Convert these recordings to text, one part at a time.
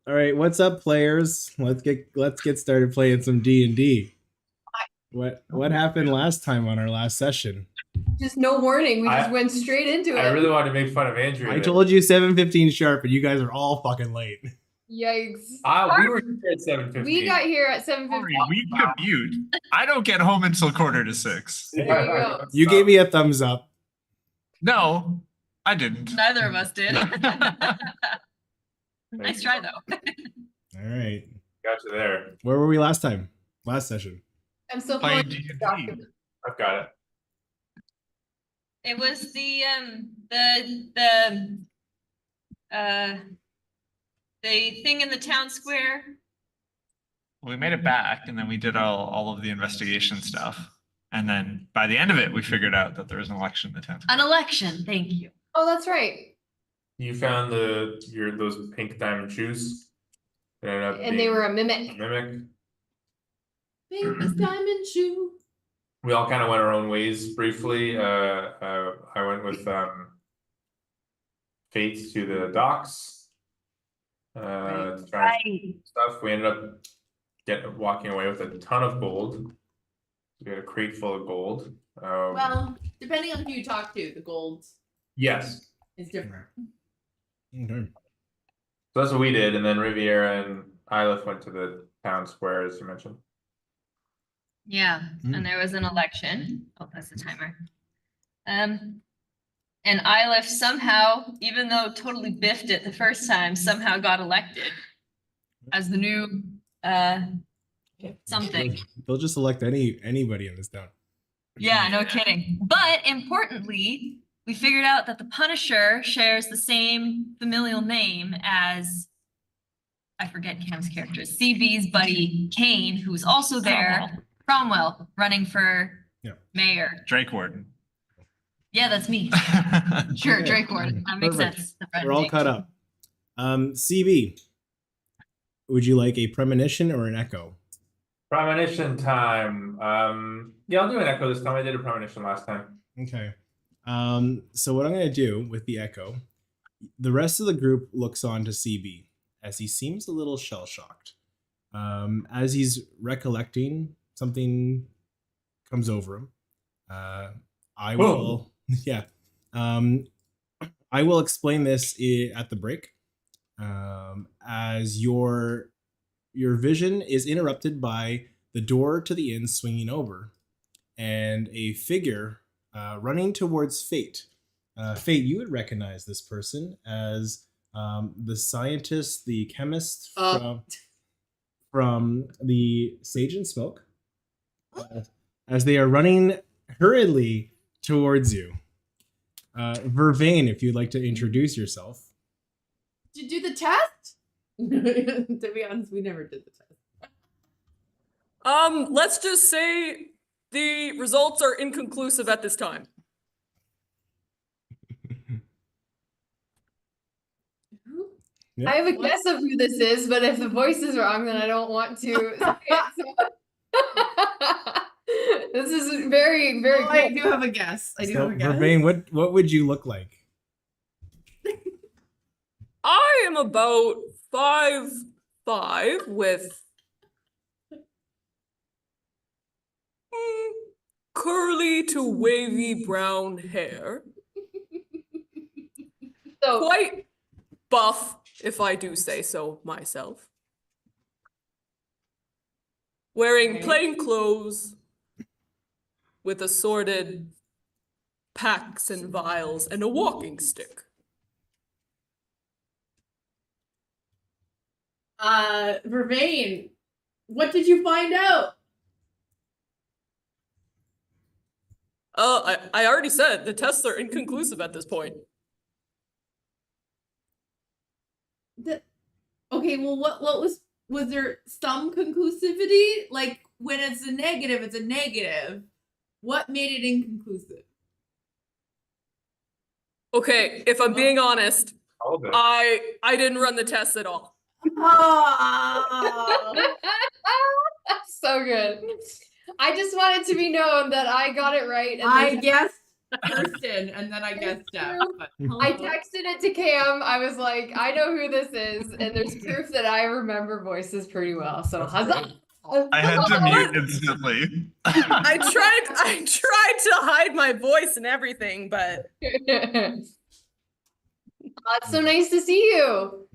All right, what's up, players? Let's get started playing some D&D. What happened last time on our last session? Just no warning. We just went straight into it. I really wanted to make fun of Andrew. I told you 7:15 sharp, and you guys are all fucking late. Yikes. We were here at 7:15. We got here at 7:15. We commute. I don't get home until 5:45. There you go. You gave me a thumbs up. No, I didn't. Neither of us did. Nice try, though. All right. Got you there. Where were we last time? Last session. I'm still Playing pulling D&D. the document. I've got it. It was the thing in the town square. We made it back, and then we did all of the investigation stuff. And then by the end of it, we figured out that there was an election in the town. An election, thank you. Oh, that's right. You found those pink diamond shoes. And they were a mimic. a mimic. Pink diamond shoe. We all kind of went our own ways briefly. I went with Fate to the docks. To try stuff. We ended up walking away with a ton of gold. We had a crate full of gold. Well, depending on who you talk to, the gold Yes. is different. Okay. So that's what we did, and then Riviera and Ilith went to the town square, as you mentioned. Yeah, and there was an election. Oh, that's the timer. And Ilif somehow, even though totally biffed it the first time, somehow got elected as the new something. They'll just elect anybody in this town. Yeah, no kidding. But importantly, we figured out that the Punisher shares the same familial name as, I forget Cam's character, CB's buddy Kane, who's also there. Cromwell, running for mayor. Drake Warden. Yeah, that's me. Sure, Okay. Drake Warden. That makes Perfect. sense. We're all caught up. CB, would you like a premonition or an echo? Premonition time. Yeah, I'll do an echo this time. I did a premonition last time. Okay. So what I'm going to do with the echo, the rest of the group looks on to CB as he seems a little shell-shocked. As he's recollecting, something comes over him. I will, I will explain this at the break. As your vision is interrupted by the door to the inn swinging over, and a figure running towards Fate. Fate, you would recognize this person as the scientist, the chemist from the Sage and Smoke. As they are running hurriedly towards you. Vervain, if you'd like to introduce yourself. Did you do the test? To be honest, we never did the test. Let's just say the results are inconclusive at this time. Yeah. I have a guess of who this is, but if the voice is wrong, then I don't want to. This is very, very cool. I do have a guess. Vervain, what would you look like? I am about 5'5" with curly to wavy brown hair. So Quite buff, if I do say so myself. Wearing plain clothes with assorted packs and vials and a walking stick. Vervain, what did you find out? I already said the tests are inconclusive at this point. Okay, well, what was there some conclusivity? Like, when it's a negative, it's a negative. What made it inconclusive? Okay, if I'm being honest, All of it. I didn't run the test at all. Oh. so good. I just wanted to be known that I got it right. And I guessed Kirsten, and then I guess Steph. But I texted it to Cam. I was like, I know who this is, and there's proof that I remember voices pretty well. So That's huzzah. I had to mute instantly. I tried to hide my voice and everything, but It's so nice to see you.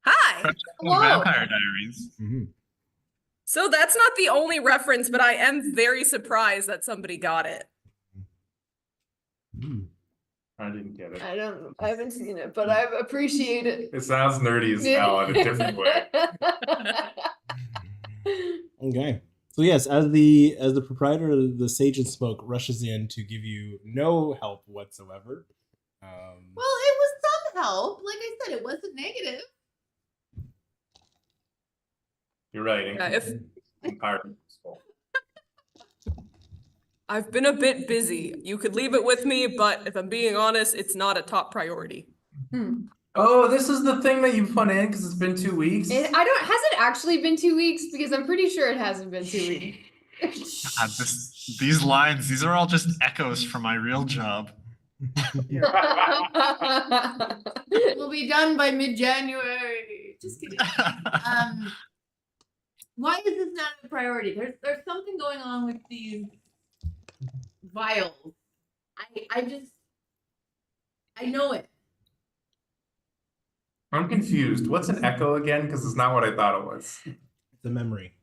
hi. Hello. Vampire Diaries. So that's not the only reference, but I am very surprised that somebody got it. I didn't get it. I haven't seen it, but I appreciate it. It sounds nerdy as hell in a different way. Okay. So yes, as the proprietor of the Sage and Smoke rushes in to give you no help whatsoever. well, it was some help. Like I said, it wasn't negative. You're right. Yeah, if- Empire. I've been a bit busy. You could leave it with me, but if I'm being honest, it's not a top priority. Oh, this is the thing that you put in because it's been 2 weeks. Has it actually been 2 weeks? Because I'm pretty sure it hasn't been 2 weeks. God, these lines, these are all just echoes from my real job. We'll be done by mid-January. Just kidding. Why is this not a priority? There's something going on with these vials. I know it. I'm confused. What's an echo again? Because it's not what I thought it was. The memory.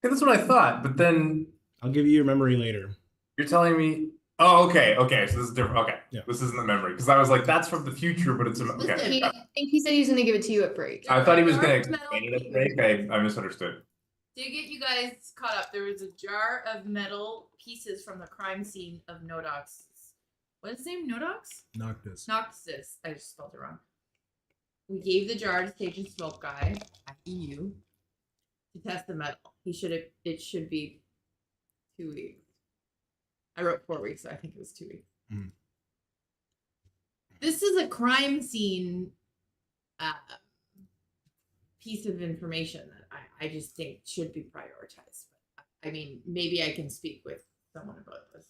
Yeah, that's what I thought, but then I'll give you your memory later. you're telling me. Oh, okay, okay. So this is different. Okay, Yeah. this isn't the memory because I was like, that's from the future, but it's okay. I think he said he was going to give it to you at break. I thought he was gonna Jar of metal explain it at break. I misunderstood. To get you guys caught up, there was a jar of metal pieces from the crime scene of Nodox. What's his name? Nodox? Noctis. Noctis. I just spelled it wrong. We gave the jar to Sage and Smoke guy, i.e. you, to test the metal. It should be 2 weeks. I wrote 4 weeks, so I think it was 2 weeks. Mhm. This is a crime scene piece of information that I just think should be prioritized. But, I mean, maybe I can speak with someone about this.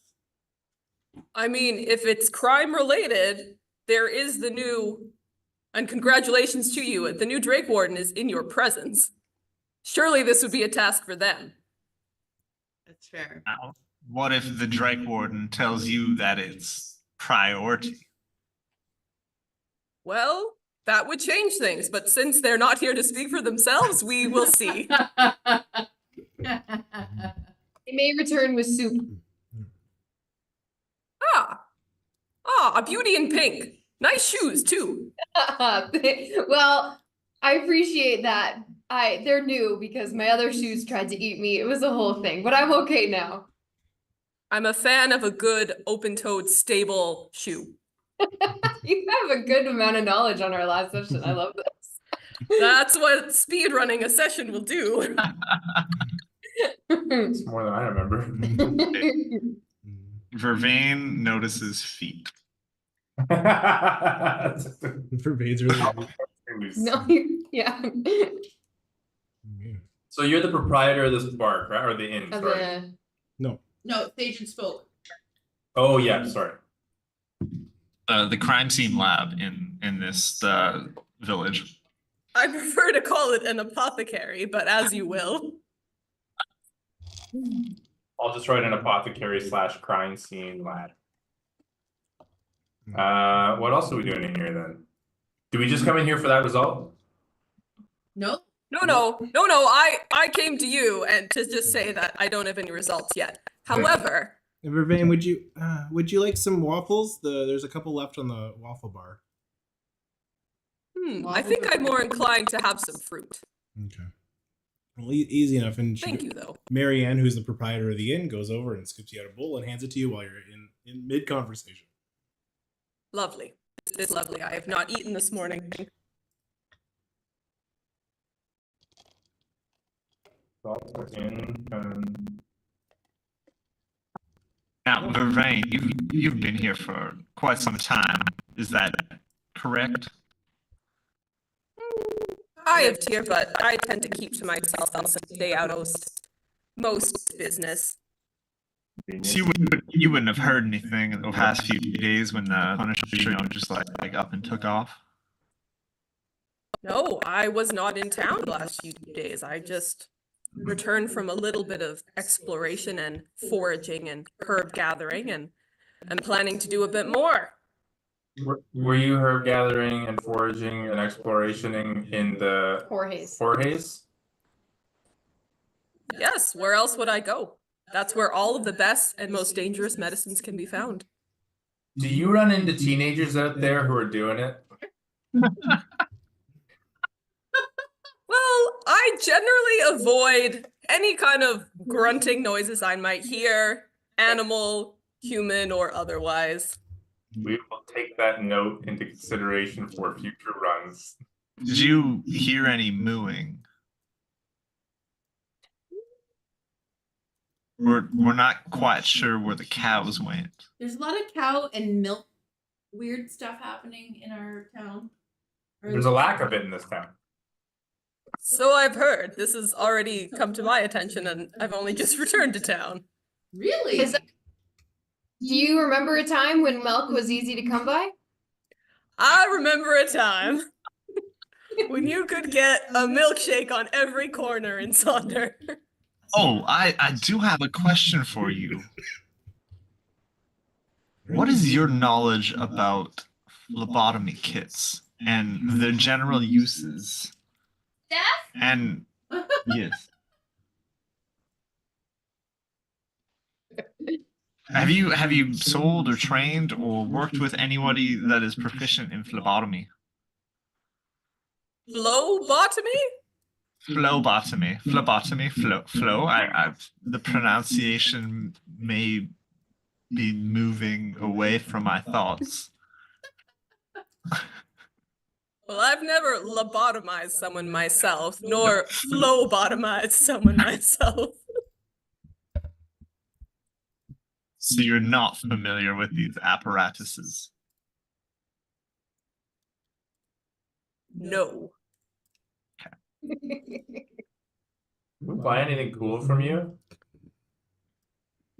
I mean, if it's crime related, there is the new, and congratulations to you, the new Drake Warden is in your presence. Surely this would be a task for them. That's fair. Now, what if the Drake Warden tells you that it's priority? Well, that would change things, but since they're not here to speak for themselves, we will see. He may return with soup. A beauty in pink. Nice shoes too. Well, I appreciate that. They're new because my other shoes tried to eat me. It was a whole thing, but I'm okay now. I'm a fan of a good open-toed stable shoe. You have a good amount of knowledge on our last session. I love this. That's what speed running a session will do. It's more than I remember. Vervain notices feet. Vervain's really No, yeah. So you're the proprietor of this bar, right? Or the inn, Of sorry. the- No. No, Sage and Smoke. Oh yeah, sorry. The crime scene lab in this village. I prefer to call it an apothecary, but as you will. I'll just write an apothecary / crime scene lad. What else are we doing in here then? Do we just come in here for that result? No. No, I came to you and to just say that I don't have any results yet. However, Vervain, would you like some waffles? There's a couple left on the waffle bar. I think I'm more inclined to have some fruit. Okay. Well, easy enough. And Thank you, though. Marianne, who's the proprietor of the inn, goes over and scoops you out a bowl and hands it to you while you're in mid conversation. Lovely. It's lovely. I have not eaten this morning. Now, Vervain, you've been here for quite some time. Is that correct? I lived here, but I tend to keep to myself and stay out of most business. So you wouldn't have heard anything in the past few days when the Punisher, just like up and took off. No, I was not in town the last few days. I just returned from a little bit of exploration and foraging and herb gathering, and I'm planning to do a bit more. Were you herb gathering and foraging and explorating in the Jorge's. Jorge's? Yes, where else would I go? That's where all of the best and most dangerous medicines can be found. Do you run into teenagers out there who are doing it? Well, I generally avoid any kind of grunting noises I might hear, animal, human, or otherwise. We will take that note into consideration for future runs. Did you hear any mooing? We're not quite sure where the cows went. There's a lot of cow and milk weird stuff happening in our town. There's a lack of it in this town. So I've heard. This has already come to my attention, and I've only just returned to town. Really? Is that- Do you remember a time when milk was easy to come by? I remember a time when you could get a milkshake on every corner in Sonder. Oh, I do have a question for you. What is your knowledge about phlebotomy kits and their general uses? Steph? And yes. Have you sold or trained or worked with anybody that is proficient in phlebotomy? Phlebotomy? Phlebotomy, flow. The pronunciation may be moving away from my thoughts. Well, I've never lobotomized someone myself, nor phlebotomized someone myself. So you're not familiar with these apparatuses. No. Can we buy anything cool from you?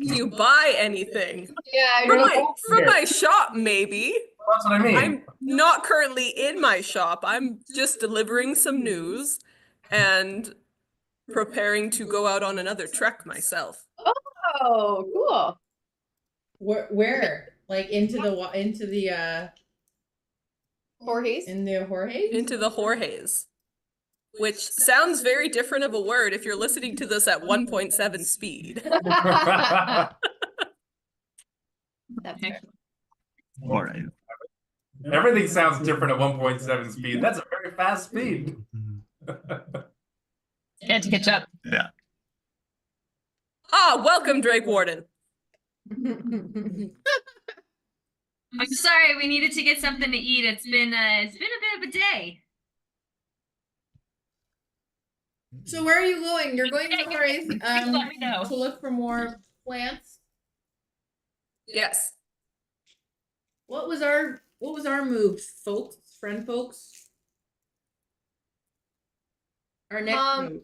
Do you buy anything? Yeah, I From know. my shop, maybe. That's what I mean. I'm not currently in my shop. I'm just delivering some news and preparing to go out on another trek myself. Oh, cool. Where? Like into the Jorge's? in the Jorge? Into the Jorge's. Which sounds very different of a word if you're listening to this at 1.7 speed. That's fair. All right. Everything sounds different at 1.7 speed. That's a very fast speed. Had to catch up. Yeah. Ah, welcome, Drake Warden. I'm sorry, we needed to get something to eat. It's been a bit of a day. So where are you going? You're going to Jorge's Let me know. to look for more plants. Yes. What was our move, folks? Friend folks? Our next move.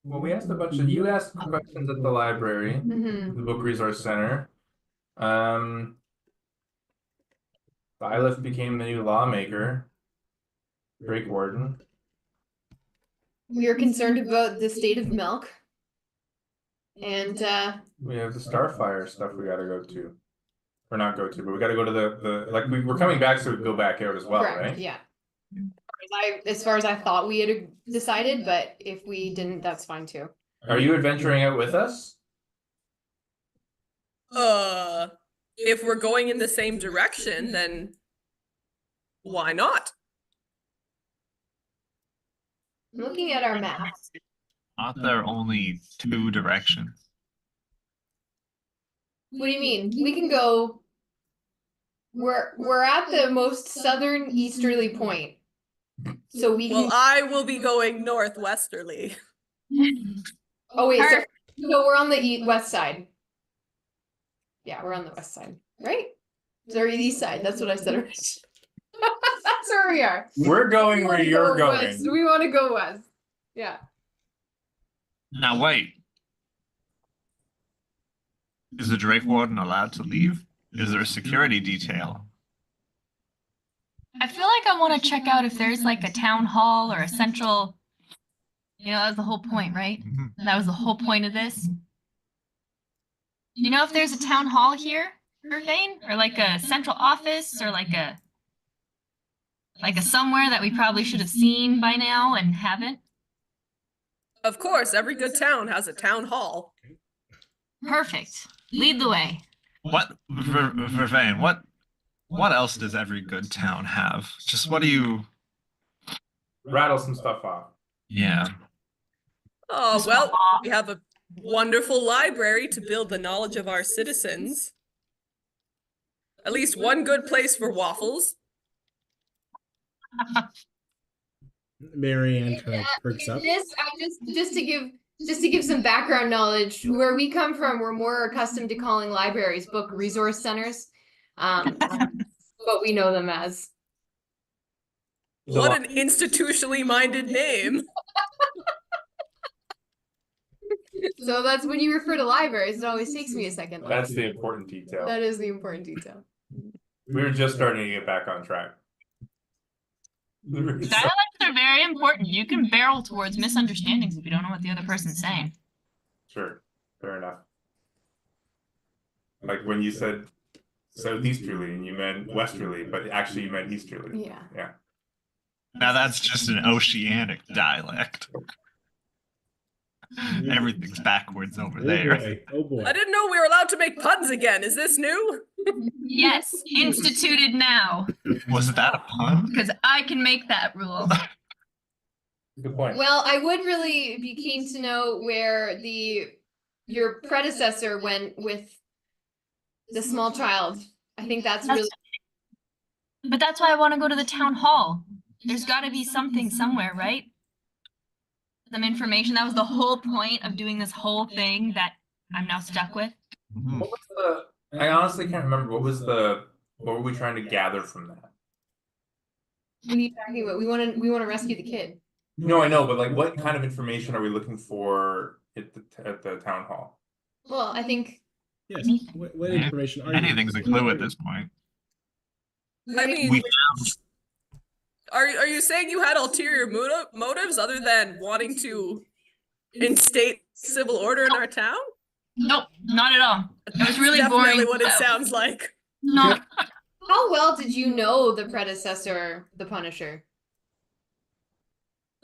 Well, we asked you asked questions at the library, Mhm. the Book Resource Center. Byleth became the new lawmaker. Drake Warden. We are concerned about the state of milk. And We have the Starfire stuff we gotta go to. Or not go to, but we gotta go to the we're coming back so we can go back out as well, correct, right? yeah. As far as I thought we had decided, but if we didn't, that's fine too. Are you adventuring out with us? If we're going in the same direction, then why not? I'm looking at our map. Aren't there only two directions? What do you mean? We can go. We're at the most southern easterly point. So we Well, can. I will be going northwesterly. Oh wait, so we're on the west side. Yeah, we're on the west side, right? Sorry, east side. That's what I said. That's where we are. We're going We where wanna you're go west. going. We want to go west. Yeah. Now wait. Is the Drake Warden allowed to leave? Is there a security detail? I feel like I want to check out if there's like a town hall or a central. You know, that was the whole point, right? That was the whole point of this. Do you know if there's a town hall here, Vervain? Or like a central office or like a somewhere that we probably should have seen by now and haven't? Of course, every good town has a town hall. Perfect. Lead the way. What, Vervain, what else does every good town have? Just what do you... Rattle some stuff off. Yeah. Oh, well, we have a wonderful library to build the knowledge of our citizens. At least one good place for waffles. Marianne kind of perks up. This, just to give some background knowledge, where we come from, we're more accustomed to calling libraries book resource centers. What we know them as. What an institutionally minded name. So that's when you refer to libraries, it always takes me a second. That's the important detail. That is the important detail. We were just starting to get back on track. Dialects are very important. You can barrel towards misunderstandings if you don't know what the other person's saying. Sure, fair enough. Like when you said southeasterly and you meant westerly, but actually you meant easterly. Yeah. Yeah. Now that's just an oceanic dialect. Everything's backwards over Oh there. boy. Oh boy. I didn't know we were allowed to make puns again. Is this new? Yes, instituted now, Was that a pun? because I can make that rule. Good point. Well, I would really be keen to know where your predecessor went with the small child. I think that's really But that's why I want to go to the town hall. There's got to be something somewhere, right? Some information. That was the whole point of doing this whole thing that I'm now stuck with. Mhm. What was I honestly can't remember. What were we trying to gather from that? what are you talking about? We want to rescue the kid. No, I know, but like what kind of information are we looking for at the town hall? Well, I think Yes. What information are you? Anything's a clue at this point. I mean, We are you saying you had ulterior motives other than wanting to instate civil order in our town? Nope, not at all. It was really Definitely boring. what it stuff. sounds like. No, how well did you know the predecessor, the Punisher?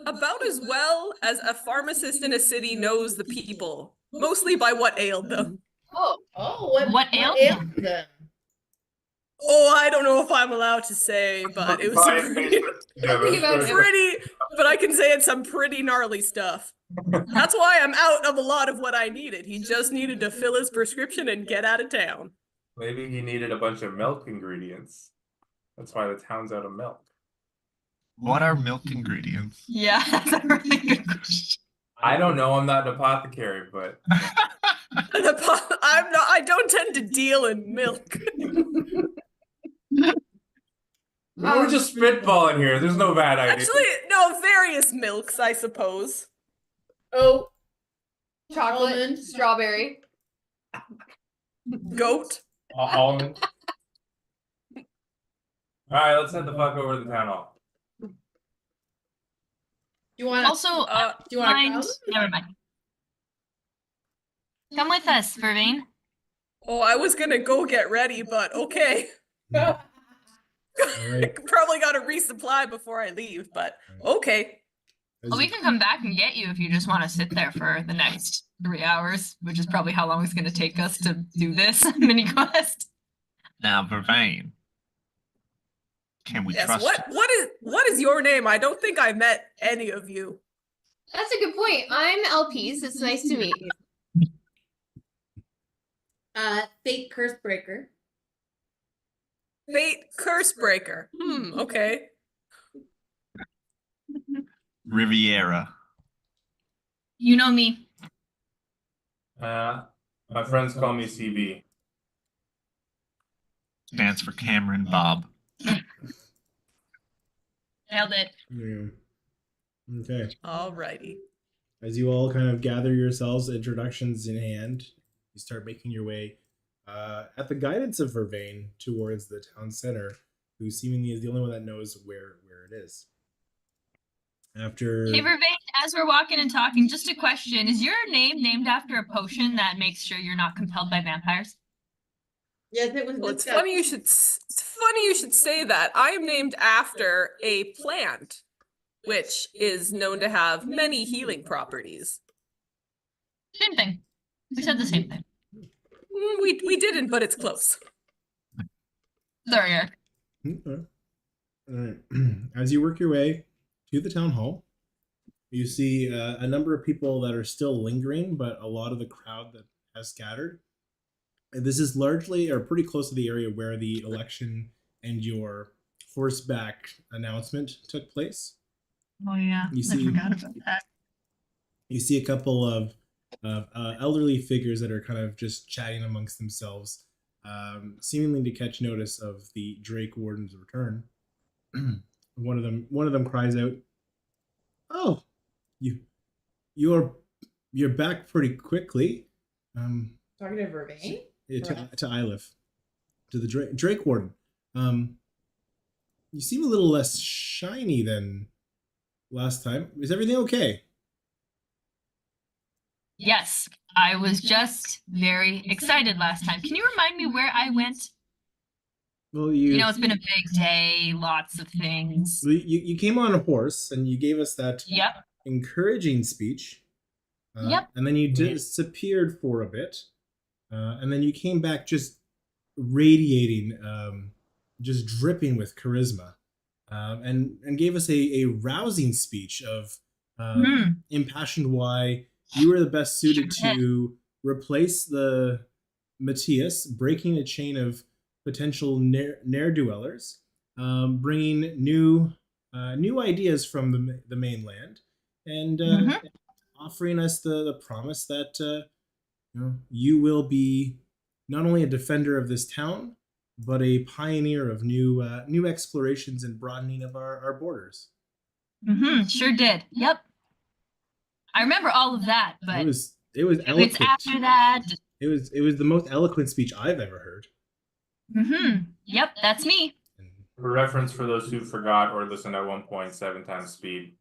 About as well as a pharmacist in a city knows the people, mostly by what ailed them. Oh, What ailed them? Oh, I don't know if I'm allowed to say, but it was some pretty, but I can say it's some pretty gnarly stuff. That's why I'm out of a lot of what I needed. He just needed to fill his prescription and get out of town. Maybe he needed a bunch of milk ingredients. That's why the town's out of milk. What are milk ingredients? yeah, that's a really good question. I don't know. I'm not an apothecary, but I'm not. I don't tend to deal in milk. we're just spitballing here. There's no bad idea. Actually, no, various milks, I suppose. Oh, Chocolate, Almond. strawberry. Goat. Almond. All right, let's head the fuck over to the town hall. you want Also, do you want mind, to never mind. Come with us, Vervain. Oh, I was gonna go get ready, but okay. come? All right. Probably gotta resupply before I leave, but okay. Well, we can come back and get you if you just want to sit there for the next 3 hours, which is probably how long it's going to take us to do this mini quest. Now, Vervain. Can we Yes. trust What is your name? I don't think I met any of you. That's a good point. I'm LPs. It's nice to meet you. Fate curse breaker. Fate Cursebreaker. Okay. Riviera? You know me. My friends call me CB. Stands for Cameron Bob. Nailed it. Yeah. Okay. Alrighty. As you all kind of gather yourselves, introductions in hand, you start making your way at the guidance of Vervain towards the town center, who seemingly is the only one that knows where it is. After Hey, Vervain, as we're walking and talking, just a question. Is your name named after a potion that makes sure you're not compelled by vampires? Yes, it was Well, it's discussed. funny you should say that. I am named after a plant, which is known to have many healing properties. Same thing. We said the same thing. We didn't, but it's close. Sorry, Eric. Okay. All right. As you work your way to the town hall, you see a number of people that are still lingering, but a lot of the crowd that has scattered. And this is largely or pretty close to the area where the election and your horseback announcement took place. Oh yeah, You I see- forgot about that. You see a couple of elderly figures that are kind of just chatting amongst themselves, seemingly to catch notice of the Drake Warden's return. One of them cries out, "Oh, you're back pretty quickly." Talking to Vervain? To Ilif, to the Drake Warden. You seem a little less shiny than last time. Is everything okay? Yes, I was just very excited last time. Can you remind me where I went? Well, You know, it's been a big day, lots of things. you came on a horse and you gave us that Yep. encouraging speech. Yep. And then you disappeared for a bit. And then you came back just radiating, just dripping with charisma. And gave us a rousing speech of impassioned why you were the best suited to replace the Matthias, breaking a chain of potential ne'er-dwellers, bringing new ideas from the mainland, and offering us the promise that you will be not only a defender of this town, but a pioneer of new explorations and broadening of our borders. Sure did. Yep. I remember all of that, but It was it's eloquent. after that. It was the most eloquent speech I've ever heard. Yep, that's me. For reference, for those who forgot or listened at 1.7 times speed,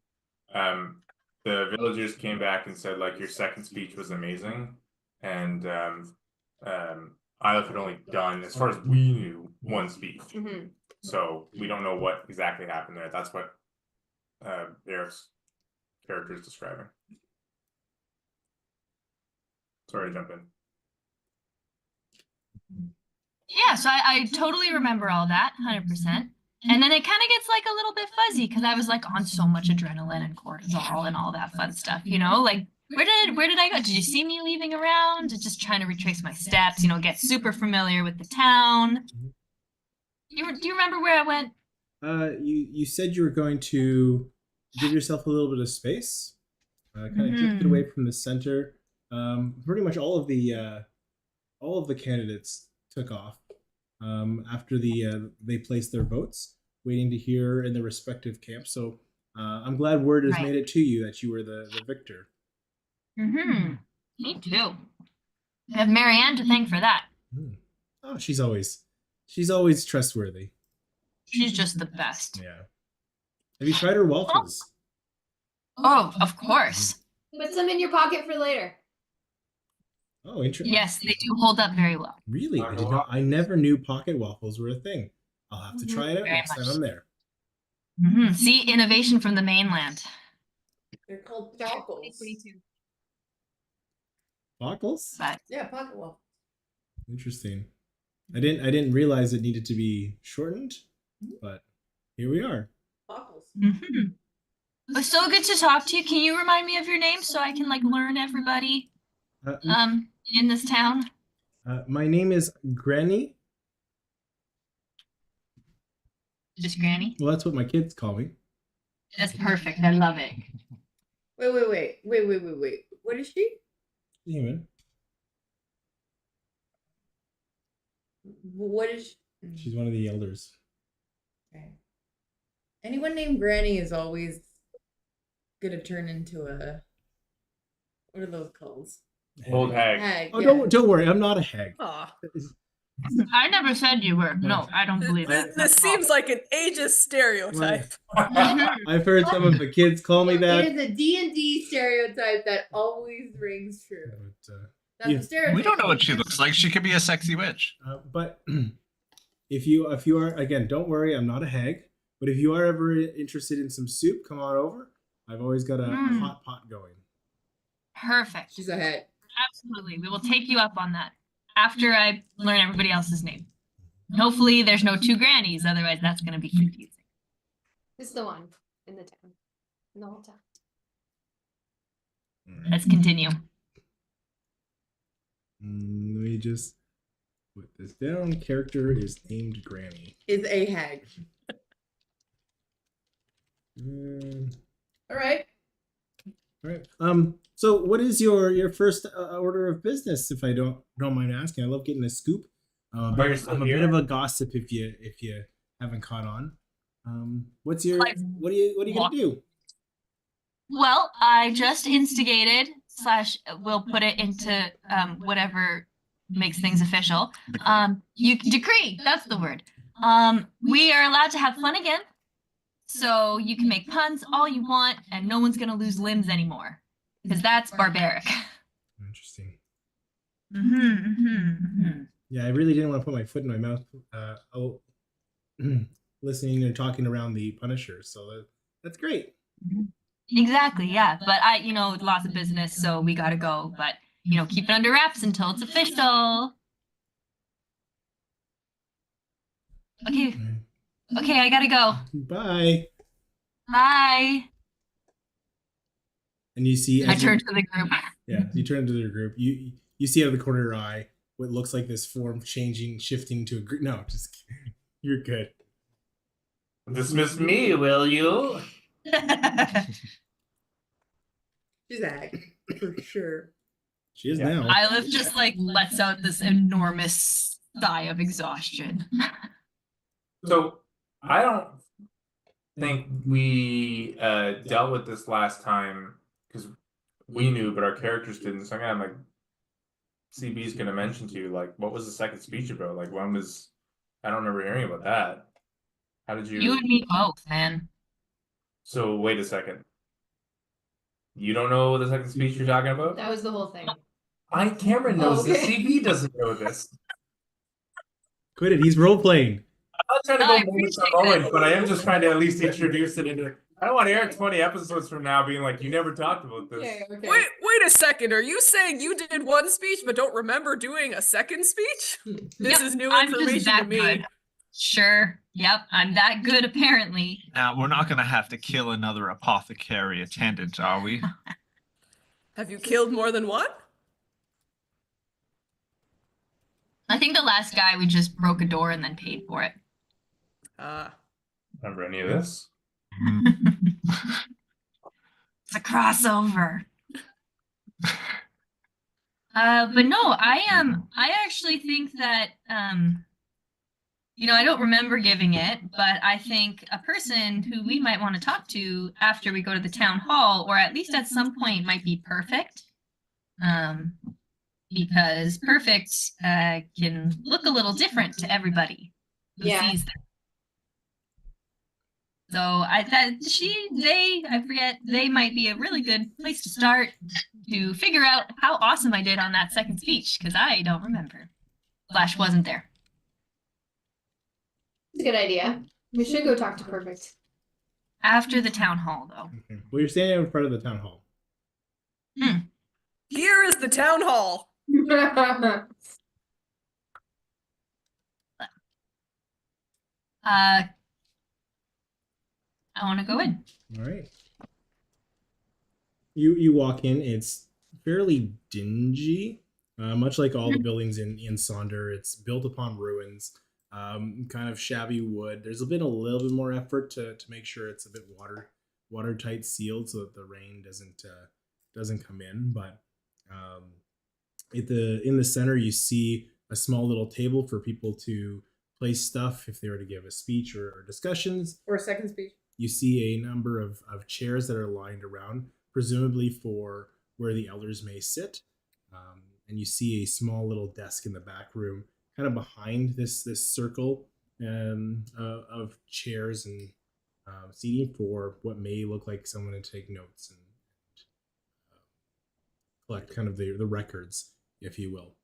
the villagers came back and said like your second speech was amazing, and Ilif had only done, as far as we knew, one speech. So we don't know what exactly happened there. That's what Eric's character is describing. Sorry to jump in. Yeah, so I totally remember all that, 100%. And then it kind of gets like a little bit fuzzy because I was like on so much adrenaline and cortisol and all that fun stuff, you know? Like, where did I go? Did you see me leaving around? Just trying to retrace my steps, you know, get super familiar with the town. Do you remember where I went? You said you were going to give yourself a little bit of space, kind of drifted away from the center. Pretty much all of the candidates took off after they placed their votes, waiting to hear in their respective camps. So I'm glad word has made it to you that you were the victor. Me too. I have Marianne to thank for that. Oh, she's always trustworthy. She's just the best. Yeah. Have you tried her waffles? Oh, of course. Put some in your pocket for later. Oh, interesting. Yes, they do hold up very well. Really? I never knew pocket waffles were a thing. I'll have to try it out Very next time much. I'm there. See, innovation from the mainland. They're called pockles. Pockles? But Yeah, pocket waffles. Interesting. I didn't realize it needed to be shortened, but here we are. Pockles. It was so good to talk to you. Can you remind me of your name so I can like learn everybody in this town? My name is Granny. Just Granny. Well, that's what my kids call me. That's perfect. I love it. Wait. What is she? Human. What is she? She's one of the elders. Okay. Anyone named Granny is always gonna turn into a, what are those called? Old hag. Hag. Oh, yeah. don't worry. I'm not a hag. Aw. I never said you were. No, I don't believe This, it. this seems like an ageist stereotype. I've heard some of the kids call me that. It is a D&D stereotype that always rings true. But, That's yeah. a stereotype. We don't know what she looks like. She could be a sexy witch. but if you are, again, don't worry. I'm not a hag. But if you are ever interested in some soup, come on over. I've always got a hot pot going. Perfect. She's a hag. Absolutely. We will take you up on that after I learn everybody else's name. Hopefully there's no two grannies, otherwise that's going to be confusing. This is the one in the town. In the whole town. Let's continue. Let me just put this down. Character is named Granny. Is a hag. All right. All right. So what is your first order of business, if I don't mind asking? I love getting a scoop. But you're still I'm a here? bit of a gossip if you haven't caught on. What are you gonna do? Well, I just instigated / we'll put it into whatever makes things official. You decree, that's the word. We are allowed to have fun again. So you can make puns all you want and no one's gonna lose limbs anymore. Because that's barbaric. Interesting. Mm-hmm. Yeah, I really didn't want to put my foot in my mouth. Listening and talking around the Punisher, so that's great. Exactly, yeah. But I, lots of business, so we gotta go. But, keep it under wraps until it's official. Okay. Okay, I gotta go. Bye. Bye. And you see, I turn to the group. Yeah, you turn to the group. You see out of the corner of your eye what looks like this form shifting to a group. No, just kidding. You're good. Dismiss me, will you? She's a hag. For sure. She is Yeah. now. Isla just lets out this enormous sigh of exhaustion. So I don't think we dealt with this last time because we knew, but our characters didn't. So I'm like, CB's gonna mention to you, like, what was the second speech about? Like, when was? I don't remember hearing about that. How did you? You and me both, man. So wait a second. You don't know the second speech you're talking about? That was the whole thing. Cameron knows Oh, this. okay. CB doesn't know this. Quit it. He's role playing. I'm not trying to I go moment appreciate for moment, it. but I am just trying to at least introduce it into. I don't want to hear 20 episodes from now being like, you never talked about this. Okay, okay. Wait a second. Are you saying you did one speech but don't remember doing a second speech? This Yep, is new I'm just information to that me. good. Sure. Yep, I'm that good apparently. Now, we're not going to have to kill another apothecary attendant, are we? Have you killed more than one? I think the last guy we just broke a door and then paid for it. Remember any of this? It's a crossover. But no, I actually think that I don't remember giving it, but I think a person who we might want to talk to after we go to the town hall, or at least at some point, might be Perfect. Because Perfect can look a little different to everybody who Yeah. sees them. So I forget, they might be a really good place to start to figure out how awesome I did on that second speech, because I don't remember. Flash wasn't there. It's a good idea. We should go talk to Perfect. After the town hall, though. Okay. Well, you're standing in front of the town hall. Here is the town hall. I want to go in. All right. You walk in. It's fairly dingy, much like all the buildings in Sonder. It's built upon ruins, kind of shabby wood. There's been a little bit more effort to make sure it's a bit watertight sealed so that the rain doesn't come in. But in the center, you see a small little table for people to place stuff if they were to give a speech or discussions. Or a second speech. You see a number of chairs that are lined around, presumably for where the elders may sit. And you see a small little desk in the back room, kind of behind this circle of chairs and seating for what may look like someone to take notes and collect kind of the records, if you will.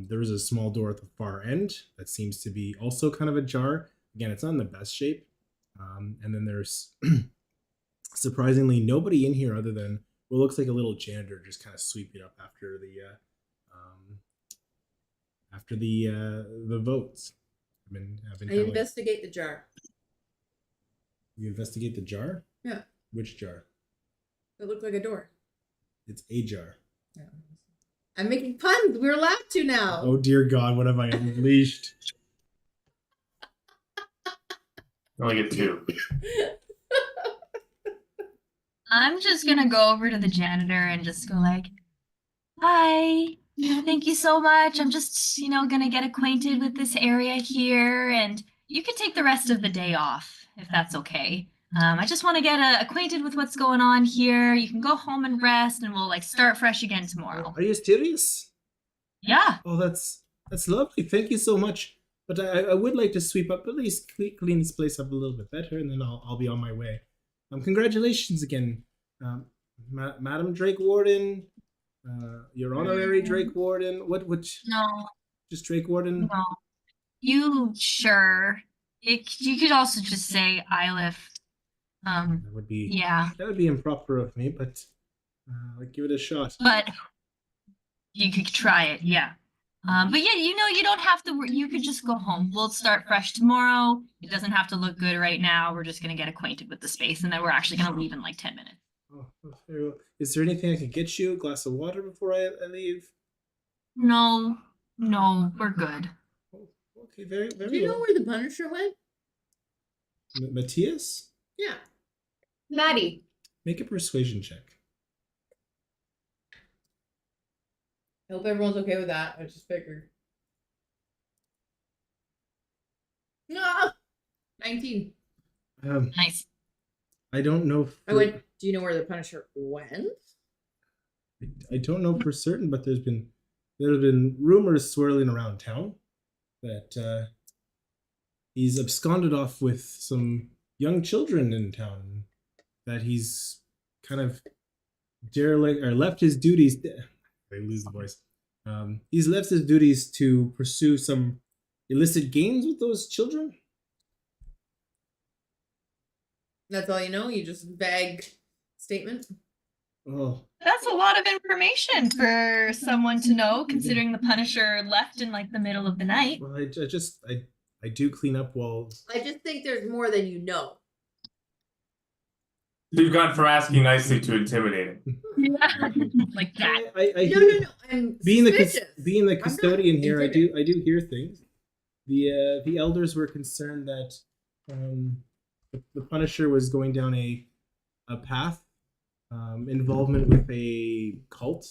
There is a small door at the far end that seems to be also kind of ajar. Again, it's not in the best shape. And then there's surprisingly nobody in here other than what looks like a little janitor just kind of sweeping up after the votes. I've been I investigate the jar. You investigate the jar? Yeah. Which jar? It looked like a door. It's a jar. Yeah. I'm making puns. We're allowed to now. Oh dear God, what have I unleashed? You only get 2. I'm just gonna go over to the janitor and just go like, hi, thank you so much. I'm just, gonna get acquainted with this area here, and you can take the rest of the day off if that's okay. I just want to get acquainted with what's going on here. You can go home and rest, and we'll like start fresh again tomorrow. Are you serious? Yeah. Oh, that's lovely. Thank you so much. But I would like to sweep up, at least clean this place up a little bit better, and then I'll be on my way. Congratulations again, Madam Drake Warden, your honorary Drake Warden. What? No. Just Drake Warden? No. You sure? You could also just say Ilif. That would be That would be improper of me, but I'd give it a shot. But you could try it, yeah. But yeah, you don't have to. You could just go home. We'll start fresh tomorrow. It doesn't have to look good right now. We're just gonna get acquainted with the space, and then we're actually gonna leave in like 10 minutes. Oh, very well. Is there anything I could get you? A glass of water before I leave? No, we're good. Oh, okay, very Do you know well. where the Punisher went? Matthias? Yeah. Maddie. Make a persuasion check. I hope everyone's okay with that. I just figured. No! 19. Nice. I don't know. Do you know where the Punisher went? I don't know for certain, but there have been rumors swirling around town that he's absconded off with some young children in town. That he's kind of derelict or left his duties. I lose the voice. He's left his duties to pursue some illicit gains with those children. That's all you know? You just vague statement? Oh, That's a lot of information for someone to know, considering the Punisher left in like the middle of the night. well, I do clean up while. I just think there's more than you know. So you've gone from asking nicely to intimidating. Like that. No. I'm being suspicious. being the custodian here, I intimidated. do hear things. The elders were concerned that the Punisher was going down a path, involvement with a cult.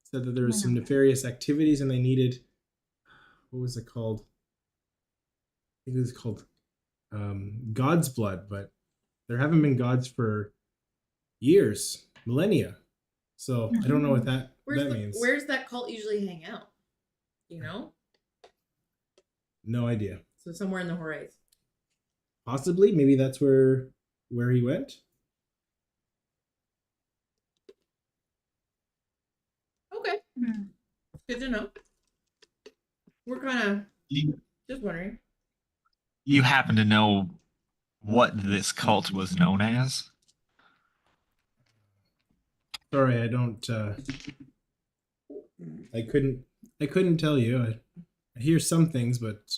Said that there was some nefarious activities, and they needed, what was it called? I think it was called God's blood, but there haven't been gods for years, millennia. So I don't know what that means. Where's that cult usually hang out? You know? No idea. So somewhere in the Horace. Possibly, maybe that's where he went. Okay. Good to know. We're kind of just wondering. You happen to know what this cult was known as? Sorry, I don't. I couldn't tell you. I hear some things, but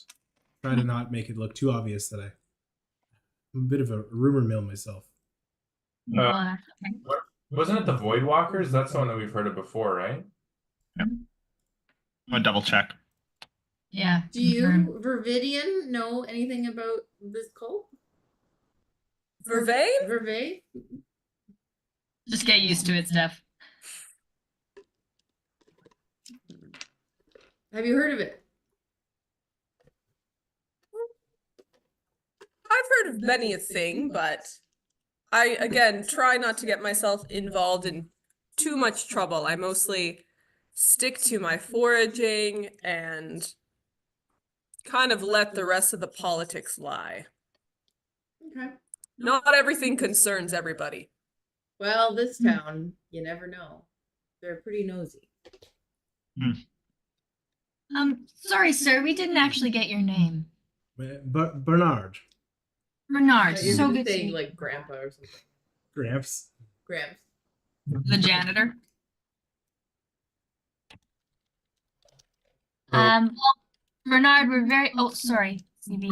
try to not make it look too obvious that I'm a bit of a rumor mill myself. Wasn't it the Void Walkers? That's the one that we've heard of before, right? I'm gonna double check. Yeah. Do you, Vervidian, know anything about this cult? Vervain? Vervain? Just get used to it, Steph. Have you heard of it? I've heard of many a thing, but I, again, try not to get myself involved in too much trouble. I mostly stick to my foraging and kind of let the rest of the politics lie. Okay. Not everything concerns everybody. Well, this town, you never know. They're pretty nosy. Sorry, sir, we didn't actually get your name. Bernard. Bernard, You're so gonna good to say meet like grandpa or something. Gramps. Gramps. the janitor. So- Well, Bernard, we're very, oh, sorry, CB.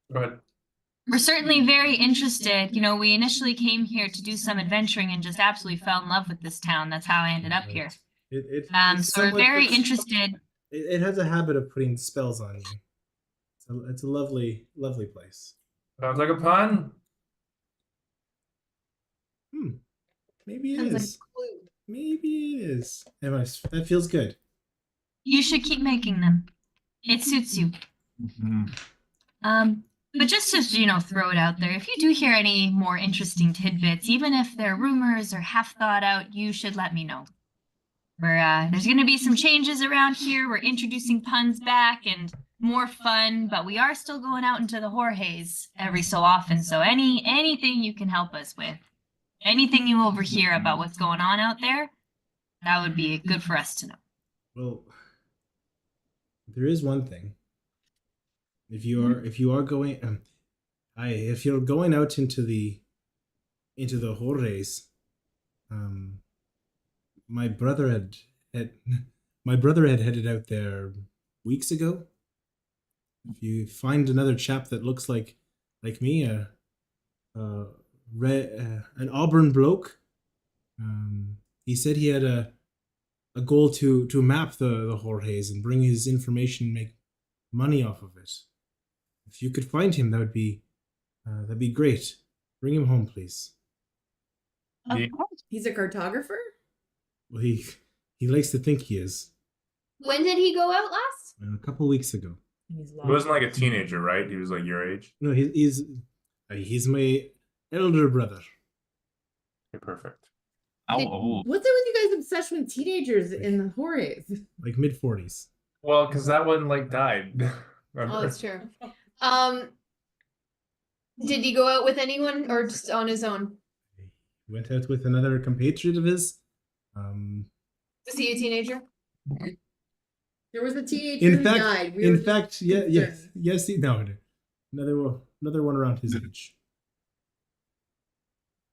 But We're certainly very interested. You know, we initially came here to do some adventuring and just absolutely fell in love with this town. That's how I ended up here. It's So we're somewhat very puts- interested. It has a habit of putting spells on you. It's a lovely, lovely place. sounds like a pun. Maybe it Sounds like is. Maybe it is. Emma, that feels good. You should keep making them. It suits you. But just to, you know, throw it out there, if you do hear any more interesting tidbits, even if they're rumors or half thought out, you should let me know. There's going to be some changes around here. We're introducing puns back and more fun, but we are still going out into the Jorge's every so often. So anything you can help us with, anything you overhear about what's going on out there, that would be good for us to know. Well, there is one thing. If you are going, if you're going out into the Jorge's, my brother had headed out there weeks ago. If you find another chap that looks like me, an auburn bloke, he said he had a goal to map the Jorge's and bring his information and make money off of it. If you could find him, that'd be great. Bring him home, please. Yeah. He's a cartographer? Well, he likes to think he is. When did he go out last? A couple weeks ago. He's He lost. wasn't like a teenager, right? He was like your age. No, he's my elder brother. Okay, perfect. Oh, What's it with you guys' obsession with teenagers in the Jorge's? Like mid-40s. Well, because that one like died. Remember? Oh, that's true. Did he go out with anyone or just on his own? He went out with another compatriot of his. Was he a teenager? There was a teenager In who fact, died. We were in fact, just yes, concerned. no, another one around his age.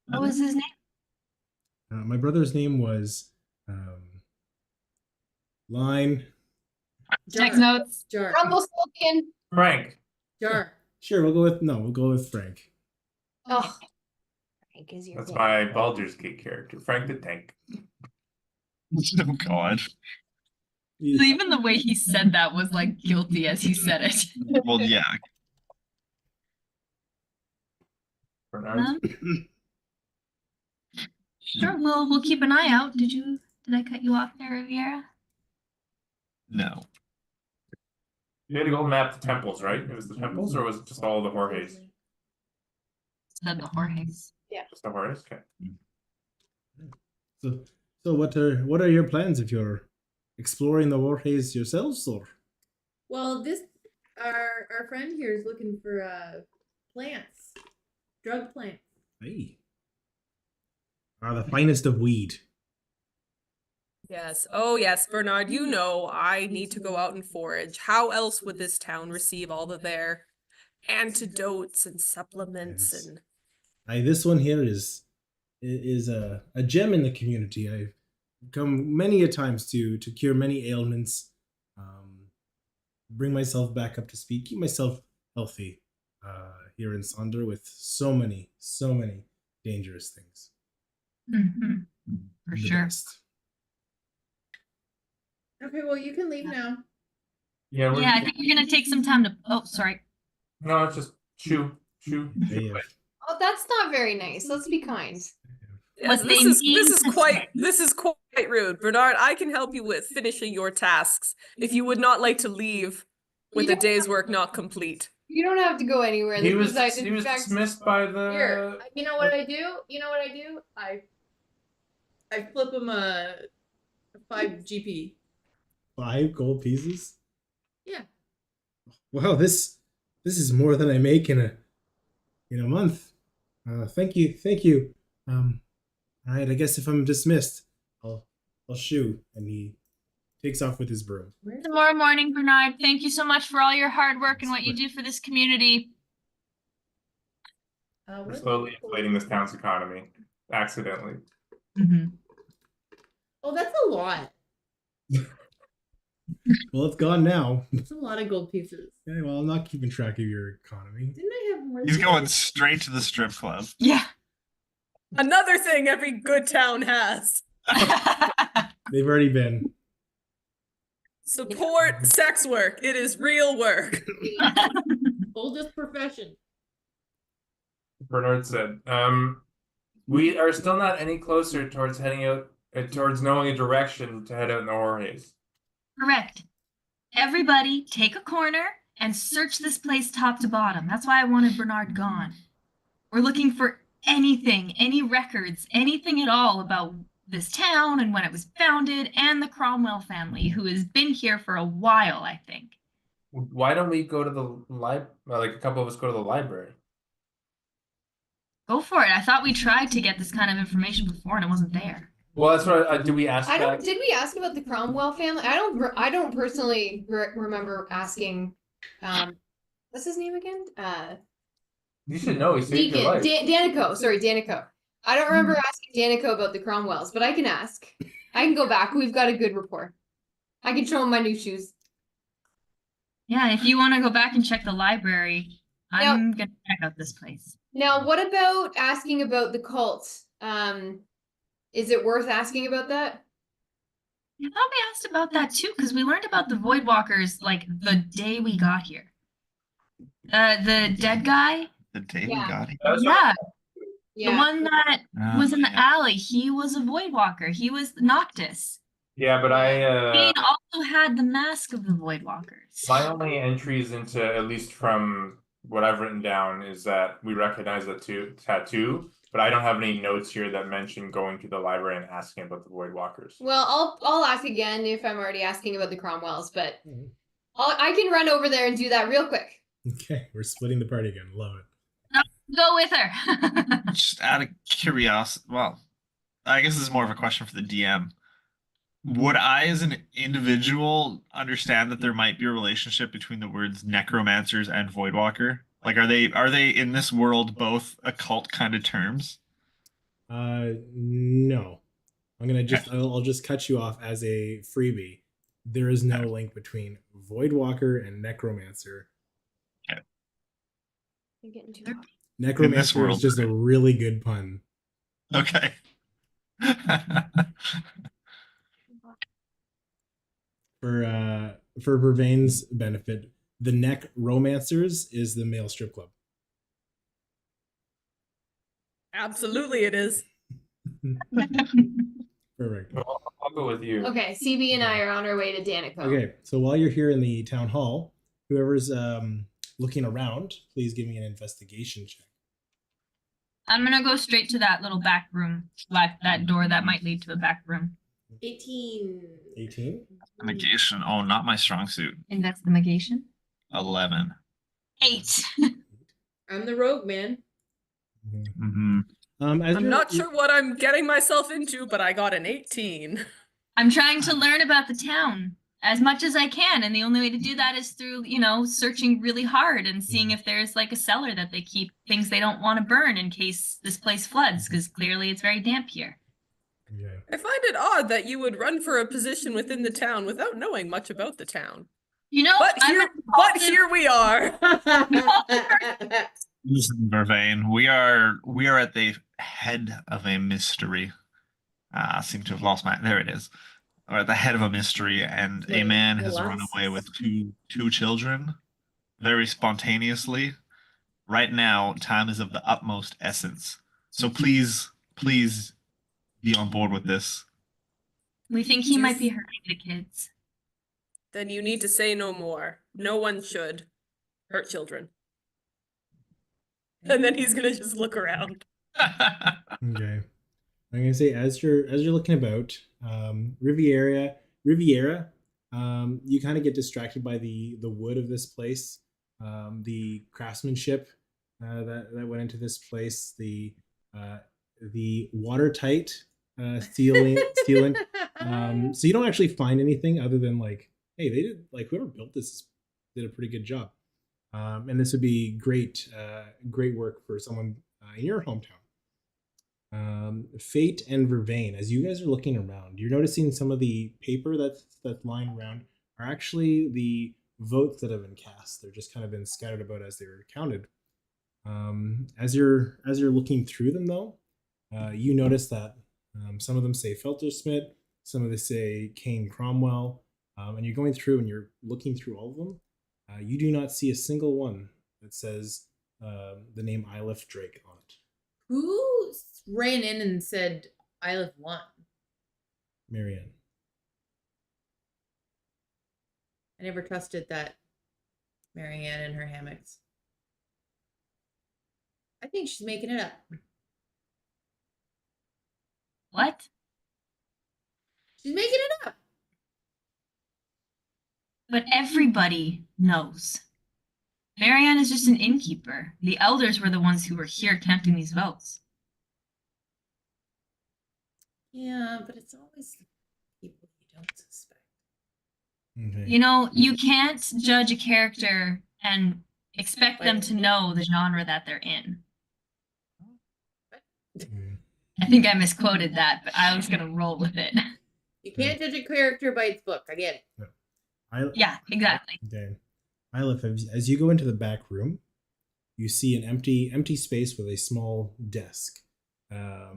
What was his name? My brother's name was Line. Take Jar. notes. Jar. Rumpelstiltskin. Frank. Jar. Sure, we'll go with Frank. Oh, Frank is your That's name. my Baldur's Gate character, Frank the Tank. oh God. He- Even the way he said that was like guilty as he said it. Well, yeah. Bernard. Sure, we'll keep an eye out. Did I cut you off there, Riviera? No. You had to go map the temples, right? It was the temples, or was it just all the Jorge's? Said the Jorge's. Just the Jorge's? Okay. So what are your plans if you're exploring the Jorge's yourselves, or? Well, our friend here is looking for plants, drug plants. Hey. Are the finest of weed. Yes. Oh, yes, Bernard, you know I need to go out and forage. How else would this town receive all of their antidotes and supplements Yes. and This one here is a gem in the community. I've come many a times to cure many ailments, bring myself back up to speed, keep myself healthy here in Sonder with so many dangerous things. Mm-hmm. For The sure. best. Okay, well, you can leave now. Yeah, we're, Yeah, I think we're gonna take some time to. Oh, sorry. no, it's just chew. They have- Oh, that's not very nice. Let's be kind. Yes, What this they is mean this is to quite say. this is quite rude. Bernard, I can help you with finishing your tasks if you would not like to leave with You a day's work not complete. You don't have to go anywhere. He This was is, he in was fact, dismissed by Here, the. you know what I do? I flip him a 5 GP. 5 gold pieces. Yeah. Wow, this is more than I make in a month. Thank you. All right, I guess if I'm dismissed, I'll shoo. And he takes off with his broom. Tomorrow morning, Bernard. Thank you so much for all your hard work and what you do for this community. We're slowly inflating this town's economy, accidentally. Oh, that's a lot. Well, it's gone now. That's a lot of gold pieces. Okay, well, I'm not keeping track of your economy. Didn't I have more? He's than going that? straight to the strip club. Yeah. Another thing every good town has. They've already been. Support sex work. It is real work. Oldest profession. Bernard said, we are still not any closer towards heading out, towards knowing a direction to head out in the Jorge's. Correct. Everybody take a corner and search this place top to bottom. That's why I wanted Bernard gone. We're looking for anything, any records, anything at all about this town and when it was founded, and the Cromwell family, who has been here for a while, I think. Why don't we go to the like a couple of us go to the library? Go for it. I thought we tried to get this kind of information before and it wasn't there. Well, that's what did we ask? I don't. that? Did we ask about the Cromwell family? I don't personally remember asking. What's his name again? You should know. He saved your life. Danico. Sorry, Danico. I don't remember asking Danico about the Cromwells, but I can ask. I can go back. We've got a good rapport. I can show him my new shoes. Yeah, if you want to go back and check the library, I'm gonna check out this place. Now, what about asking about the cult? Is it worth asking about that? I thought we asked about that too, because we learned about the Voidwalkers like the day we got here. The dead guy? The day Yeah. we got here. That's Yeah, Yeah. the one that Oh, was in the yeah. alley. He was a Voidwalker. He was Noctis. Yeah, but Bane also had the mask of the Voidwalkers. my only entries into, at least from what I've written down, is that we recognize the tattoo, but I don't have any notes here that mention going to the library and asking about the Voidwalkers. Well, I'll ask again if I'm already asking about the Cromwells, but Mhm. I can run over there and do that real quick. Okay, we're splitting the party again. Love it. Go with her. Just out of curiosity, well, I guess this is more of a question for the DM. Would I, as an individual, understand that there might be a relationship between the words necromancers and voidwalker? Like, are they in this world both occult kind of terms? No. I'll just cut you off as a freebie. There is no link between Voidwalker and Necromancer. I'm getting too hot. Necromancer world, is just a really good pun. Okay. For Vervain's benefit, the Necromancers is the male strip club. Absolutely, it is. Perfect. I'll go with you. Okay, CB and I are on our way to Danico. Okay, so while you're here in the town hall, whoever's looking around, please give me an investigation check. I'm gonna go straight to that little back room, that door that might lead to a back room. 18. 18? Negation. Oh, not my strong suit. Investigation. 11. 8. I'm the rogue, man. Mm-hmm. As I'm you're- not sure what I'm getting myself into, but I got an 18. I'm trying to learn about the town as much as I can, and the only way to do that is through, searching really hard and seeing if there's like a cellar that they keep things they don't want to burn in case this place floods, because clearly it's very damp here. Okay. I find it odd that you would run for a position within the town without knowing much about the town. But here we are. Listen, Vervain, we are at the head of a mystery. I seem to have lost my. There it is. We're at the head of a mystery, and a man has run away with two children, very spontaneously. Right now, time is of the utmost essence. So please be on board with this. We think he might be hurting the kids. Then you need to say no more. No one should hurt children. And then he's gonna just look around. Okay. I'm gonna say as you're looking about, Riviera, you kind of get distracted by the wood of this place, the craftsmanship that went into this place, the watertight ceiling. So you don't actually find anything other than like, hey, they did like whoever built this did a pretty good job, and this would be great work for someone in your hometown. Fate and Vervain, as you guys are looking around, you're noticing some of the paper that's lying around are actually the votes that have been cast. They're just kind of been scattered about as they were counted. As you're looking through them, though, you notice that some of them say Feltersmith, some of them say Kane Cromwell, and you're going through and you're looking through all of them. You do not see a single one that says the name Ilif Drake on it. Who ran in and said, I live one? Marianne. I never trusted that Marianne and her hammocks. I think she's making it up. What? She's making it up. But everybody knows. Marianne is just an innkeeper. The elders were the ones who were here counting these votes. Yeah, but it's always the people you don't suspect. Okay. You know, you can't judge a character and expect them to know the genre that they're in. I think I misquoted that, but I was gonna roll with it. You can't judge a character by its book. I get it. Yeah, exactly. Okay. Ilif, as you go into the back room, you see an empty space with a small desk. I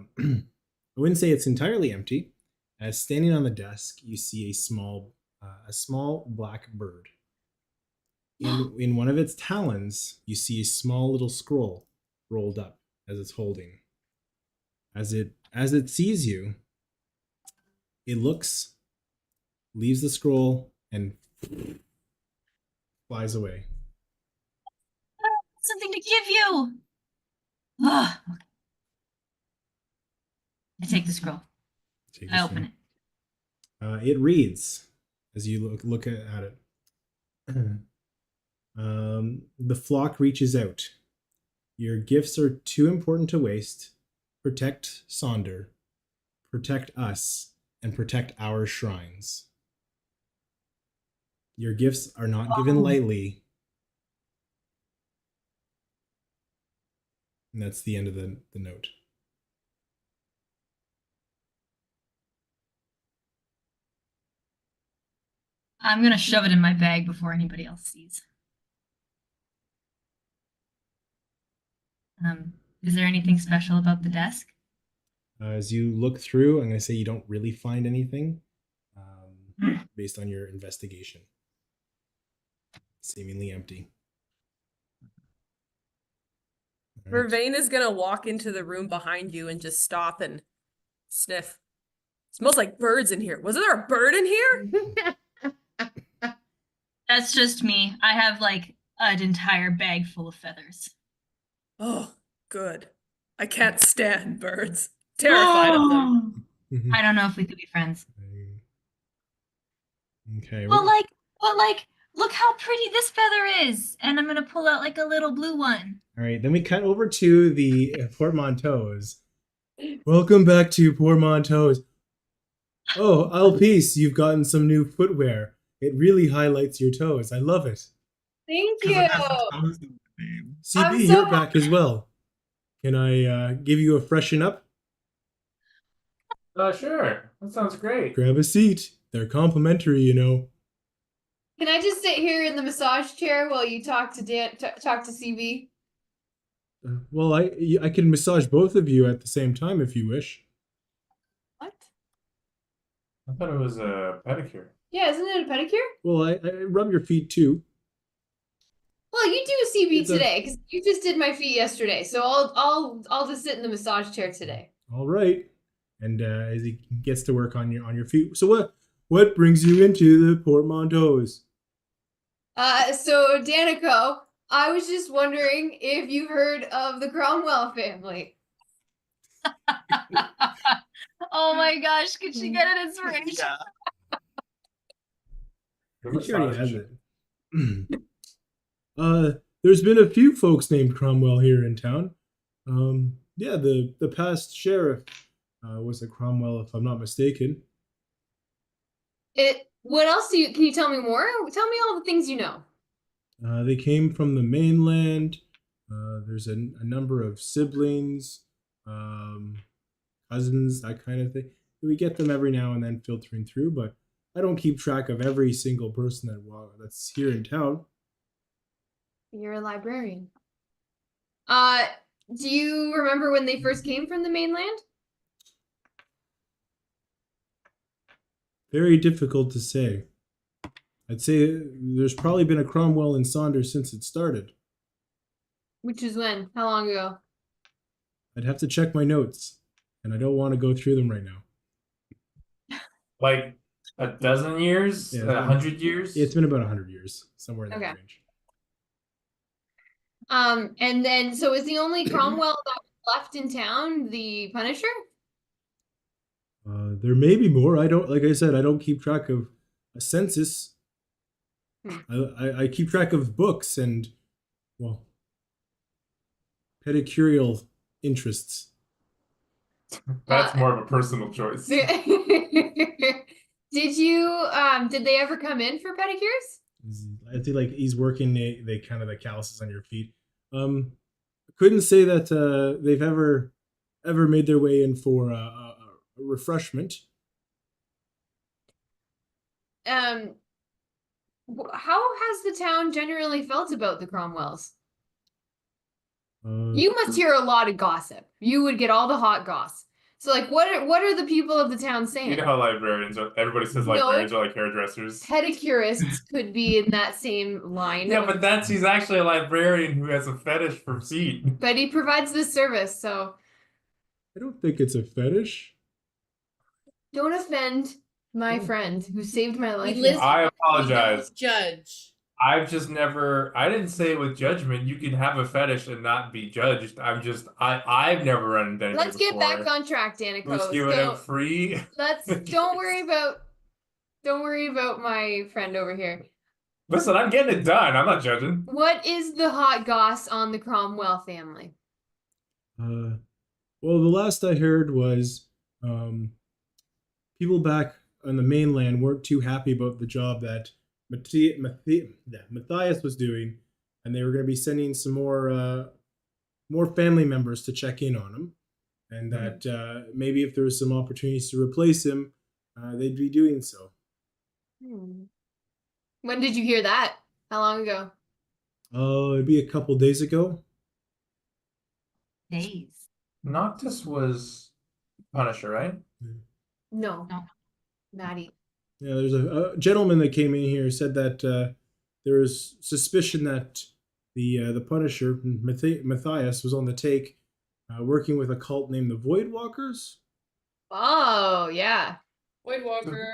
wouldn't say it's entirely empty. As standing on the desk, you see a small black bird. In one of its talons, you see a small little scroll rolled up as it's holding. As it sees you, it looks, leaves the scroll, and flies away. Something to give you. Ugh. I take the scroll. I open it. It reads as you look at it. The flock reaches out. Your gifts are too important to waste. Protect Sonder. Protect us. And protect our shrines. Your gifts are not given lightly. And that's the end of the note. I'm gonna shove it in my bag before anybody else sees. Is there anything special about the desk? As you look through, I'm going to say you don't really find anything based on your investigation. Seemingly empty. All right. Vervain is gonna walk into the room behind you and just stop and sniff. Smells like birds in here. Wasn't there a bird in here? That's just me. I have like an entire bag full of feathers. Oh, good. I can't stand birds. Terrified of them. I don't know if we could be friends. Okay. But like, look how pretty this feather is. And I'm gonna pull out like a little blue one. All right. Then we cut over to the portmanteaus. Welcome back to portmanteaus. Oh, Alpice, you've gotten some new footwear. It really highlights your toes. I love it. Thank 'Cause you. it has the toes in the name. CB, I'm so you're back as well. Can I give you a freshen up? Sure. That sounds great. Grab a seat. They're complimentary, you know. Can I just sit here in the massage chair while you talk to talk to CB? Well, I can massage both of you at the same time if you wish. What? I thought it was a pedicure. Yeah, isn't it a pedicure? Well, I rub your feet too. Well, you do CB It's a- today because you just did my feet yesterday. So I'll just sit in the massage chair today. All right. And as he gets to work on your feet. So what brings you into the portmanteaus? So Danico, I was just wondering if you've heard of the Cromwell family. Oh my gosh, could she get an inspiration? Yeah. The I think she already has massage it. There's been a few folks named Cromwell here in town. Yeah, the past sheriff was a Cromwell, if I'm not mistaken. What else can you tell me more? Tell me all the things you know. They came from the mainland. There's a number of siblings, cousins, that kind of thing. We get them every now and then filtering through, but I don't keep track of every single person that's here in town. You're a librarian. Do you remember when they first came from the mainland? Very difficult to say. I'd say there's probably been a Cromwell in Saunders since it started. Which is when? How long ago? I'd have to check my notes, and I don't want to go through them right now. like a dozen years, Yeah, 100 years. It's been about 100 years, somewhere in that Okay. range. And then, so is the only Cromwell that was left in town the Punisher? There may be more. Like I said, I don't keep track of a census. I keep track of books and, well, pedicurial interests. That's more of a personal choice. Did they ever come in for pedicures? I think like he's working they kind of the calluses on your feet. Couldn't say that they've ever made their way in for a refreshment. How has the town generally felt about the Cromwells? You must hear a lot of gossip. You would get all the hot goss. So, like, what are the people of the town saying? You know how librarians are, everybody says No. librarians are like hairdressers. Pedicurists could be in that same line. Yeah, but he's actually a librarian who has a fetish for feet. But he provides this service, so I don't think it's a fetish. don't offend my friend who saved my life. He lives- I apologize. Judge. I didn't say it with judgment. You can have a fetish and not be judged. I've never run into anything Let's get before. back on track, Danica. Let's give it up free. Don't worry about my friend over here. Listen, I'm getting it done. I'm not judging. What is the hot goss on the Cromwell family? Well, the last I heard was people back on the mainland weren't too happy about the job that Matthias was doing, and they were going to be sending some more family members to check in on him, and that maybe if there was some opportunities to replace him, they'd be doing so. When did you hear that? How long ago? Oh, it'd be a couple days ago. Days. Noctis was Punisher, right? No. No. Maddie. Yeah, there's a gentleman that came in here said that there was suspicion that the Punisher Matthias was on the take, working with a cult named the Voidwalkers. Oh, yeah. Void Walker.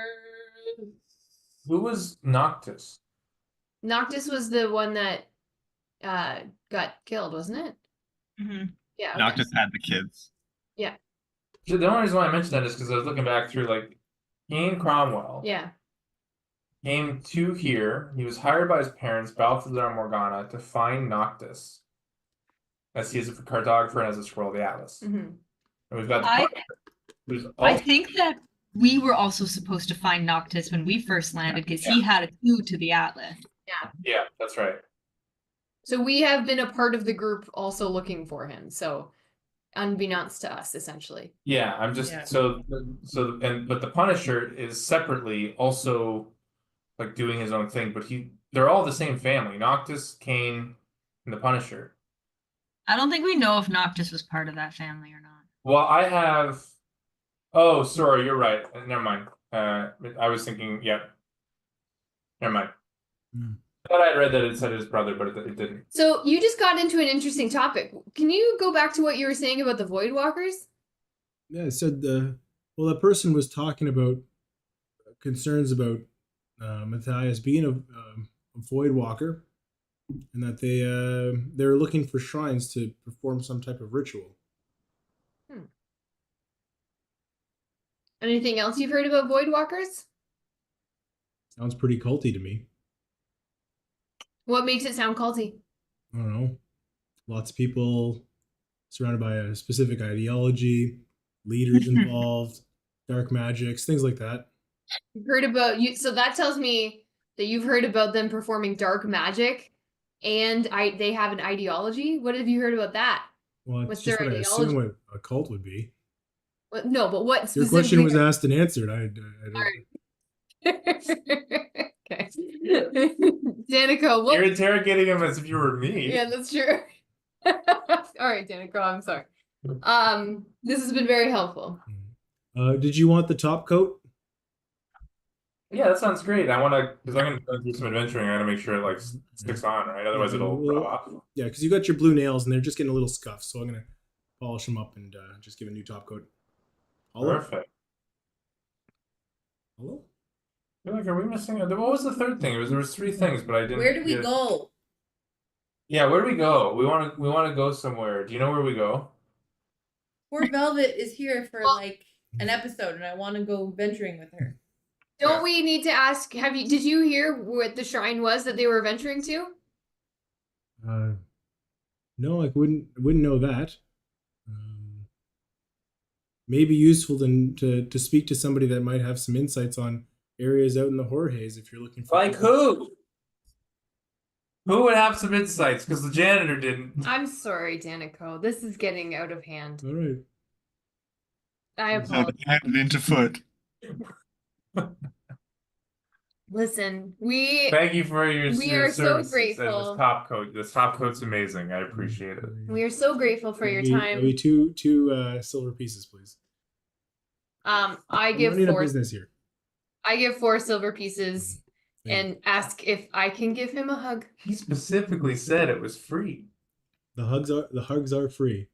Who was Noctis? Noctis was the one that got killed, wasn't it? Mm-hmm. Yeah. Okay. Noctis had the kids. The only reason why I mentioned that is because I was looking back through like Ian Cromwell. Yeah. Came to here. He was hired by his parents, Balthazar and Morgana, to find Noctis, as he is a cartographer and has a scroll of the Atlas. Mm-hmm. And we've got the I Punisher, who's I also think that we were also supposed to find Noctis when we first landed because he had a clue to the Atlas. yeah, that's right. So we have been a part of the group also looking for him. So unbeknownst to us, essentially. Yeah, I'm just Yeah. but the Punisher is separately also like doing his own thing, but they're all the same family. Noctis, Kane, and the Punisher. I don't think we know if Noctis was part of that family or not. Well, I have. Oh, sorry, you're right. Never mind. I was thinking, yeah. Never mind. I thought I had read that it said his brother, but it didn't. So you just got into an interesting topic. Can you go back to what you were saying about the Voidwalkers? Yeah, it said the person was talking about concerns about Matthias being a Voidwalker, and that they're looking for shrines to perform some type of ritual. Anything else you've heard about void walkers? Sounds pretty culty to me. What makes it sound culty? I don't know. Lots of people surrounded by a specific ideology, leaders involved, dark magics, things like that. You've heard about you, so that tells me that you've heard about them performing dark magic, and they have an ideology. What have you heard about that? Well, it's What's just their what I assume ideology? what a cult would be. No, but what Your specifically? question was asked and answered. I don't. Okay. Danico, what? You're interrogating him as if you were me. Yeah, that's true. All right, Danico, I'm sorry. This has been very helpful. Did you want the top coat? Yeah, that sounds great. I want to, because I'm going to do some adventuring. I got to make sure it like sticks on, right? Otherwise, it'll rub off. Yeah, because you got your blue nails and they're just getting a little scuffed. So I'm gonna polish them up and just give a new top coat. Hello? Perfect. Hello? I feel like, are we missing? What was the third thing? There was three things, but I didn't. Where do we get- go? Yeah, where do we go? We want to go somewhere. Do you know where we go? Poor Velvet is here for Well- like an episode, and I want to go venturing with her. Don't we need to ask? Did you hear what the shrine was that they were venturing to? No, I wouldn't know that. Maybe useful to speak to somebody that might have some insights on areas out in the Jorges if you're looking for. Like who? Who would have some insights? Because the janitor didn't. I'm sorry, Danico. This is getting out of hand. All right. I apologize. Hand into foot. Listen, we Thank you for your We your are so services and grateful. This top coat. This top coat's amazing. I appreciate it. are so grateful for your That'll time. be two silver pieces, please. I I'm give running a 4. business here. I give 4 silver pieces Thank you. and ask if I can give him a hug. He specifically said it was free. The hugs are free.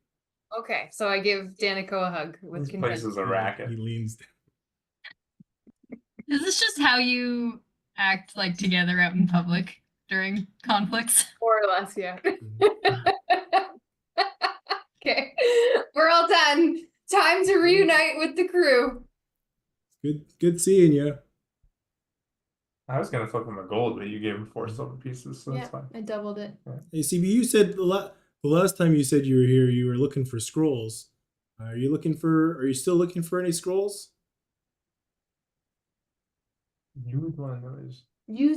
Okay, so I give Danico a hug with This place consent. is a racket. He leans down. Is this just how you act like together out in public during conflicts? More or less, yeah. Okay, we're all done. Time to reunite with the crew. Good seeing you. I was gonna flip him a gold, but you gave him 4 silver pieces, so Yeah, that's fine. I doubled it. Hey, CB, you said the last time you said you were here, you were looking for scrolls. Are you still looking for any scrolls? You would want to know is. You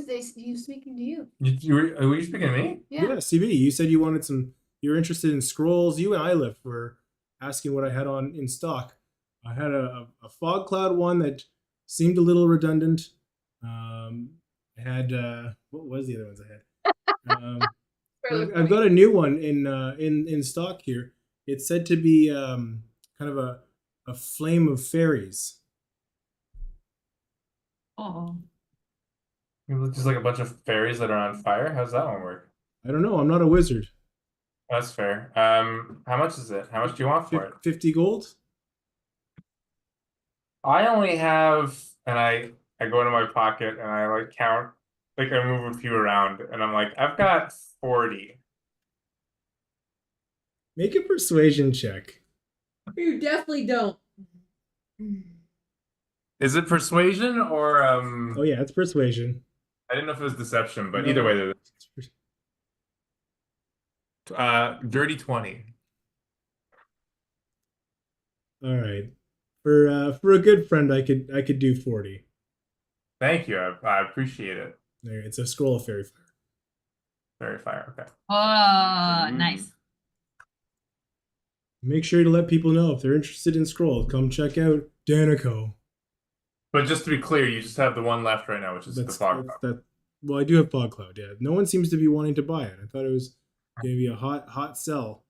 speaking to you. Were you speaking to me? Yeah. CB, you said you wanted some. You're interested in scrolls. You and Ilif were asking what I had on in stock. I had a fog cloud one that seemed a little redundant. I had what was the other ones I had? I've got a new one in stock here. It's said to be kind of a flame of fairies. Oh. Just like a bunch of fairies that are on fire. How's that one work? I don't know. I'm not a wizard. That's fair. How much is it? How much do you want for it? 50 gold. I only have, and I go into my pocket and I like count, like I move a few around, and I'm like, I've got 40. Make a persuasion check. You definitely don't. Is it persuasion or Oh yeah, it's persuasion. I didn't know if it was deception, but No. either way, dirty 20. All right. For a good friend, I could do 40. Thank you. I appreciate it. There, it's a scroll of fairy fire. Very fire. Okay. Oh, nice. Make sure to let people know if they're interested in scrolls. Come check out Danico. But just to be clear, you just have the one left right now, which is the fog. Well, I do have fog cloud. Yeah, no one seems to be wanting to buy it. I thought it was going to be a hot sell.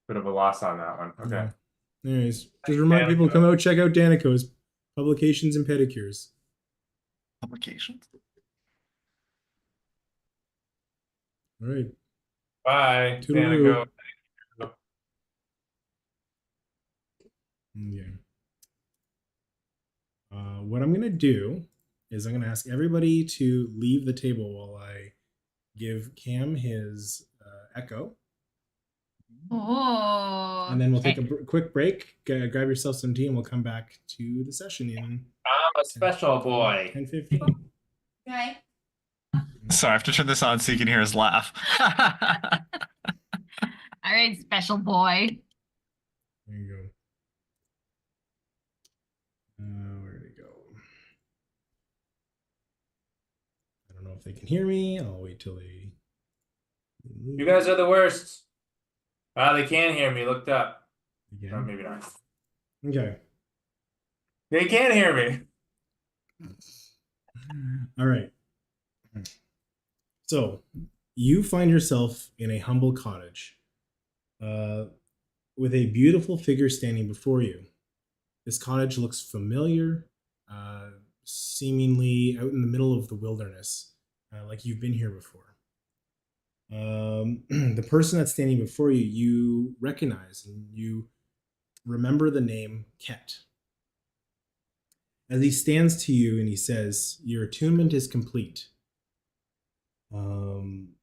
Bit of a loss on that one. Okay. Yeah. Anyways, just remind people to come out, check out Danico's publications and pedicures. Publications. All right. Bye. Toodaloo. Danica. Yeah. What I'm gonna do is I'm gonna ask everybody to leave the table while I give Cam his echo, Oh. and then we'll take okay. a quick break. Grab yourself some tea, and we'll come back to the session in I'm a special boy. 10:15. Okay. Sorry, I have to turn this on so you can hear his laugh. All right, special boy. There you go. Where'd it go? I don't know if they can hear me. I'll wait till they. You guys are the worst. They can hear me. Looked up. No, Again. maybe not. Okay. They can hear me. All right. So you find yourself in a humble cottage with a beautiful figure standing before you. This cottage looks familiar, seemingly out in the middle of the wilderness, like you've been here before. The person that's standing before you, you recognize and you remember the name Ket. As he stands to you and he says, "Your attunement is complete. Along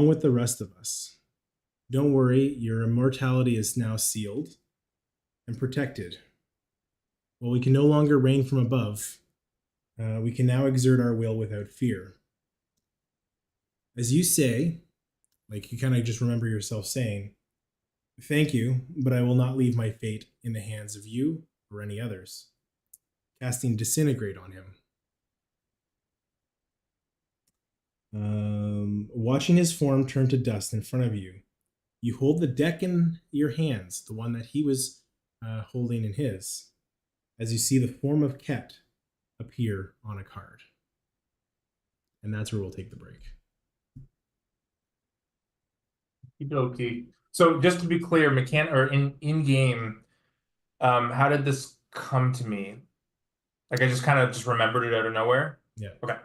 with the rest of us. Don't worry, your immortality is now sealed and protected. While we can no longer reign from above, we can now exert our will without fear." As you say, like you kind of just remember yourself saying, "Thank you, but I will not leave my fate in the hands of you or any others." Casting Disintegrate on him. Watching his form turn to dust in front of you, you hold the deck in your hands, the one that he was holding in his, as you see the form of Ket appear on a card. And that's where we'll take the break. Okay. So just to be clear, in game, how did this come to me? Like I just kind of just remembered it out of nowhere. Yeah. Okay.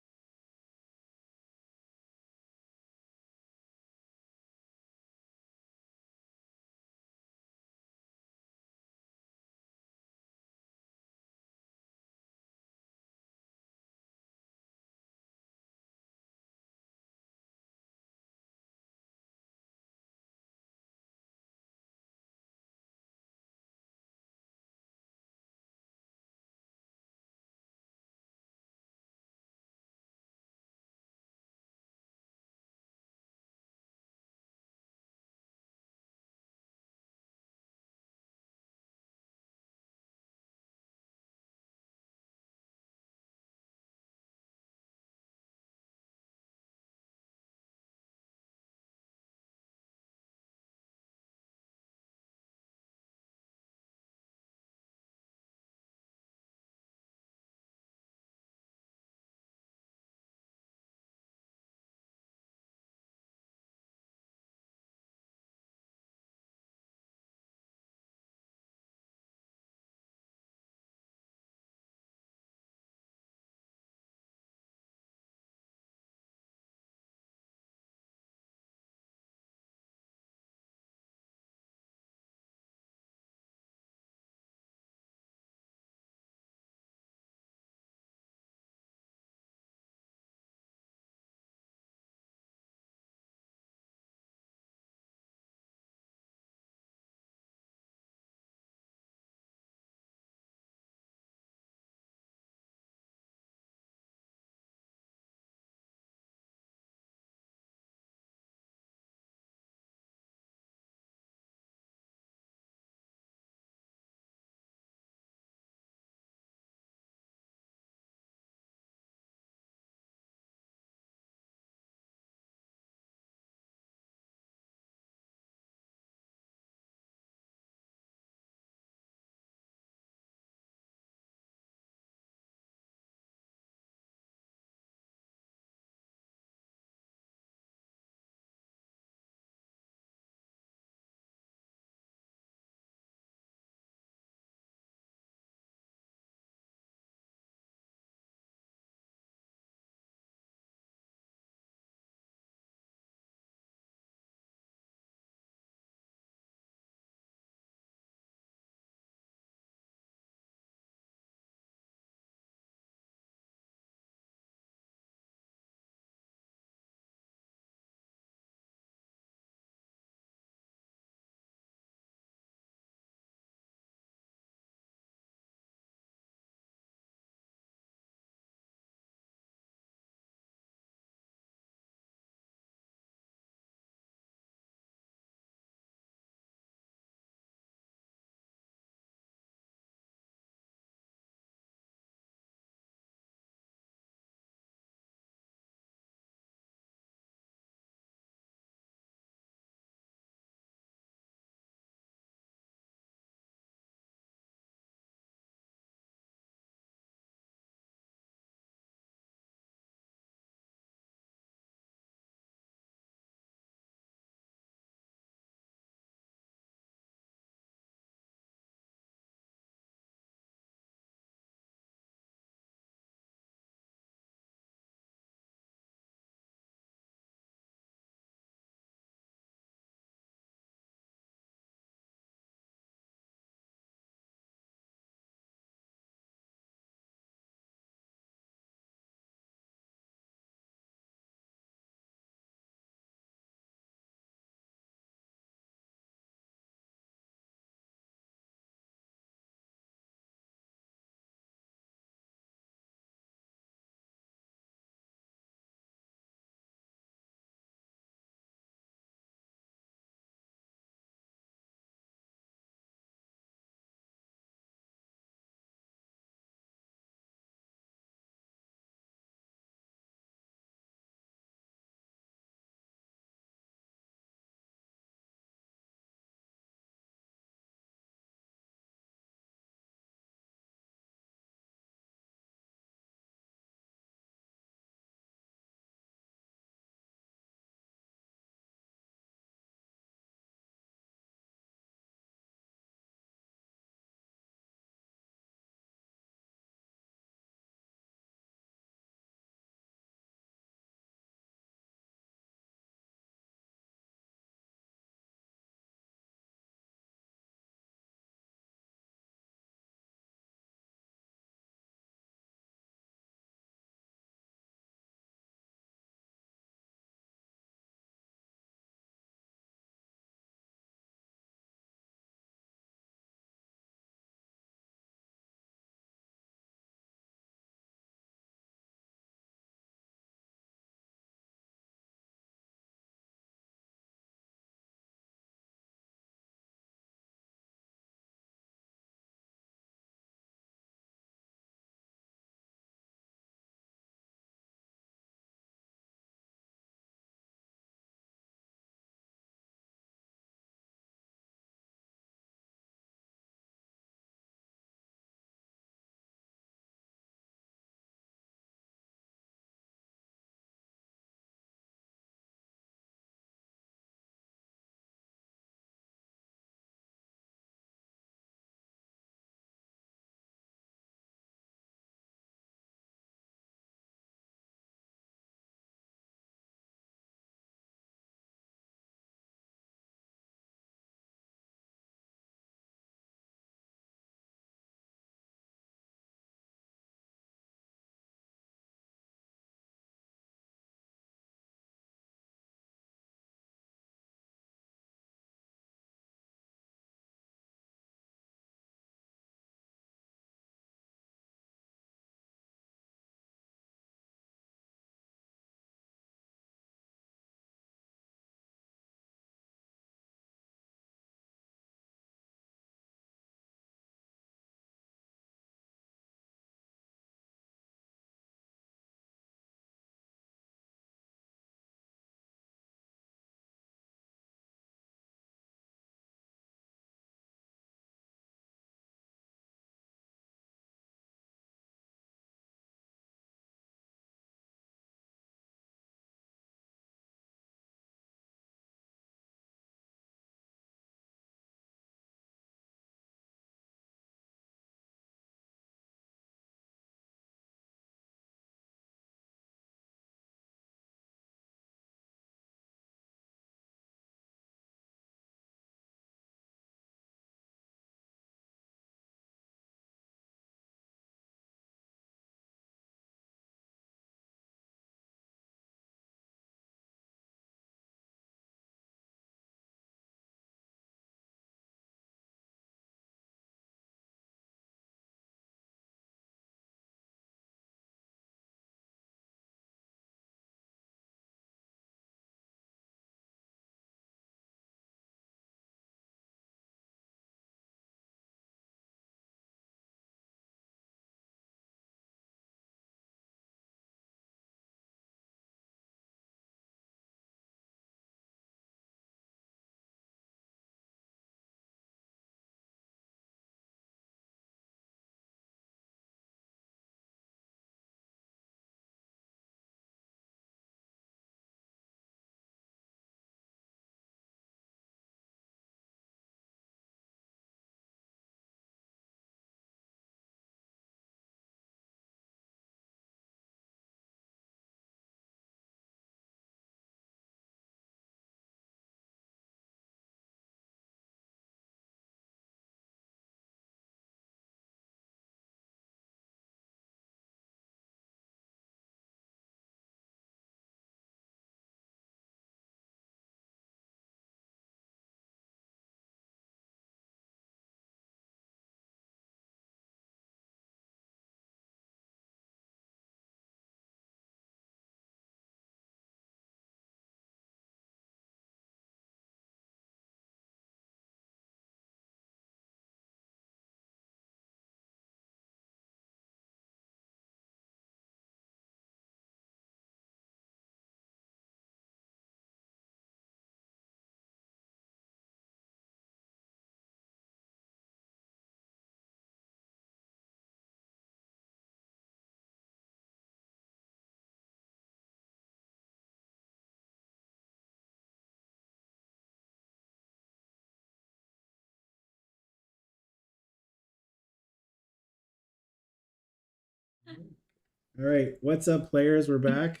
All right, what's up, players? We're back.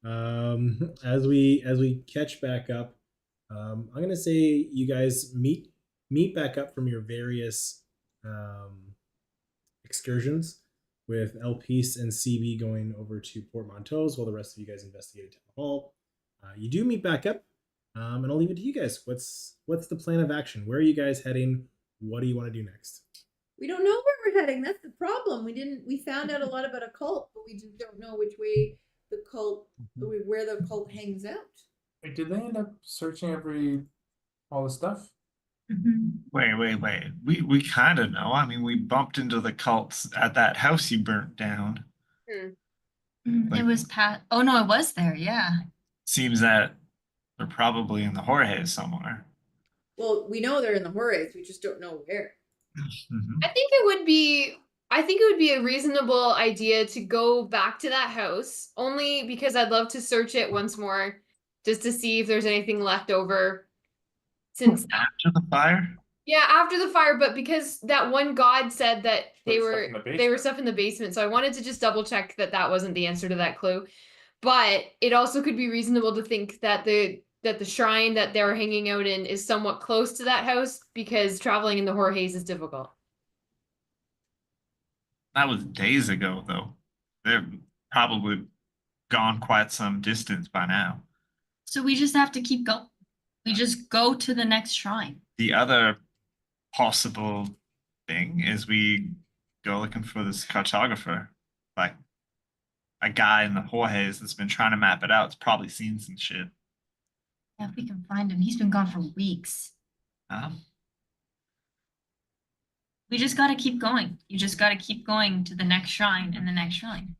As we catch back up, I'm gonna say you guys meet back up from your various excursions, with El Peace and CB going over to Portmanteaus while the rest of you guys investigate Town Hall. You do meet back up, and I'll leave it to you guys. What's the plan of action? Where are you guys heading? What do you want to do next? We don't know where we're heading. That's the problem. We found out a lot about a cult, but we just don't know which way the cult, where the cult hangs out. Wait, did they end up searching all the stuff? Wait. We kind of know. I mean, we bumped into the cults at that house you burnt down. It was Pat. Oh no, it was there. Yeah. Seems that they're probably in the Jorge somewhere. Well, we know they're in the Juarez. We just don't know where. Mhm. I think it would be a reasonable idea to go back to that house, only because I'd love to search it once more, just to see if there's anything left over. Since After the fire? yeah, after the fire, but because that one god said that they Put stuff were in the they were basement. stuff in the basement, so I wanted to just double check that that wasn't the answer to that clue. But it also could be reasonable to think that the shrine that they're hanging out in is somewhat close to that house, because traveling in the Jorges is difficult. That was days ago, though. They're probably gone quite some distance by now. So we just have to keep going. We just go to the next shrine. The other possible thing is we go looking for this cartographer, like a guy in the Jorges that's been trying to map it out. It's probably seen some shit. Yeah, if we can find him. He's been gone for weeks. We just got to keep going. You just got to keep going to the next shrine and the next shrine.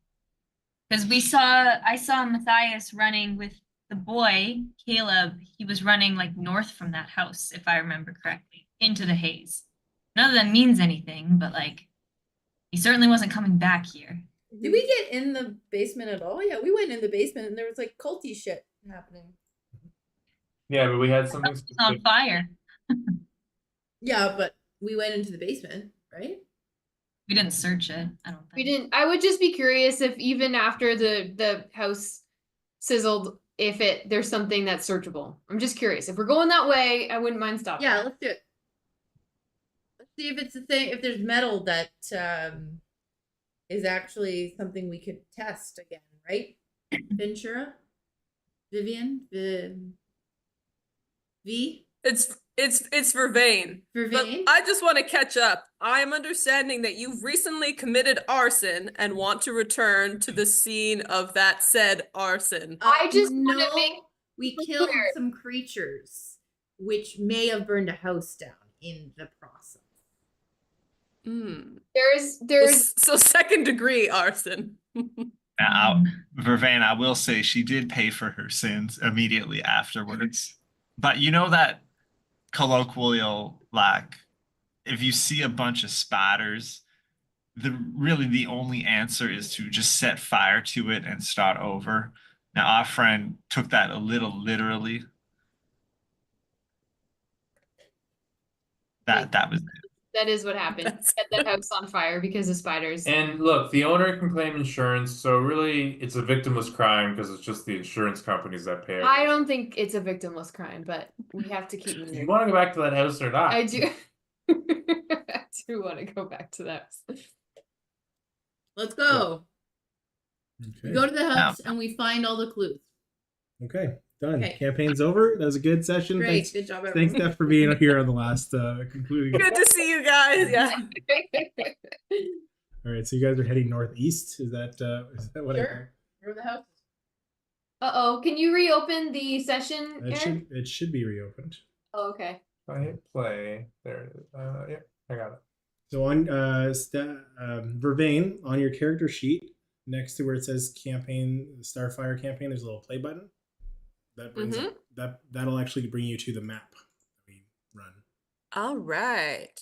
Because I saw Matthias running with the boy, Caleb. He was running like north from that house, if I remember correctly, into the haze. None of that means anything, but like, he certainly wasn't coming back here. Did we get in the basement at all? Yeah, we went in the basement and there was like culty shit happening. Yeah, but we had something It's on specific. fire. Yeah, but we went into the basement, right? We didn't search it, I don't think. We didn't. I would just be curious if even after the house sizzled, if there's something that's searchable. I'm just curious. If we're going that way, I wouldn't mind stopping. Yeah, let's do it. Let's see if it's a thing. If there's metal that is actually something we could test again, right? Ventura, Vivian, V. It's Vervain. But Vervain? I just want to catch up. I am understanding that you've recently committed arson and want to return to the scene of that said arson. I just wanna no, make we it killed clear. some creatures, which may have burned a house down in the process. there's So second degree arson. Now, Vervain, I will say she did pay for her sins immediately afterwards. But you know that colloquial, like, if you see a bunch of spiders, the only answer is to just set fire to it and start over. Now, our friend took that a little literally. That was it. that is what happened. Set that house on fire because of spiders. And look, the owner can claim insurance, so really it's a victimless crime because it's just the insurance companies that pay. I don't think it's a victimless crime, but we have to keep Do moving. you want to go back to that house or not? I do. I do want to go back to that. Let's go. We Okay. go to the house and we find all the clues. Okay, done. Okay. Campaign's over. That was a good session. Great, Thanks, good job, thanks, everyone. Steph, for being here on the last concluding. Good to see you guys. Yeah. All right, so you guys are heading northeast. Is that what I Sure. heard? Where are the houses? Uh-oh, can you reopen the session, Aaron? It should be reopened. Oh, okay. If I hit play, there it is. Yeah, I got it. So on Vervain, on your character sheet, next to where it says campaign, Starfire campaign, there's a little play button. That brings up, that'll actually bring you to the map that we run. All right.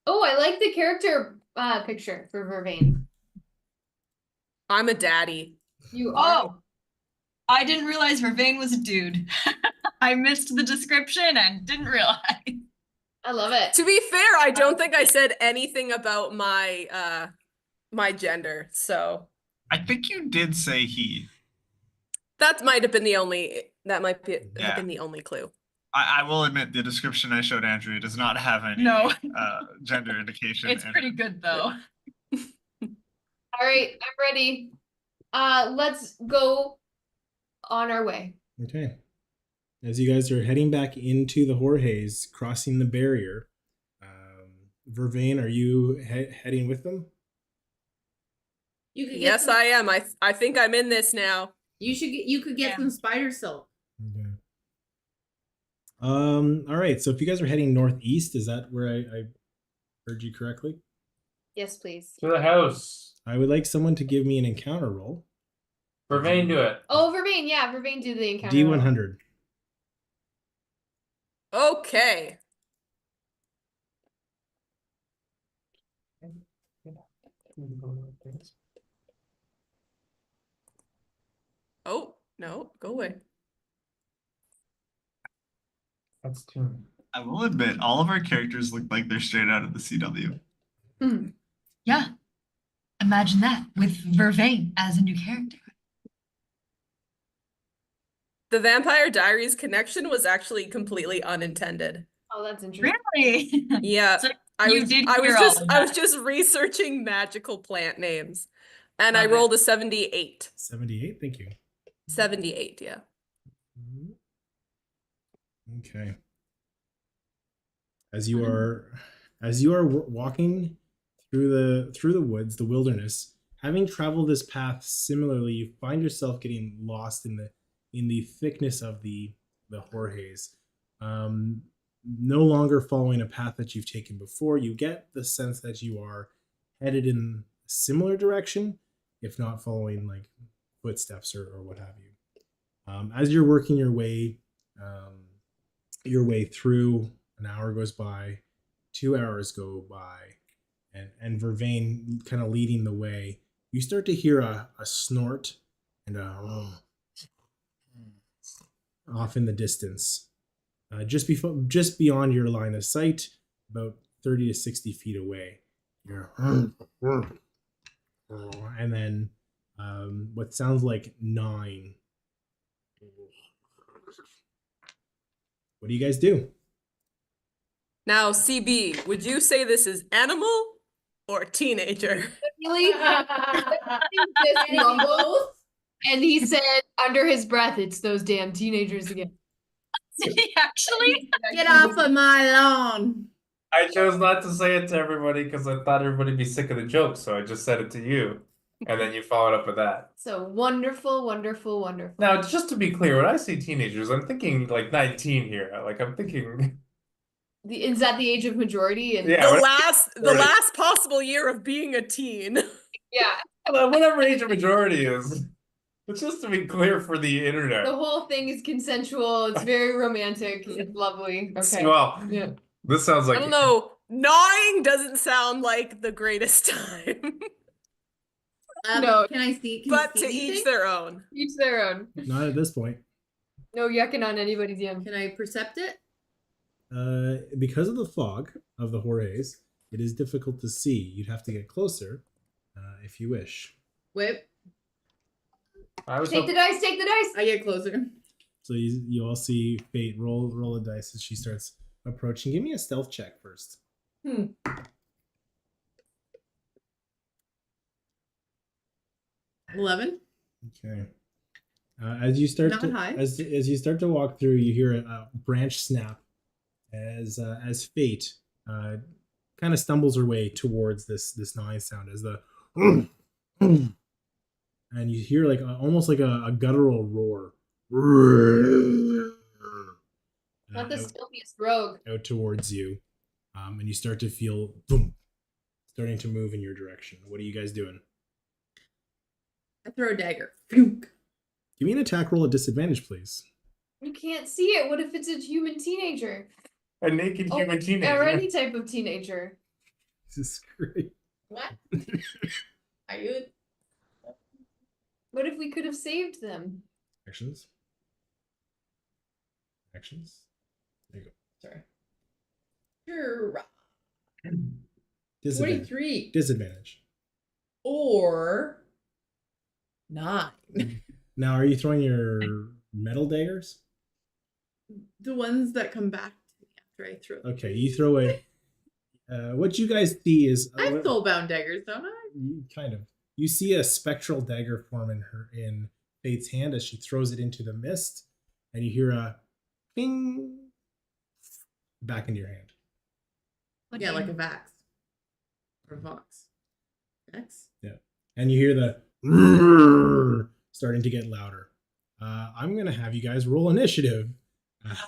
Oh, I like the character picture for Vervain. I'm a daddy. You are. Oh, I didn't realize Vervain was a dude. I missed the description and didn't realize. I love it. To be fair, I don't think I said anything about my my gender, so I think you did say he. that might have been the only have Yeah. been the only clue. I will admit the description I showed Andrew does not have any No. gender indication. It's in pretty it. good though. All right, I'm ready. Let's go on our way. Okay. As you guys are heading back into the Jorge's, crossing the barrier, Vervain, are you heading with them? You could get Yes, some, I am. I think I'm in this now. you could get Yeah. some spider silk. Okay. All right. So if you guys are heading northeast, is that where I heard you correctly? Yes, please. To the house. I would like someone to give me an encounter roll. Vervain, do it. Oh, Vervain, yeah, Vervain do the encounter. roll. D100. Okay. Oh, no, go away. That's 2. I will admit, all of our characters look like they're straight out of the CW. Yeah. Imagine that with Vervain as a new character. The Vampire Diaries connection was actually completely unintended. Oh, that's interesting. Really? Yeah. So I you was did I was hear all just of I was that. just researching magical plant names. And I Love it. rolled a 78. 78. Thank you. 78, yeah. Okay. As you are walking through the woods, the wilderness, having traveled this path similarly, you find yourself getting lost in the thickness of the Jorge's. No longer following a path that you've taken before, you get the sense that you are headed in a similar direction, if not following like footsteps or what have you. As you're working your way through, an hour goes by, 2 hours go by, and Vervain kind of leading the way, you start to hear a snort and a off in the distance, just beyond your line of sight, about 30 to 60 feet away. You're and then what sounds like 9. What do you guys do? Now, CB, would you say this is animal or teenager? Really? Just mumbled, and he said under his breath, "It's those damn teenagers again." Did he actually? Get off of my lawn. I chose not to say it to everybody because I thought everybody'd be sick of the joke, so I just said it to you. And then you followed up with that. So wonderful, wonderful, wonderful. Now, just to be clear, when I say teenagers, I'm thinking like 19 here. Like I'm thinking Is that the age of majority? And Yeah. The last possible year of being a teen. yeah, whatever age of majority is. But just to be clear for the internet. the whole thing is consensual. It's very romantic. It's lovely. Okay. Well, Yeah. this sounds like I don't know. Gnawing doesn't sound like the greatest time. No. Can I see? Can But you to see each anything? their own. Each their own. Not at this point. No yucking on anybody's yum. Can I percept it? Because of the fog of the Jorge's, it is difficult to see. You'd have to get closer if you wish. Whip. I was Take the dice. Take the dice. I get closer. So you all see Fate roll a dice as she starts approaching. Give me a stealth check first. 11. Okay. As you start Not to high. as you start to walk through, you hear a branch snap as Fate kind of stumbles her way towards this 9 sound as the and you hear like almost like a guttural roar. Not the stealthiest rogue. Out towards you, and you start to feel boom, starting to move in your direction. What are you guys doing? I throw a dagger. Phew. Give me an attack roll at disadvantage, please. You can't see it. What if it's a human teenager? a naked human Or teenager. any type of teenager. This is great. What? Are you? What if we could have saved them? Actions. Actions. There you go. Sorry. Sure. Disadvantage. 43. Disadvantage. Or 9. Now, are you throwing your metal daggers? The ones that come back to me after I throw them. Okay, you throw it. What you guys see is I have soulbound daggers, don't I? kind of. You see a spectral dagger form in Fate's hand as she throws it into the mist, and you hear a ping back into your hand. Yeah, like a Vax. Or Vox. Vax? Yeah, and you hear the starting to get louder. I'm gonna have you guys roll initiative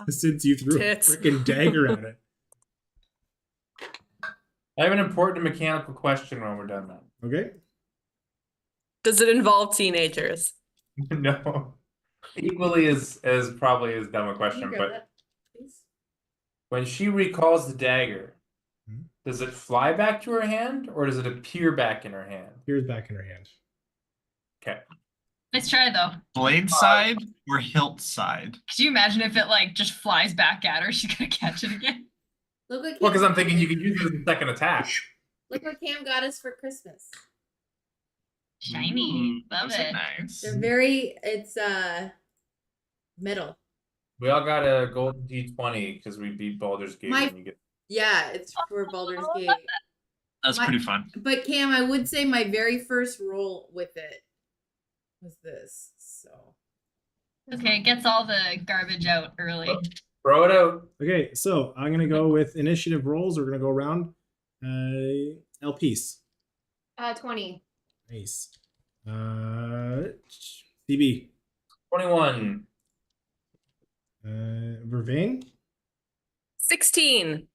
since you threw Tits. a freaking dagger at it. I have an important mechanical question when we're done now. Okay. Does it involve teenagers? No. Equally as probably as dumb a Can you question, grab but that, please? when she recalls the dagger, Hmm? does it fly back to her hand or does it appear back in her hand? Here's back in her hand. Okay. Let's try though. Blade side or hilt side? Could you imagine if it like just flies back at her? She's gonna catch it again. Look what Cam Well, because I'm got thinking us. you could use it as a second attack. Look what Cam got us for Christmas. Shiny. Love Those are it. nice. They're very, it's metal. We all got a golden D20 because we beat Baldur's Gate. My- And you get Yeah, it's for Baldur's Gate. That's My- pretty fun. But Cam, I would say my very first roll with it was this. So Okay, it gets all the garbage out early. throw it out. Okay, so I'm gonna go with initiative rolls. We're gonna go around. LPs. 20. Nice. CB. 21. Vervain. 16.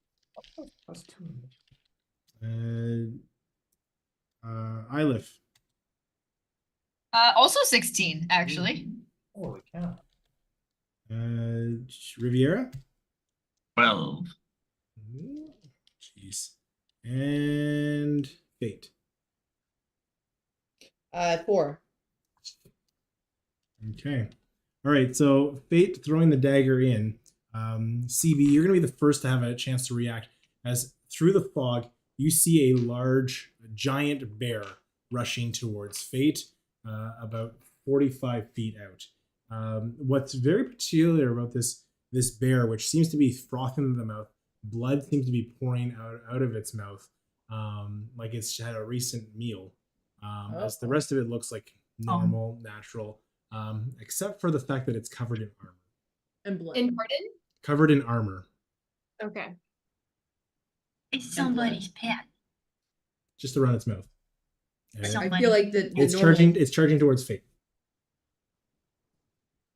Plus 2. Ilif. Also 16, actually. Holy cow. Riviera. 12. Jeez. And Fate. 4. Okay. All right. So Fate throwing the dagger in. CB, you're going to be the first to have a chance to react as through the fog, you see a giant bear rushing towards Fate about 45 feet out. What's very peculiar about this bear, which seems to be frothing in the mouth, blood seems to be pouring out of its mouth, like it's had a recent meal. As the rest of it looks like normal, natural, except for the fact that it's covered in armor. And blood. In pardon? Covered in armor. Okay. It's somebody's pet. Just around its mouth. And I feel like the it's normal- charging towards Fate.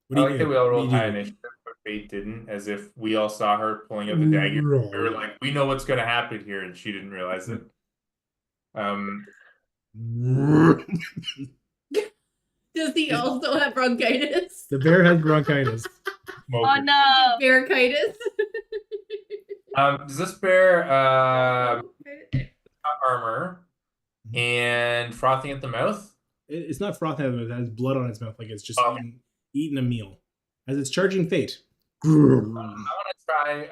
What I like that we all rolled high do? initiative, but Fate didn't, as if we all saw her pulling out the dagger. We were like, we know what's going to happen here, and she didn't realize it. Does he also have bronchitis? The bear has bronchitis. Oh no! Bearchitis? Does this bear armor and frothing at the mouth? It's not frothing out of it. It has blood on its mouth, like it's just Okay. eating a meal. As it's charging Fate. I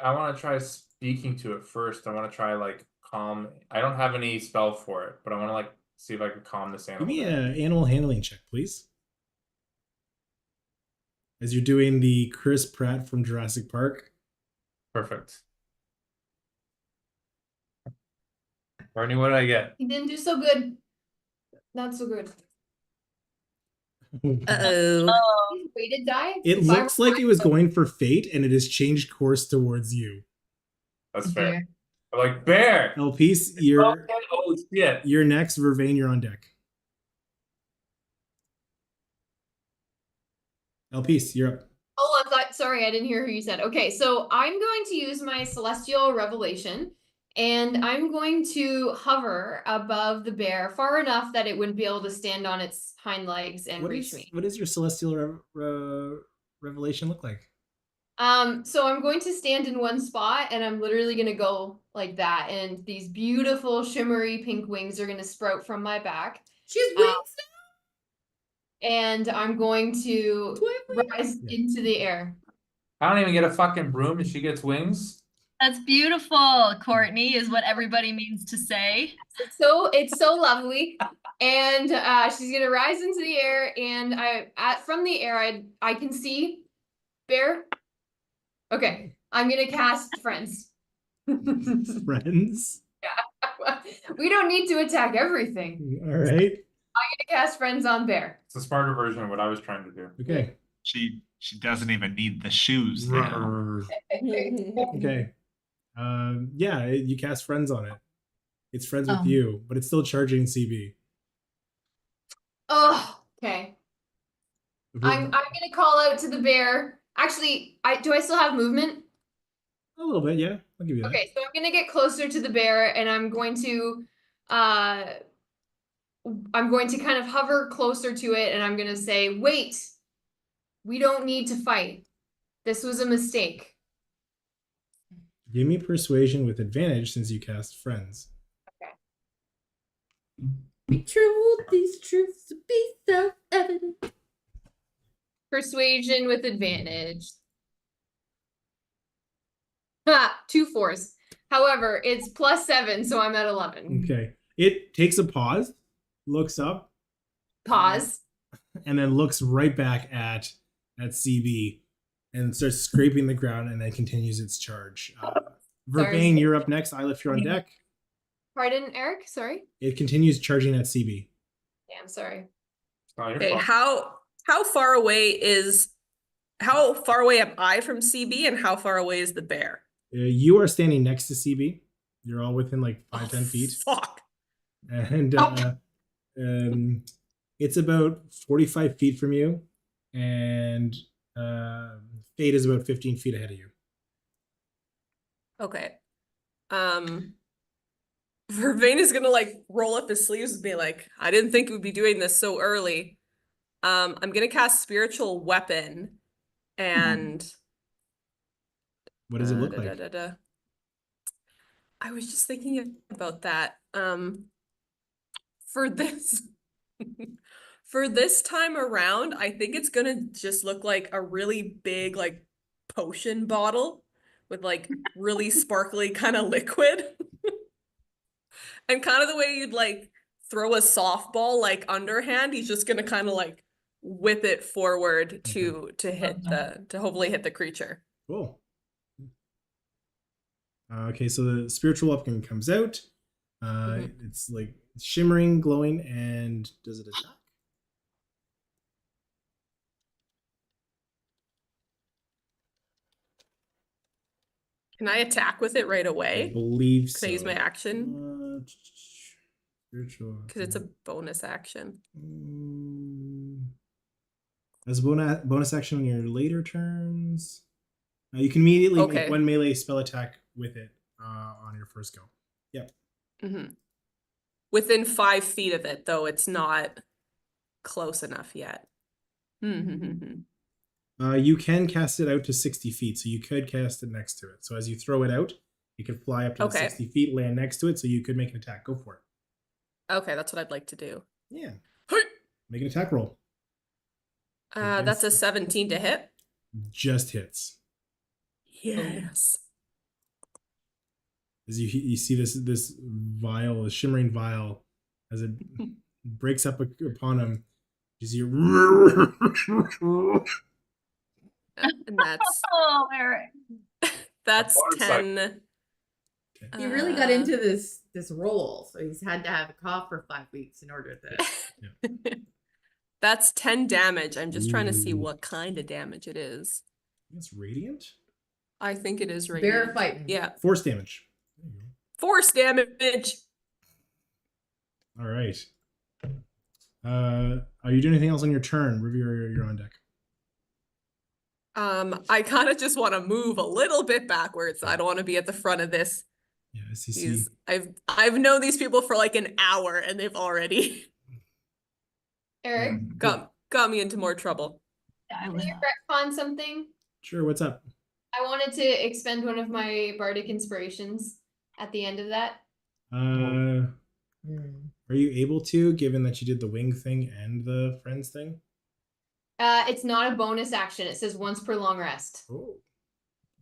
want to try speaking to it first. I want to try like calm. I don't have any spell for it, but I want to like see if I can calm this Give animal. me down. an animal handling check, please. As you're doing the Chris Pratt from Jurassic Park. Perfect. Barney, what did I get? He didn't do so good. Not so good. Uh-oh. He's weighted die. It If I looks were- like it was going for Fate, and it has changed course towards you. That's fair. I'm like, bear! Elpise, Okay, oh shit. you're next. Vervain, you're on deck. Elpise, you're up. Oh, sorry, I didn't hear who you said. Okay, so I'm going to use my Celestial Revelation, and I'm going to hover above the bear far enough that it wouldn't be able to stand on its hind legs and reach me. What does your celestial revelation look like? So I'm going to stand in one spot, and I'm literally going to go like that, and these beautiful shimmery pink wings are going to sprout from my back, She has wings and I'm going to now? rise into the air. I don't even get a fucking broom and she gets wings. That's beautiful, Courtney, is what everybody means to say. It's so lovely. And she's gonna rise into the air, and from the air I can see Bear. Okay, I'm gonna cast Friends. Friends. We don't need to attack everything. All right. I'm gonna cast Friends on Bear. It's a smarter version of what I was trying to do. Okay. She doesn't even need the shoes now. Roar. Okay. Yeah, you cast Friends on it. It's friends with you, but it's still charging CB. Oh, okay. I'm gonna call out to the bear. Actually, do I still have movement? A little bit, yeah. I'll give you that. Okay, so I'm gonna get closer to the bear, and I'm going to kind of hover closer to it, and I'm gonna say, "Wait, we don't need to fight. This was a mistake." Give me persuasion with advantage since you cast Friends. Be true, these truths be self-evident. Persuasion with advantage. Ha! 2 4s. However, it's +7, so I'm at 11. Okay. It takes a pause, looks up, Pause. and then looks right back at CB and starts scraping the ground and then continues its charge. Vervain, you're up next. Ilif, you're on deck. Pardon, Eric? Sorry? It continues charging at CB. Damn, sorry. It's not your Okay, fault. how far away am I from CB and how far away is the bear? You are standing next to CB. You're all within like 5-10 feet. Fuck. And it's about 45 feet from you. And Fate is about 15 feet ahead of you. Okay. Vervain is gonna like roll up his sleeves and be like, I didn't think we'd be doing this so early. I'm gonna cast Spiritual Weapon and What does it look like? I was just thinking about that. For this for this time around, I think it's gonna just look like a really big like potion bottle with like really sparkly kind of liquid. And kind of the way you'd like throw a softball like underhand, he's just gonna kind of like whip it forward to hopefully hit the creature. Cool. Okay, so the spiritual weapon comes out. It's like shimmering, glowing, and does it attack? Can I attack with it right I away? believe Can so. I use my action? Spiritual. Because it's a bonus action. As a bonus action on your later turns, you can immediately make one melee spell attack with it on your first go. Yep. Within 5 feet of it, though, it's not close enough yet. You can cast it out to 60 feet, so you could cast it next to it. So as you throw it out, you could fly up to the 60 feet, land next to it, so you could make an attack. Go for it. Okay, that's what I'd like to do. Yeah. Make an attack roll. That's a 17 to hit. Just hits. Yes. As you see this vial, a shimmering vial, as it breaks up upon him, you see And that's Eric. that's 10. He really got into this role, so he's had to have a cough for 5 weeks in order to. That's 10 damage. I'm just trying to see what kind of damage it is. It's radiant. I think it is radiant. Bear fighting. Yeah. Force damage. Force damage. All right. Are you doing anything else on your turn? Review, you're on deck. I kind of just want to move a little bit backwards. I don't want to be at the front of this. Yeah, SCC. I've known these people for like an hour and they've already Eric, got me into more trouble. can you retcon something? Sure, what's up? I wanted to expend one of my bardic inspirations at the end of that. Are you able to, given that you did the wing thing and the friends thing? It's not a bonus action. It says once per long rest. Oh, all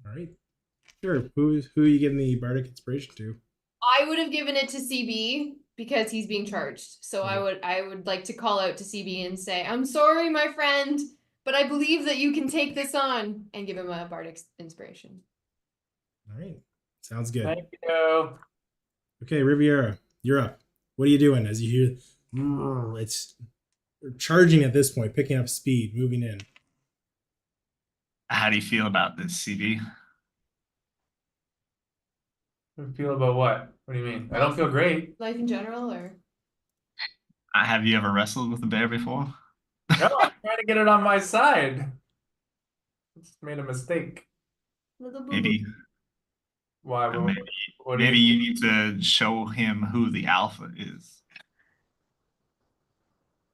right. Sure. Who are you giving the bardic inspiration to? I would have given it to CB because he's being charged. So I would like to call out to CB and say, I'm sorry, my friend, but I believe that you can take this on, and give him a bardic inspiration. All right. Sounds good. Thank you. Okay, Riviera, you're up. What are you doing as you hear it's charging at this point, picking up speed, moving in? How do you feel about this, CB? Feel about what? What do you mean? I don't feel great. Life in general, or Have you ever wrestled with a bear before? No, I'm trying to get it on my side. Just made a mistake. little boo Maybe, Why? maybe, What do maybe you you need to show him who the alpha is.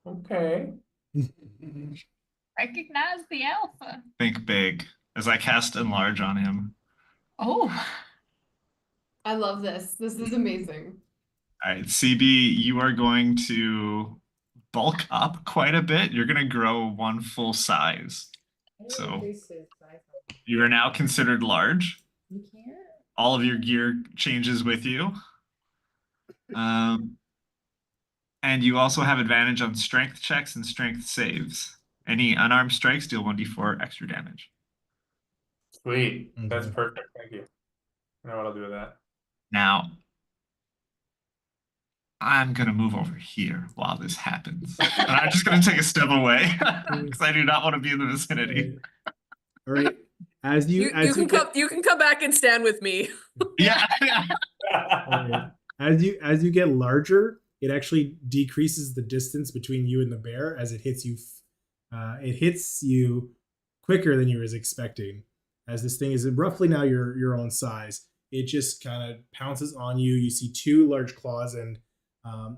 Okay. Recognize the alpha. Think big. As I cast enlarge on him. Oh. I love this. This is amazing. All right, CB, you are going to bulk up quite a bit. You're going to grow one full size. So you are now considered large. You can't. All of your gear changes with you. And you also have advantage on strength checks and strength saves. Any unarmed strikes deal 1d4 extra damage. Sweet. That's Okay. perfect. Thank you. I know what I'll do with that. Now, I'm going to move over here while this happens. And I'm just going to take a step away because I do not want to be in the vicinity. All right. As you You can come back and stand with me. Yeah. as you get larger, it actually decreases the distance between you and the bear as it hits you. It hits you quicker than you was expecting. As this thing is roughly now your own size, it just kind of pounces on you. You see two large claws, and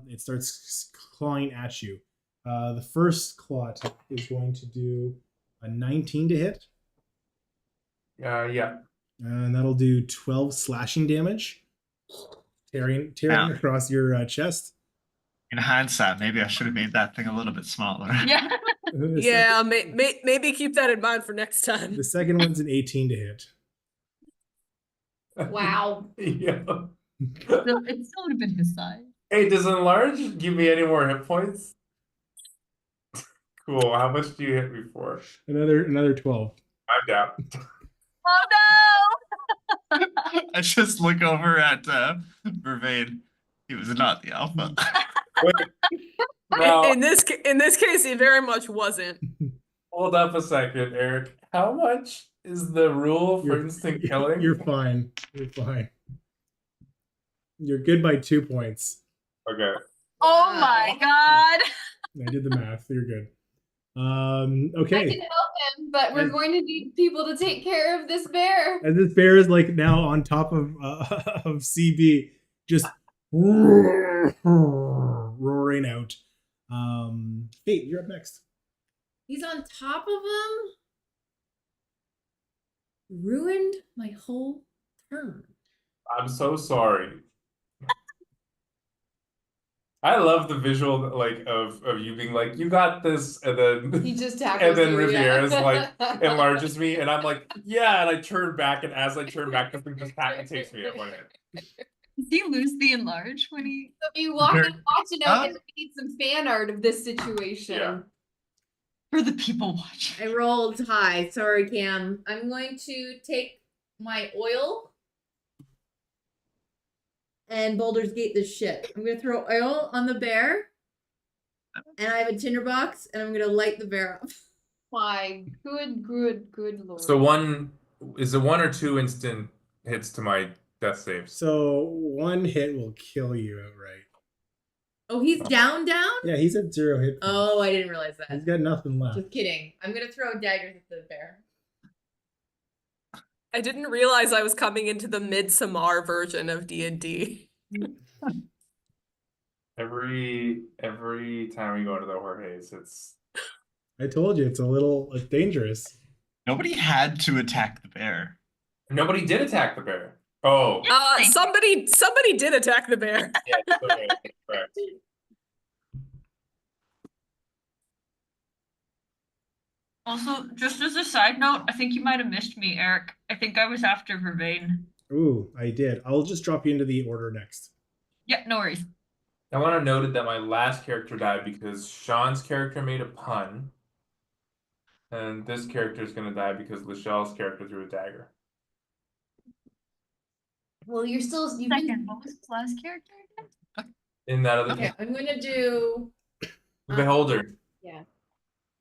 it starts clawing at you. The first claw attack is going to do a 19 to hit. Yeah. And that'll do 12 slashing damage, tearing Ow. across your chest. In hindsight, maybe I should have made that thing a little bit smaller. Yeah. Yeah, maybe keep that in mind for next time. The second one's an 18 to hit. Wow. Yeah. It still would have been his size. Hey, does enlarge give me any more hit points? Cool. How much do you hit me for? Another 12. I'm down. Oh no! I just look over at Vervain. He was not the alpha. Now, In this case, he very much wasn't. hold up a second, Eric. How much is the rule for instant killing? You're fine. You're fine. You're good by 2 points. Okay. Oh my god! I did the math. You're good. I Okay. can help him, but we're going to need people to take care of this bear. And this bear is like now on top of CB, just roaring out. Fate, you're up next. He's on top of him. Ruined my whole turn. I'm so sorry. I love the visual of you being like, you got this, and then He just tackles and then you, Riviera's yeah. like enlarges me, and I'm like, yeah, and I turn back, and as I turn back, the thing just takes me at one hit. Does he lose the enlarge when he? So if you walk in watching out, Huh? and we need some fan art of this situation. Yeah. For the people watching. I rolled high. Sorry, Cam. I'm going to take my oil and Baldur's Gate this shit. I'm gonna throw oil on the bear, and I have a tinderbox, and I'm gonna light the bear up. My good lord. So one or two instant hits to my death saves. So one hit will kill you outright. Oh, he's down? Yeah, he's at 0 hit points. Oh, I didn't realize He's that. got nothing left. Just kidding. I'm gonna throw daggers at the bear. I didn't realize I was coming into the Midsommar version of D&D. Every time we go to the Jorge's, it's I told you it's a little dangerous. Nobody had to attack the bear. nobody did attack the bear. Oh, Somebody did attack the bear. yeah, okay, correct. Also, just as a side note, I think you might have missed me, Eric. I think I was after Vervain. Ooh, I did. I'll just drop you into the order next. Yeah, no worries. I want to note that my last character died because Sean's character made a pun. And this character is going to die because Lachelle's character threw a dagger. Well, you've Second, been what was his last character again? In that other Okay, I'm gonna do. Beholder. yeah.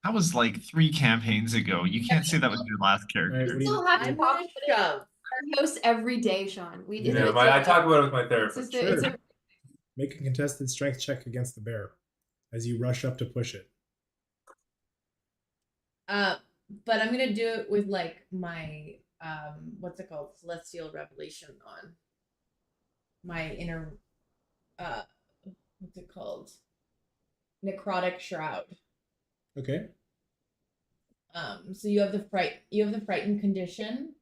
That was like 3 campaigns ago. You can't say that was your last character. Alright, what do you- Still have to I'm talk gonna about shove. our house every day, Sean. We You know, I talk about it with my it's therapist. just a, it's Sure. a Make a contested strength check against the bear as you rush up to push it. But I'm gonna do it with like my what's it called? Celestial Revelation on. My inner what's it called? Necrotic Shroud. Okay. So you have the frightened condition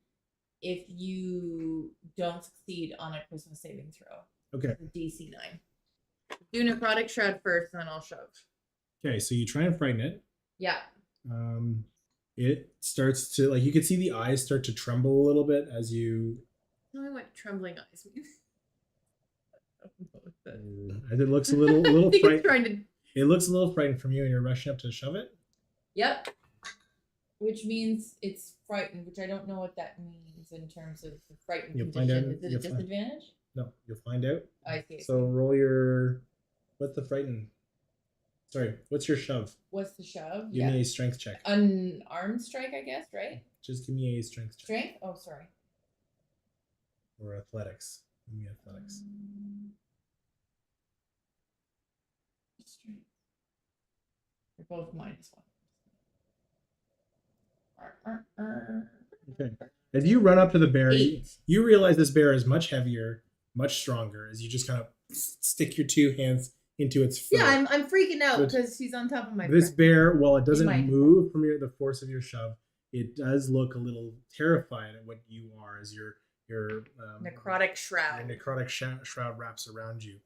if you don't succeed on a Christmas saving throw. Okay. DC 9. Do necrotic shroud first, and then I'll shove. Okay, so you try and frighten it. Yeah. It starts to, like, you can see the eyes start to tremble a little bit as you, Tell me what trembling eyes mean. as it looks a little I think it's frightened. trying to. It looks a little frightened from you, and you're rushing up to shove it. Yep. Which means it's frightened, which I don't know what that means in terms of the frightened You'll find condition. out- Is it a you'll find- disadvantage? No, you'll find out. I see. So roll your, what's the frighten? Sorry, what's your shove? What's the shove? Give me a strength check. Unarmed strike, I guess, right? Just give me a strength check. Strength? Oh, sorry. Or athletics. Give me athletics. Strength. They're both -1. Okay. As you run up to the bear, you, 8. you realize this bear is much heavier, much stronger. As you just kind of stick your 2 hands into its fur. Yeah, I'm freaking out But because he's on top of my This friend. bear, while it doesn't might. move from the force of your shove, it does look a little terrified at what you are as your Necrotic shroud. your necrotic shroud wraps around you.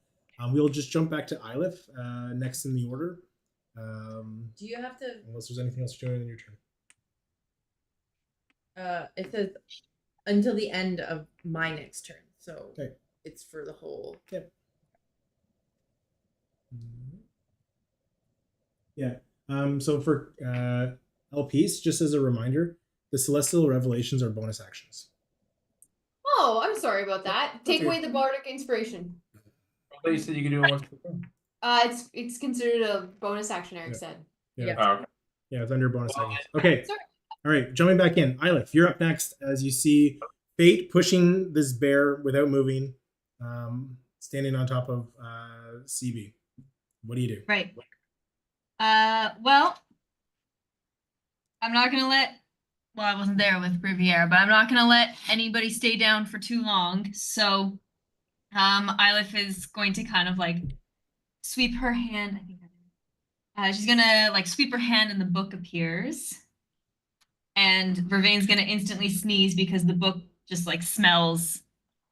We'll just jump back to Ilith next in the order. Do you have to? Unless there's anything else you're doing in your turn. It says until the end of my next turn, so Okay. it's for the whole. Yeah. So for LPs, just as a reminder, the Celestial Revelations are bonus actions. Oh, I'm sorry about that. Take Okay. away the bardic inspiration. I thought you said you could do it once per turn. It's considered a bonus action, Eric Yeah. said. Yeah. Oh, okay. Yeah, it's under bonus actions. Okay. Sorry. All right, jumping back in. Ilith, you're up next as you see Fate pushing this bear without moving, standing on top of CB. What do you do? Right. Well, I'm not gonna well, I wasn't there with Riviera, but I'm not gonna let anybody stay down for too long. So, Ilith is going to kind of like sweep her hand. I think she's gonna like sweep her hand and the book appears. And Vervain's gonna instantly sneeze because the book just like smells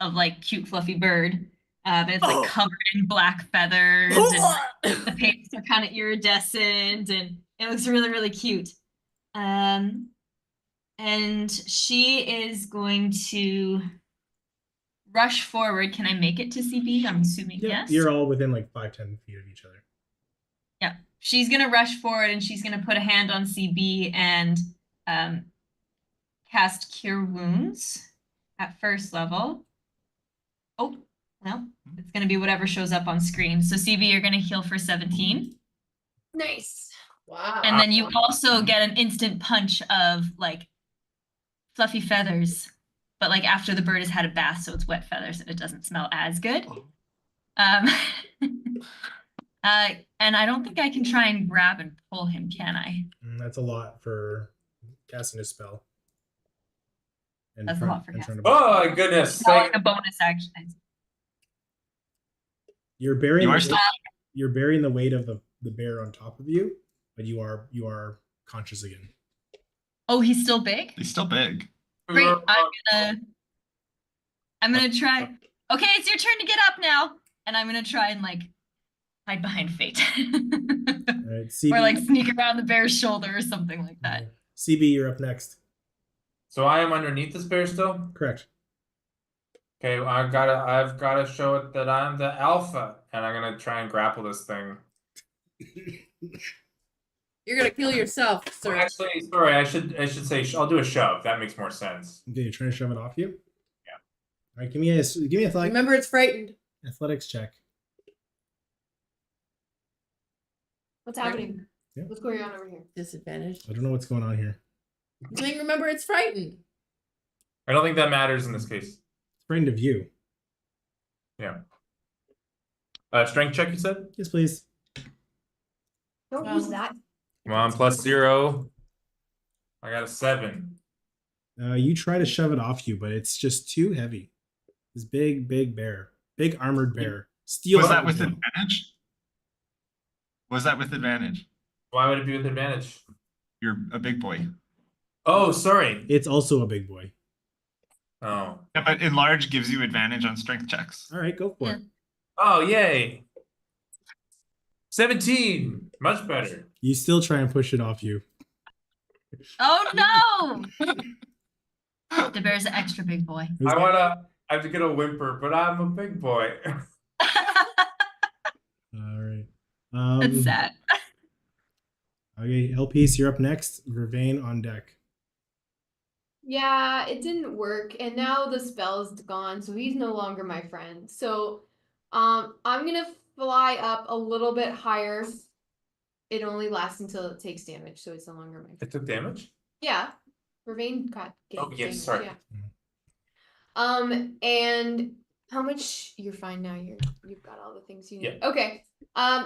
of like cute fluffy bird. But it's like covered in black feathers and the pages are kind of iridescent and it looks really, really cute. And she is going to rush forward. Can I make it to CB? I'm assuming yes. You're all within like 5-10 feet of each other. Yeah. She's gonna rush forward and she's gonna put a hand on CB and cast Cure Wounds at first level. Oh, well, it's gonna be whatever shows up on screen. So CB, you're gonna heal for 17. Nice. Wow. And then you also get an instant punch of like fluffy feathers, but like after the bird has had a bath, so it's wet feathers and it doesn't smell as good. And I don't think I can try and grab and pull him, can I? That's a lot for casting a spell. And That's a lot for and casting. trying to- Oh my goodness! It's not like a bonus action. You're burying You are the- still- you're bearing the weight of the bear on top of you, but you are conscious again. Oh, he's still big? He's still big. Great. I'm gonna try. Okay, it's your turn to get up now. And I'm gonna try and like hide behind Fate. All right, CB, Or like sneak around the bear's shoulder or something like that. CB, you're up next. So I am underneath this bear still? Correct. Okay, well, I've gotta show it that I'm the alpha, and I'm gonna try and grapple this thing. You're gonna kill yourself, Well, sir. actually, sorry, I should say I'll do a shove. That makes more sense. Okay, you're trying to shove it off you? Yeah. All right, give me a Remember, it's frightened. athletics check. What's happening? Yeah. What's going on over here? Disadvantage. I don't know what's going on here. I'm saying, remember, it's frightened. I don't think that matters in this case. It's frightened of you. Yeah. Strength check, you said? Yes, please. Don't use that. Come on, +0. I got a 7. You try to shove it off you, but it's just too heavy. This big bear, big armored bear. Steel. Was that with advantage? Was that with advantage? Why would it be with advantage? You're a big boy. Oh, sorry. It's also a big boy. Oh. Yeah, but enlarge gives you advantage on strength checks. All right, go for it. Oh, yay. 17. Much better. You still try and push it off you. Oh no! The bear's an extra big boy. Who's I that? have to get a whimper, but I'm a big boy. All right. That's sad. Okay, LPs, you're up next. Vervain on deck. Yeah, it didn't work, and now the spell's gone, so he's no longer my friend. So, I'm gonna fly up a little bit higher. It only lasts until it takes damage, so it's no longer my friend. It took damage? Yeah, Vervain got Oh, yes, damage, sorry. yeah. And how much? You're fine now. You've got all the things you need. Yeah. Okay.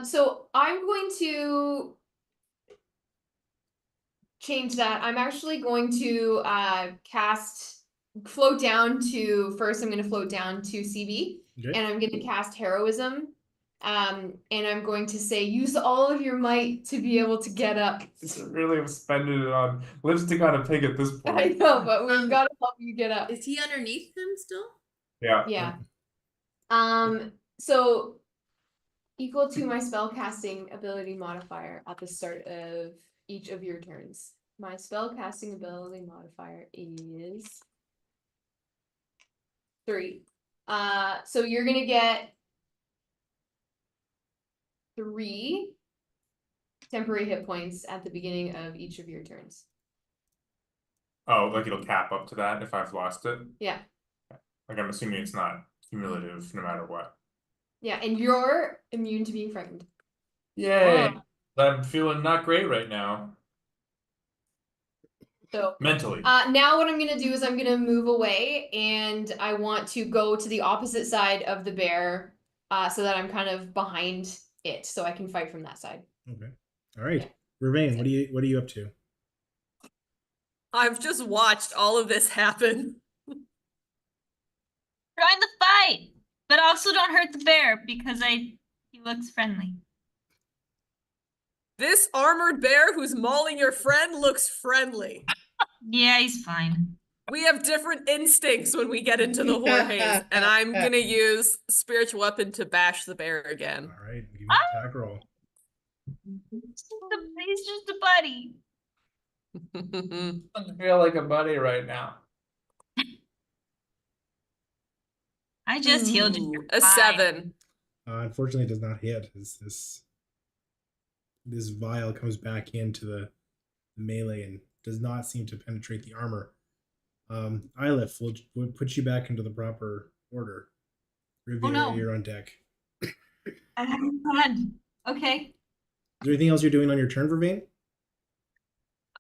So I'm going to change that. I'm actually going to float down to first. I'm going to float down to CB, Okay. and I'm going to cast heroism. And I'm going to say, use all of your might to be able to get up. It's really spending it on lipstick on a pig at this point. I know, but we've got to help you get up. Is he underneath him still? Yeah. Yeah. So equal to my spellcasting ability modifier at the start of each of your turns. My spellcasting ability modifier is 3. So you're gonna get 3 temporary hit points at the beginning of each of your turns. Oh, like it'll cap up to that if I've lost it? Yeah. Like I'm assuming it's not cumulative no matter what. Yeah, and you're immune to being frightened. Yay! I'm feeling not great right now. So Mentally. now what I'm gonna do is I'm gonna move away, and I want to go to the opposite side of the bear, so that I'm kind of behind it, so I can fight from that side. Okay. All right. Vervain, what are you up to? I've just watched all of this happen. Join the fight, but also don't hurt the bear because he looks friendly. This armored bear who's mauling your friend looks friendly. Yeah, he's fine. We have different instincts when we get into the Jorge's, and I'm gonna use spiritual weapon to bash the bear again. All right, give me an attack roll. He's just a buddy. I feel like a buddy right now. I just healed you. Ooh, a Fine. 7. Unfortunately, it does not hit. This vial comes back into the melee and does not seem to penetrate the armor. Ilif, we'll put you back into the proper order. Revere, no. you're on deck. Okay. Is there anything else you're doing on your turn, Vervain?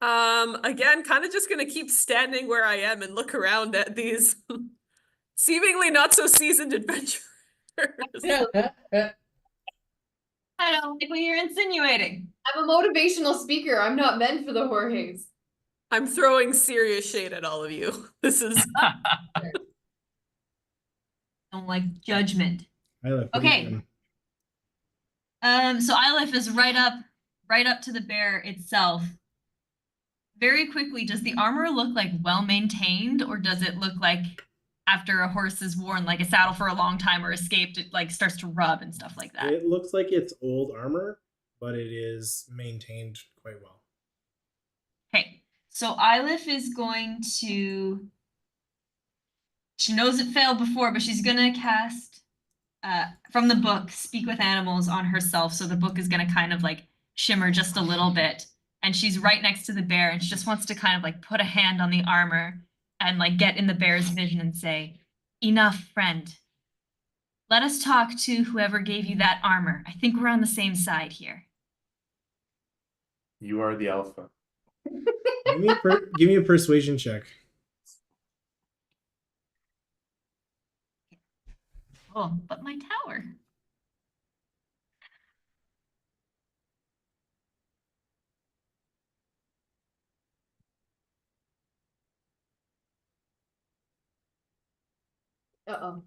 Again, kind of just gonna keep standing where I am and look around at these seemingly not so seasoned adventurers. I don't like what you're insinuating. I'm a motivational speaker. I'm not meant for the Jorge's. I'm throwing serious shade at all of you. This is Don't like judgment. Ilif, what are you Okay. doing? So Ilif is right up to the bear itself. Very quickly, does the armor look like well maintained, or does it look like after a horse is worn like a saddle for a long time or escaped, it like starts to rub and stuff like that? It looks like it's old armor, but it is maintained quite well. Okay, So Eilif is going to. She knows it failed before, but she's gonna cast from the book Speak with Animals on herself. So the book is gonna kind of like shimmer just a little bit. And she's right next to the bear, and she just wants to kind of like put a hand on the armor and like get in the bear's vision and say, "Enough, friend. Let us talk to whoever gave you that armor. I think we're on the same side here." You are the alpha. Give me a persuasion check. Oh, but my tower. Uh-oh.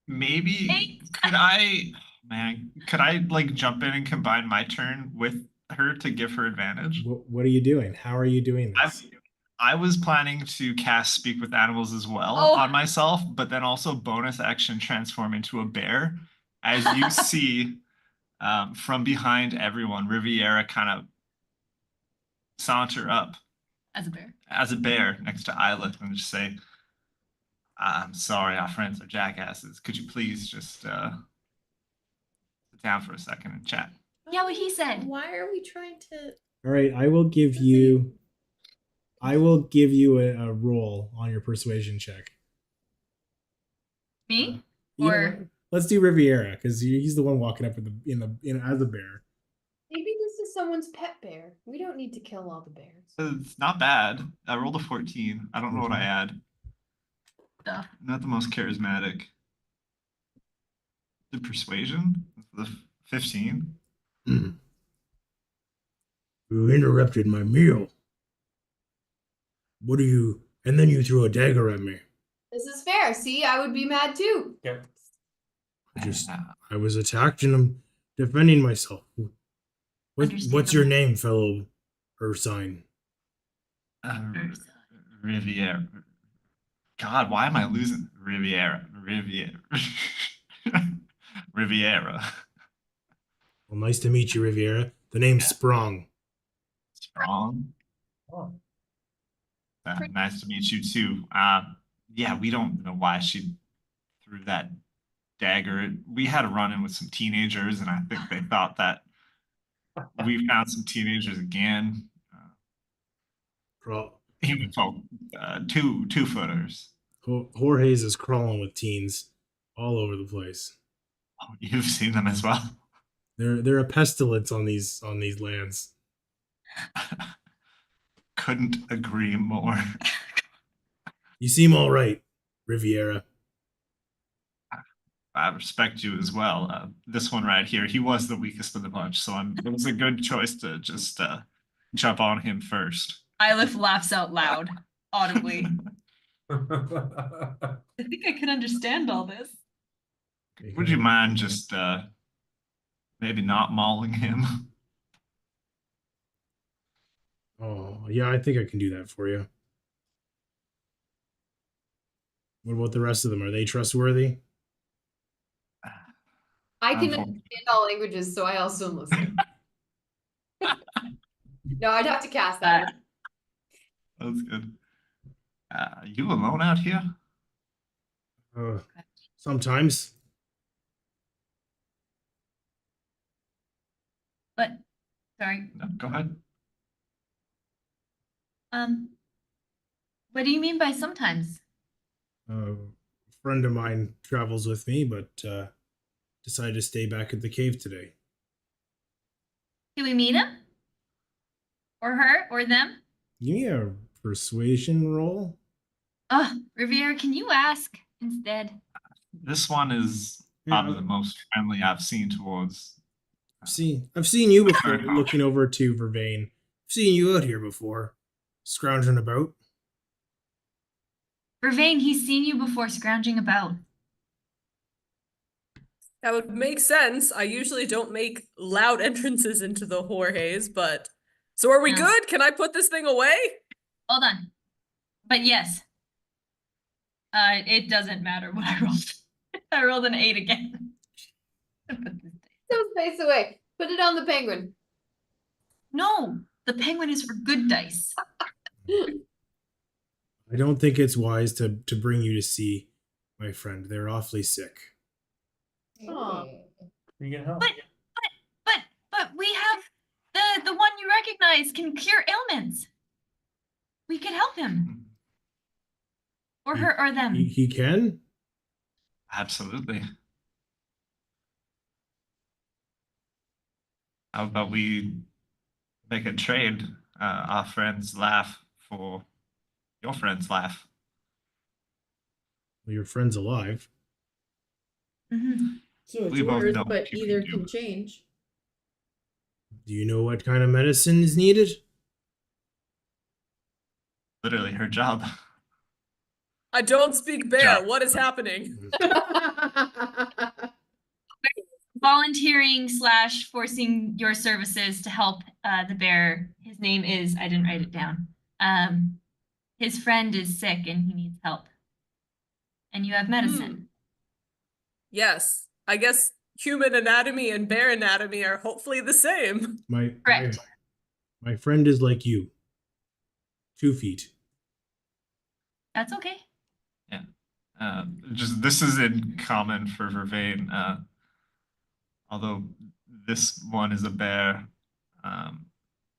Maybe Hey. could I like jump in and combine my turn with her to give her advantage? What are you doing? How are you doing this? I was planning to cast Speak with Animals as well on myself, but then also bonus action transform into a bear. As you see from behind everyone, Riviera kind of saunter up As a bear. next to Islet and just say, "I'm sorry, our friends are jackasses. Could you please just sit down for a second and chat?" Yeah, what he said. Why are we trying to? All right, I will give you a roll on your persuasion check. Me? You know Or what? Let's do Riviera because he's the one walking up in as a bear. Maybe this is someone's pet bear. We don't need to kill all the bears. It's not bad. I rolled a 14. I don't know what I add. stuff. Not the most charismatic. The persuasion? The 15? You interrupted my meal. What do you? And then you threw a dagger at me. This is fair. See, I would be mad too. Yeah. I was attacked and I'm defending myself. What's your name, fellow Ursine? Riviera. God, why am I losing? Riviera. Riviera. Well, nice to meet you, Riviera. The name's Sprong. Strong. Oh. Nice to meet you too. Yeah, we don't know why she threw that dagger. We had a run-in with some teenagers, and I think they thought that we found some teenagers again. Human folk, two-footers. Jorge's is crawling with teens all over the place. Oh, you've seen them as well. They're a pestilence on these lands. Couldn't agree more. You seem all right, Riviera. I respect you as well. This one right here, he was the weakest of the bunch, so it was a good choice to just jump on him first. Eilif laughs out loud, audibly. I think I can understand all this. Would you mind just maybe not mauling him? Oh, yeah, I think I can do that for you. What about the rest of them? Are they trustworthy? I can understand all languages, so I also am listening. No, I'd have to cast that. That's good. Are you alone out here? Sometimes. But sorry. No, go ahead. What do you mean by sometimes? A friend of mine travels with me, but decided to stay back at the cave today. Can we meet him? Or her? Or them? Give me a persuasion roll. Riviera, can you ask instead? This one is probably the most friendly I've seen towards. I've seen you before, looking over to Vervain. I've seen you out here before, scrounging about. Vervain, he's seen you before scrounging about. That would make sense. I usually don't make loud entrances into the Jorge's, but so are we No. good? Can I put this thing away? Hold on. But yes. It doesn't matter what I rolled. I rolled an 8 again. So space away. Put it on the penguin. No, The penguin is for good dice. I don't think it's wise to bring you to see my friend. They're awfully sick. Aw. You can help. But we have the one you recognize can cure ailments. We could help him. Or her or them. He can? Absolutely. How about we make a trade? Our friends laugh for your friends laugh. Well, your friend's alive. Mhm. So it's We both yours, know what but you either can do. can change. Do you know what kind of medicine is needed? Literally her job. I don't speak bear. Job. What is happening? Volunteering / forcing your services to help the bear. His name is, I didn't write it down. His friend is sick and he needs help. And you have medicine. Yes. I guess human anatomy and bear anatomy are hopefully the same. Correct. My friend is like you. 2 feet. That's okay. Just this is in common for Vervain. Although this one is a bear,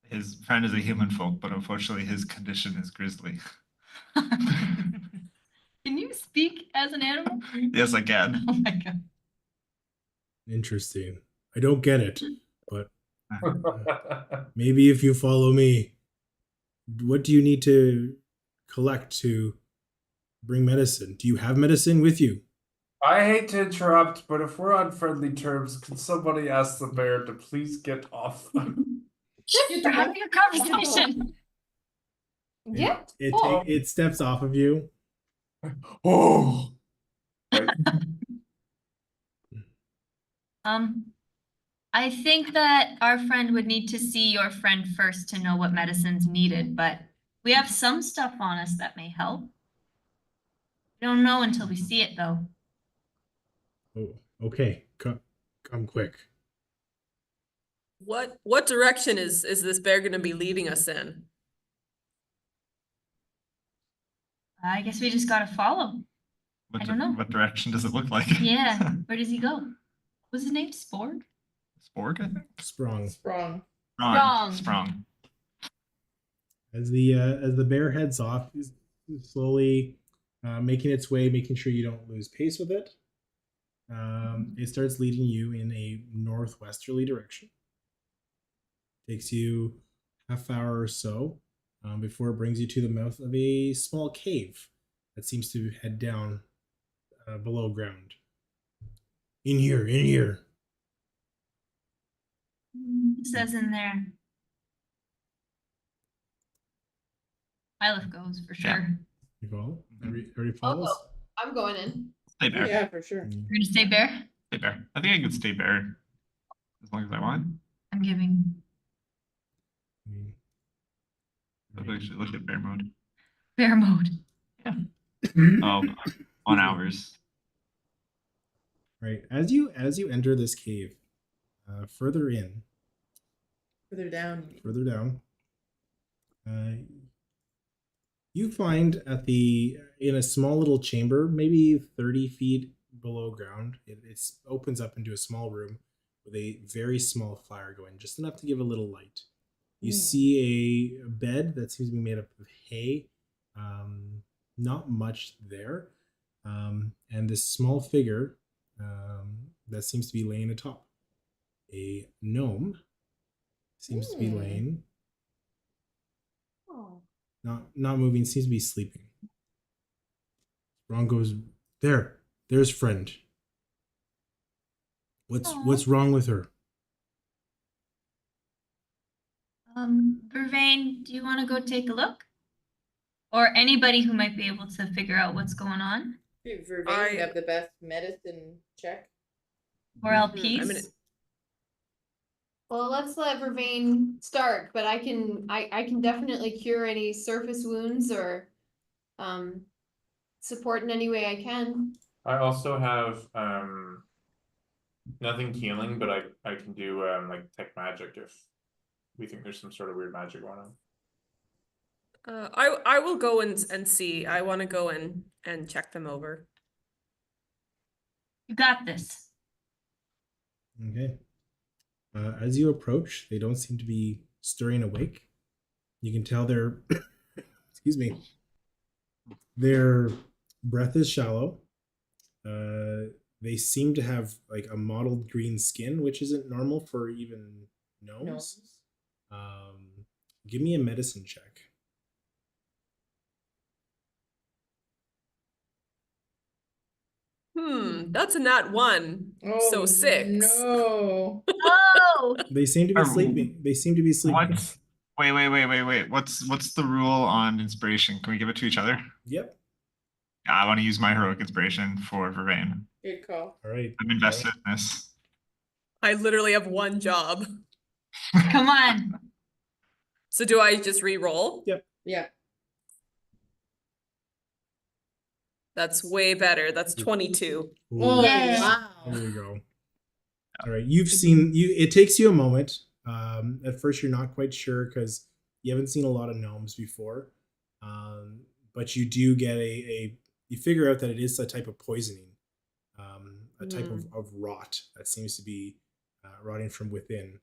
his friend is a human folk, but unfortunately his condition is grizzly. Can you speak as an animal? Yes, I can. Oh my god. Interesting. I don't get it, but maybe if you follow me, what do you need to collect to bring medicine? Do you have medicine with you? I hate to interrupt, but if we're on friendly terms, can somebody ask the bear to please get off? We're having a conversation. Yeah. It steps off of you. Oh, like, I think that our friend would need to see your friend first to know what medicine's needed, but we have some stuff on us that may help. We don't know until we see it, though. Oh, okay. Come quick. What direction is this bear gonna be leading us in? I guess we just gotta follow. I don't know. What direction does it look like? Yeah, where does he go? What's his name? Sporg? Sporg, I think. Sprung. Sprung. Sprung. As the bear heads off, he's slowly making its way, making sure you don't lose pace with it. It starts leading you in a northwesterly direction. Takes you half hour or so before it brings you to the mouth of a small cave that seems to head down below ground. In here. It says in there. Ilif goes for sure. You follow? Everybody follows? Oh, I'm going in. Stay bear. Yeah, for sure. You're gonna stay bear? Stay bear. I think I can stay bear as long as I want. I'm giving I should look at bear mode. bear mode. Oh, 1 hours. Right. As you enter this cave, further Further down. you find in a small little chamber, maybe 30 feet below ground, it opens up into a small room with a very small fire going, just enough to give a little light. You see a bed that seems to be made up of hay, not much there, and this small figure that seems to be laying atop. A gnome seems to be laying, not moving, seems to be sleeping. Ron goes, there's friend. What's wrong with her? Vervain, do you want to go take a look? Or anybody who might be able to figure out what's going on? Vervain have the best medicine check. Or LPs? I'm gonna- Well, let's let Vervain start, but I can definitely cure any surface wounds or support in any way I can. I also have nothing healing, but I can do like tech magic if we think there's some sort of weird magic going on. I will go and see. I want to go and check them over. You got this. Okay. As you approach, they don't seem to be stirring awake. You can tell their, excuse me, their breath is shallow. They seem to have like a mottled green skin, which isn't normal for even gnomes. Give me a medicine check. That's a nat 1. So 6. No. Oh, They seem to be sleeping. They seem to be sleeping. What? Wait. What's the rule on inspiration? Can we give it to each other? Yep. I want to use my heroic inspiration for Vervain. Good call. All right. I'm invested in this. I literally have one job. come on. So do I just re-roll? Yep. Yeah. That's way better. That's 22. Oh, Yay. wow. There you go. All right. You've seen you. It takes you a moment. At first, you're not quite sure because you haven't seen a lot of gnomes before. But you do get you figure out that it is a type of poisoning, a type of rot that seems to be rotting from within.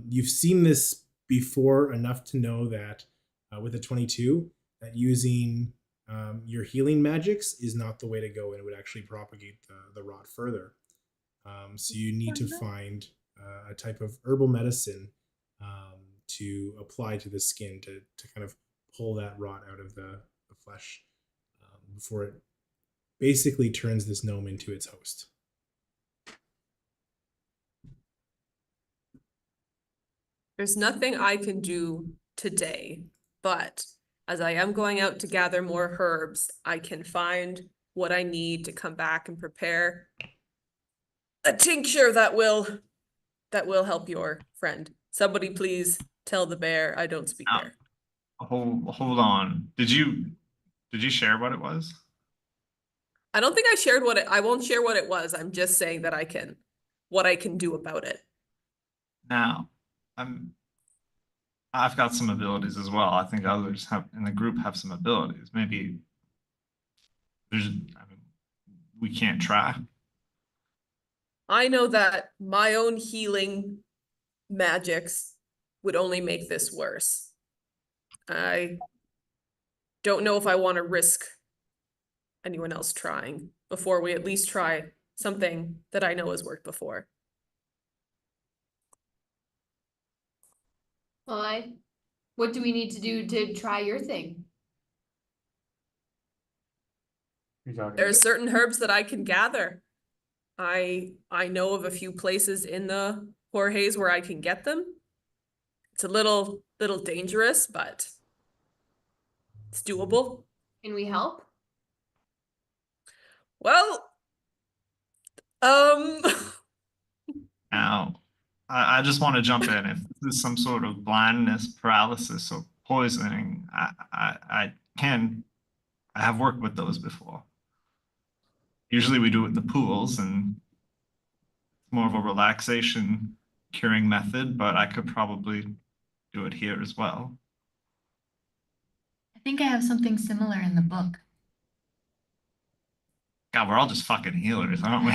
You've seen this before enough to know that with a 22, that using your healing magics is not the way to go, and it would actually propagate the rot further. So you need to find a type of herbal medicine to apply to the skin to kind of pull that rot out of the flesh before it basically turns this gnome into its host. There's nothing I can do today, but as I am going out to gather more herbs, I can find what I need to come back and prepare a tincture that will help your friend. Somebody please tell the bear I don't speak bear. Hold on. Did you share what it was? I don't think I shared I won't share what it was. I'm just saying that what I can do about it. Now, I've got some abilities as well. I think others in the group have some abilities. Maybe we can't try. I know that my own healing magics would only make this worse. I don't know if I want to risk anyone else trying before we at least try something that I know has worked before. Well, what do we need to do to try your thing? There are certain herbs that I can gather. I know of a few places in the Jorge's where I can get them. It's a little dangerous, but it's doable. Can we help? Well, Now, I just want to jump in. If this is some sort of blindness, paralysis, or poisoning, I have worked with those before. Usually we do it in the pools, and it's more of a relaxation curing method, but I could probably do it here as well. I think I have something similar in the book. God, we're all just fucking healers, aren't we?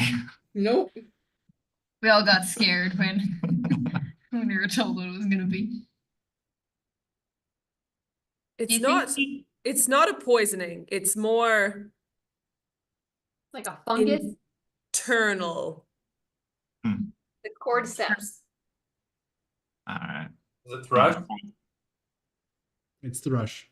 Nope. We all got scared when we were told what it was gonna be. It's not a poisoning. It's more Like a fungus? internal. The cordyceps. All right. Is it thrush? It's thrush.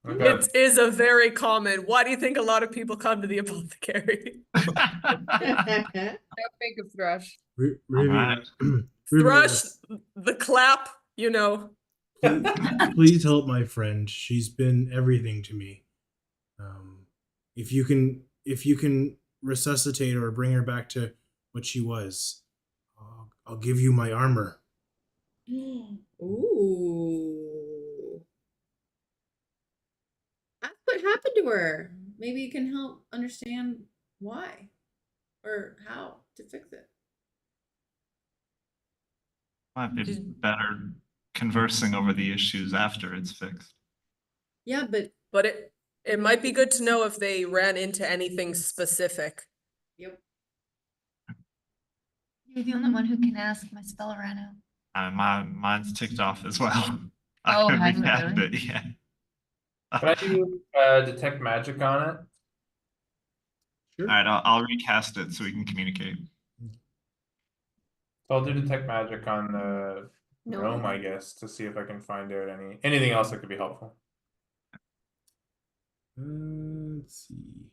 Okay. It is a very common. Why do you think a lot of people come to the apothecary? Don't think of thrush. Riviera, Thrush, the clap, you know. please help my friend. She's been everything to me. If you can resuscitate her or bring her back to what she was, I'll give you my armor. Ooh. Ask what happened to her. Maybe you can help understand why or how to fix it. Might be Just- better conversing over the issues after it's fixed. Yeah, but But it might be good to know if they ran into anything specific. yep. You're the only one who can ask. My spell ran out. Mine's ticked off as well. Oh, I has couldn't it recast really? it, yeah. Can I do detect magic on it? Sure. All right, I'll recast it so we can communicate. So I'll do detect magic on the No. gnome, I guess, to see if I can find out anything else that could be helpful. Let's see.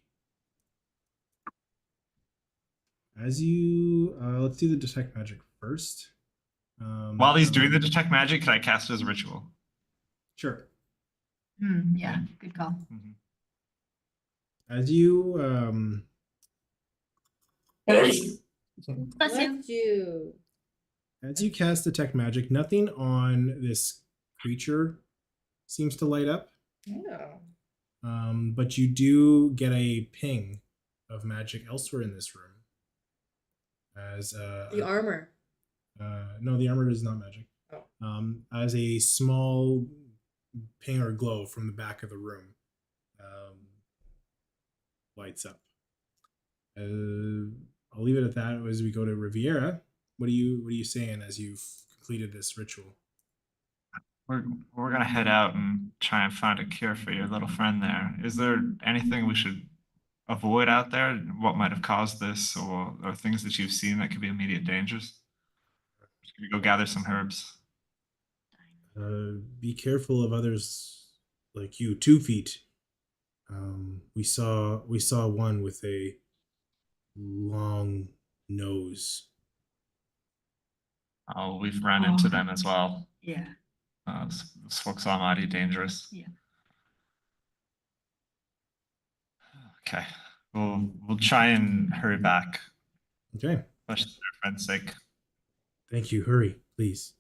As you, let's do the detect magic first. While he's doing the detect magic, can I cast it as a ritual? Sure. Yeah, good call. Mhm. As you, Bless you. Bless you. as you cast detect magic, nothing on this creature seems to light up. Yeah. But you do get a ping of magic elsewhere in this room. As The armor. no, the armor is not magic. Oh. As a small ping or glow from the back of the room lights up. I'll leave it at that as we go to Riviera. What are you saying as you've completed this ritual? We're gonna head out and try and find a cure for your little friend there. Is there anything we should avoid out there? What might have caused this, or things that you've seen that could be immediate dangers? Just gonna go gather some herbs. Be careful of others like you. 2 feet. We saw one with a long nose. Oh, we've run into them as well. Yeah. Those folks are mighty dangerous. Yeah. Okay, we'll try and hurry back, Okay. especially for our friend's sake. Thank you. Hurry, please.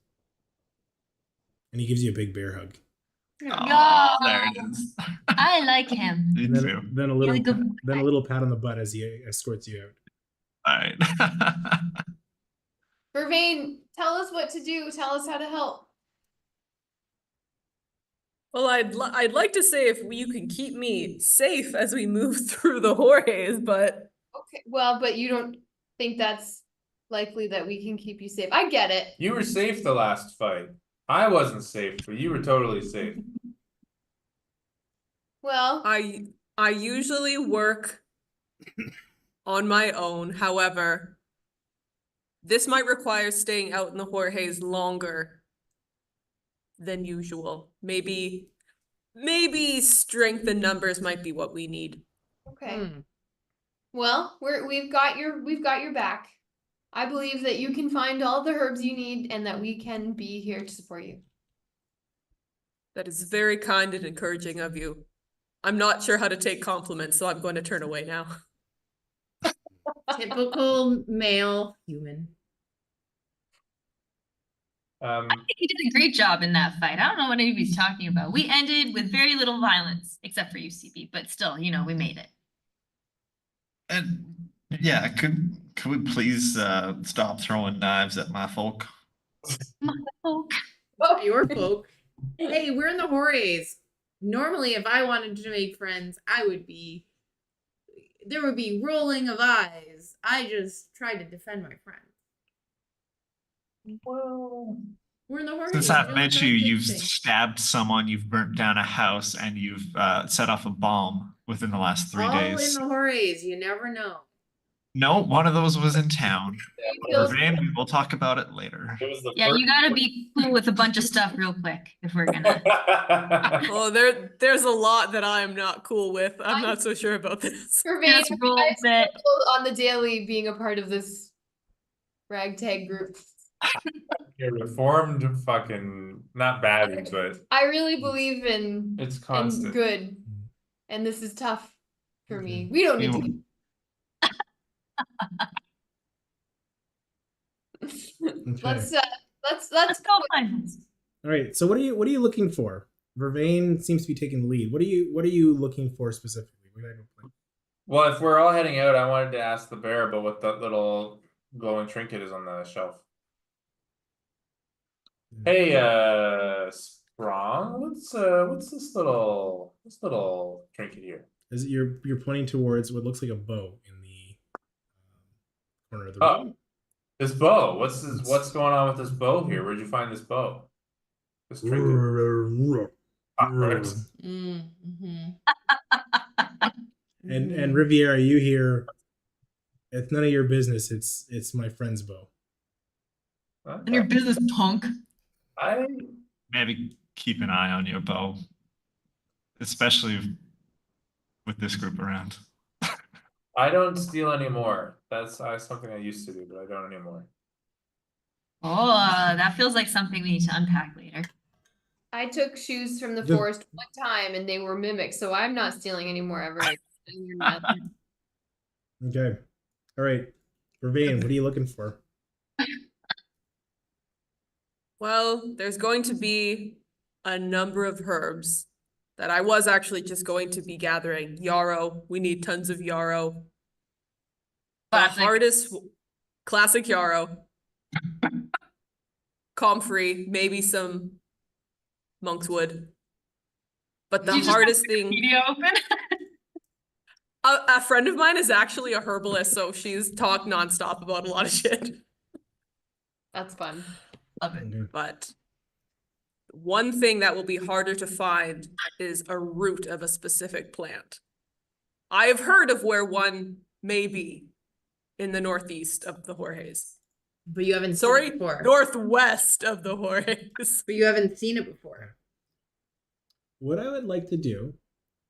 And he gives you a big bear hug. Oh, there it is. I like him. Me And too. then a little Really good then a guy. little pat on the butt as he escorts you out. All right. Vervain, tell us what to do. Tell us how to help. Well, I'd like to say if you can keep me safe as we move through the Jorges, but Okay. Well, but you don't think that's likely that we can keep you safe. I get it. You were safe the last fight. I wasn't safe, but you were totally safe. Well, I usually work on my own. However, this might require staying out in the Jorges longer than usual. Maybe strength in numbers might be what we need. okay. Well, we've got your back. I believe that you can find all the herbs you need and that we can be here to support you. That is very kind and encouraging of you. I'm not sure how to take compliments, so I'm going to turn away now. Typical male human. Um, I think he did a great job in that fight. I don't know what anybody's talking about. We ended with very little violence, except for UCB, but still, you know, we made it. And yeah, could we please stop throwing knives at my folk? Oh, Oh, your folk. Hey, we're in the Jorges. Normally, if I wanted to make friends, there would be rolling of eyes. I just tried to defend my friends. well, We're in the Jorges. Since I've You're met like you, our you've good thing. stabbed someone, you've burnt down a house, and you've set off a bomb within the last 3 All days. in the Jorges. You never know. No, one of those was in town. You killed- Vervain, we'll talk about it later. it was the yeah, first. you gotta be cool with a bunch of stuff real quick if we're gonna. Oh, there's a lot that I'm not cool with. I'm not so sure about this. Vervain, Just roll I with it. on the daily being a part of this ragtag group. You're reformed fucking not bad, but I really believe in it's constant. good, and this is tough for me. Okay. We don't need to. Let's Let's go find this. All right. So what are you looking for? Vervain seems to be taking the lead. What are you looking for specifically? What did I go play? Well, if we're all heading out, I wanted to ask the bear about what that little glowing trinket is on the shelf. Hey, Sprong, what's this little trinket here? As you're pointing towards what looks like a bow in the corner of the Oh. room. This bow. What's going on with this bow here? Where'd you find this bow? This trinket. Fireworks. Mm-hmm. And Riviera, you hear it's none of your business. It's my friend's bow. And your business, punk. Maybe keep an eye on your bow, especially with this group around. I don't steal anymore. That's something I used to do, but I don't anymore. Oh, that feels like something we need to unpack later. I took shoes from the The- forest one time and they were mimics, so I'm not stealing anymore ever. Okay. All right. Vervain, what are you looking for? Well, there's going to be a number of herbs that I was actually just going to be gathering. Yarrow, we need tons of yarrow. Classic. Classic yarrow. Comfrey, maybe some monkswood. But the Did you just hardest have thing, Wikipedia open? a friend of mine is actually a herbalist, so she's talked nonstop about a lot of shit. That's fun. Love it. Okay. But one thing that will be harder to find is a root of a specific plant. I have heard of where one may be in the northeast of the Jorges. But you haven't Sorry, seen it before. northwest of the Jorges. But you haven't seen it before. What I would like to do,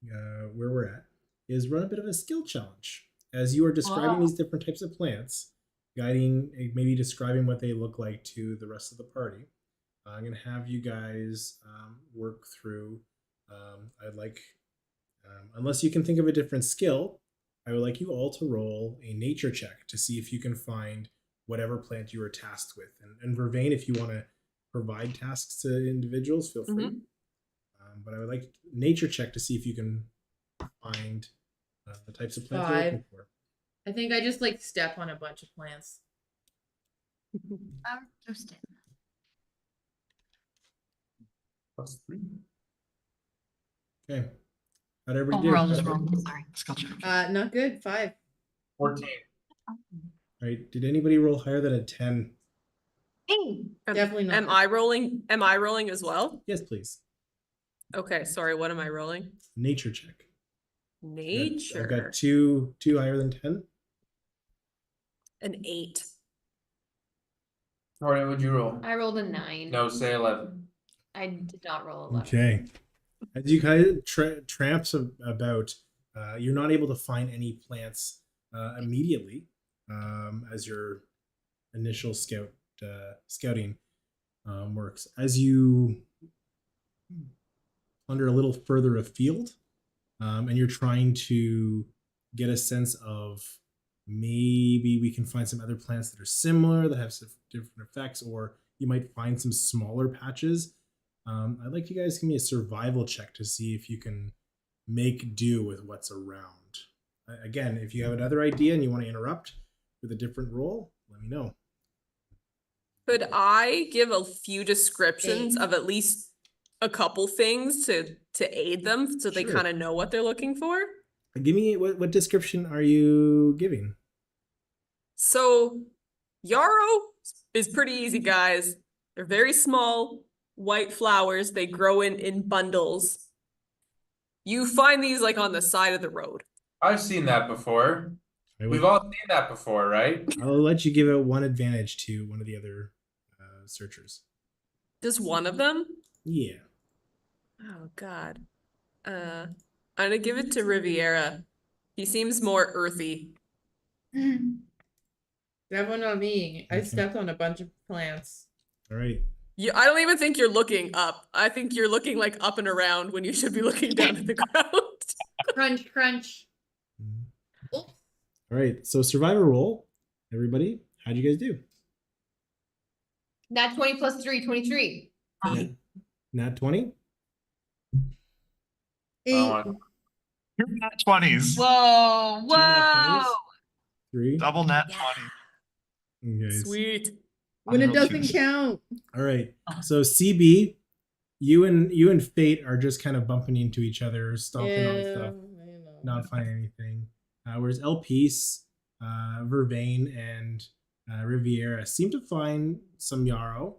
where we're at, is run a bit of a skill challenge. As you are describing these different types of plants, maybe describing what they look like to the rest of the party, I'm going to have you guys work through. I'd like, unless you can think of a different skill, I would like you all to roll a nature check to see if you can find whatever plant you are tasked with. And Vervain, if you want to provide tasks to individuals, feel free. But I would like nature check to see if you can find the types of plants you're looking for. I think I just like step on a bunch of plants. +3. Okay. How'd everybody Oh, do? we're all just wrong. Sorry. Skill check. Not good. 5. 14. All right. Did anybody roll higher than a 10? Definitely not. Am I rolling? Am I rolling as well? Yes, please. Okay, sorry, what am I rolling? Nature check. Nature. I've got two higher than 10. An 8. Jordan, would you roll? I rolled a 9. No, say 11. I did not roll 11. Okay. As you guys tramps about, you're not able to find any plants immediately as your initial scouting works. As you wander a little further afield, and you're trying to get a sense of maybe we can find some other plants that are similar that have some different effects, or you might find some smaller patches. I'd like you guys to give me a survival check to see if you can make do with what's around. Again, if you have another idea and you want to interrupt with a different roll, let me know. Could I give a few descriptions of at least a couple things to aid them so they Sure. kind of know what they're looking for? Give me what description are you giving? So, yarrow is pretty easy, guys. They're very small, white flowers. They grow in bundles. You find these like on the side of the road. I've seen that before. We've all seen that before, right? I'll let you give out one advantage to one of the other searchers. Just one of them? Yeah. Oh God. I'm gonna give it to Riviera. He seems more earthy. That one on me. I Okay. stepped on a bunch of plants. All right. I don't even think you're looking up. I think you're looking like up and around when you should be looking down at the ground. Crunch, crunch. All right. So survivor roll, everybody. How'd you guys do? Nat 20 plus 3, 23. Nat 20. 8. Two nat 20s. Whoa, nat whoa. 3. Double nat Yeah. 20. Okay. Sweet. When it doesn't choose. count. All right. So CB, you and Fate are just kind of bumping into each other, stomping on stuff, not finding anything. Whereas El Peace, Vervain, and Riviera seem to find some yarrow,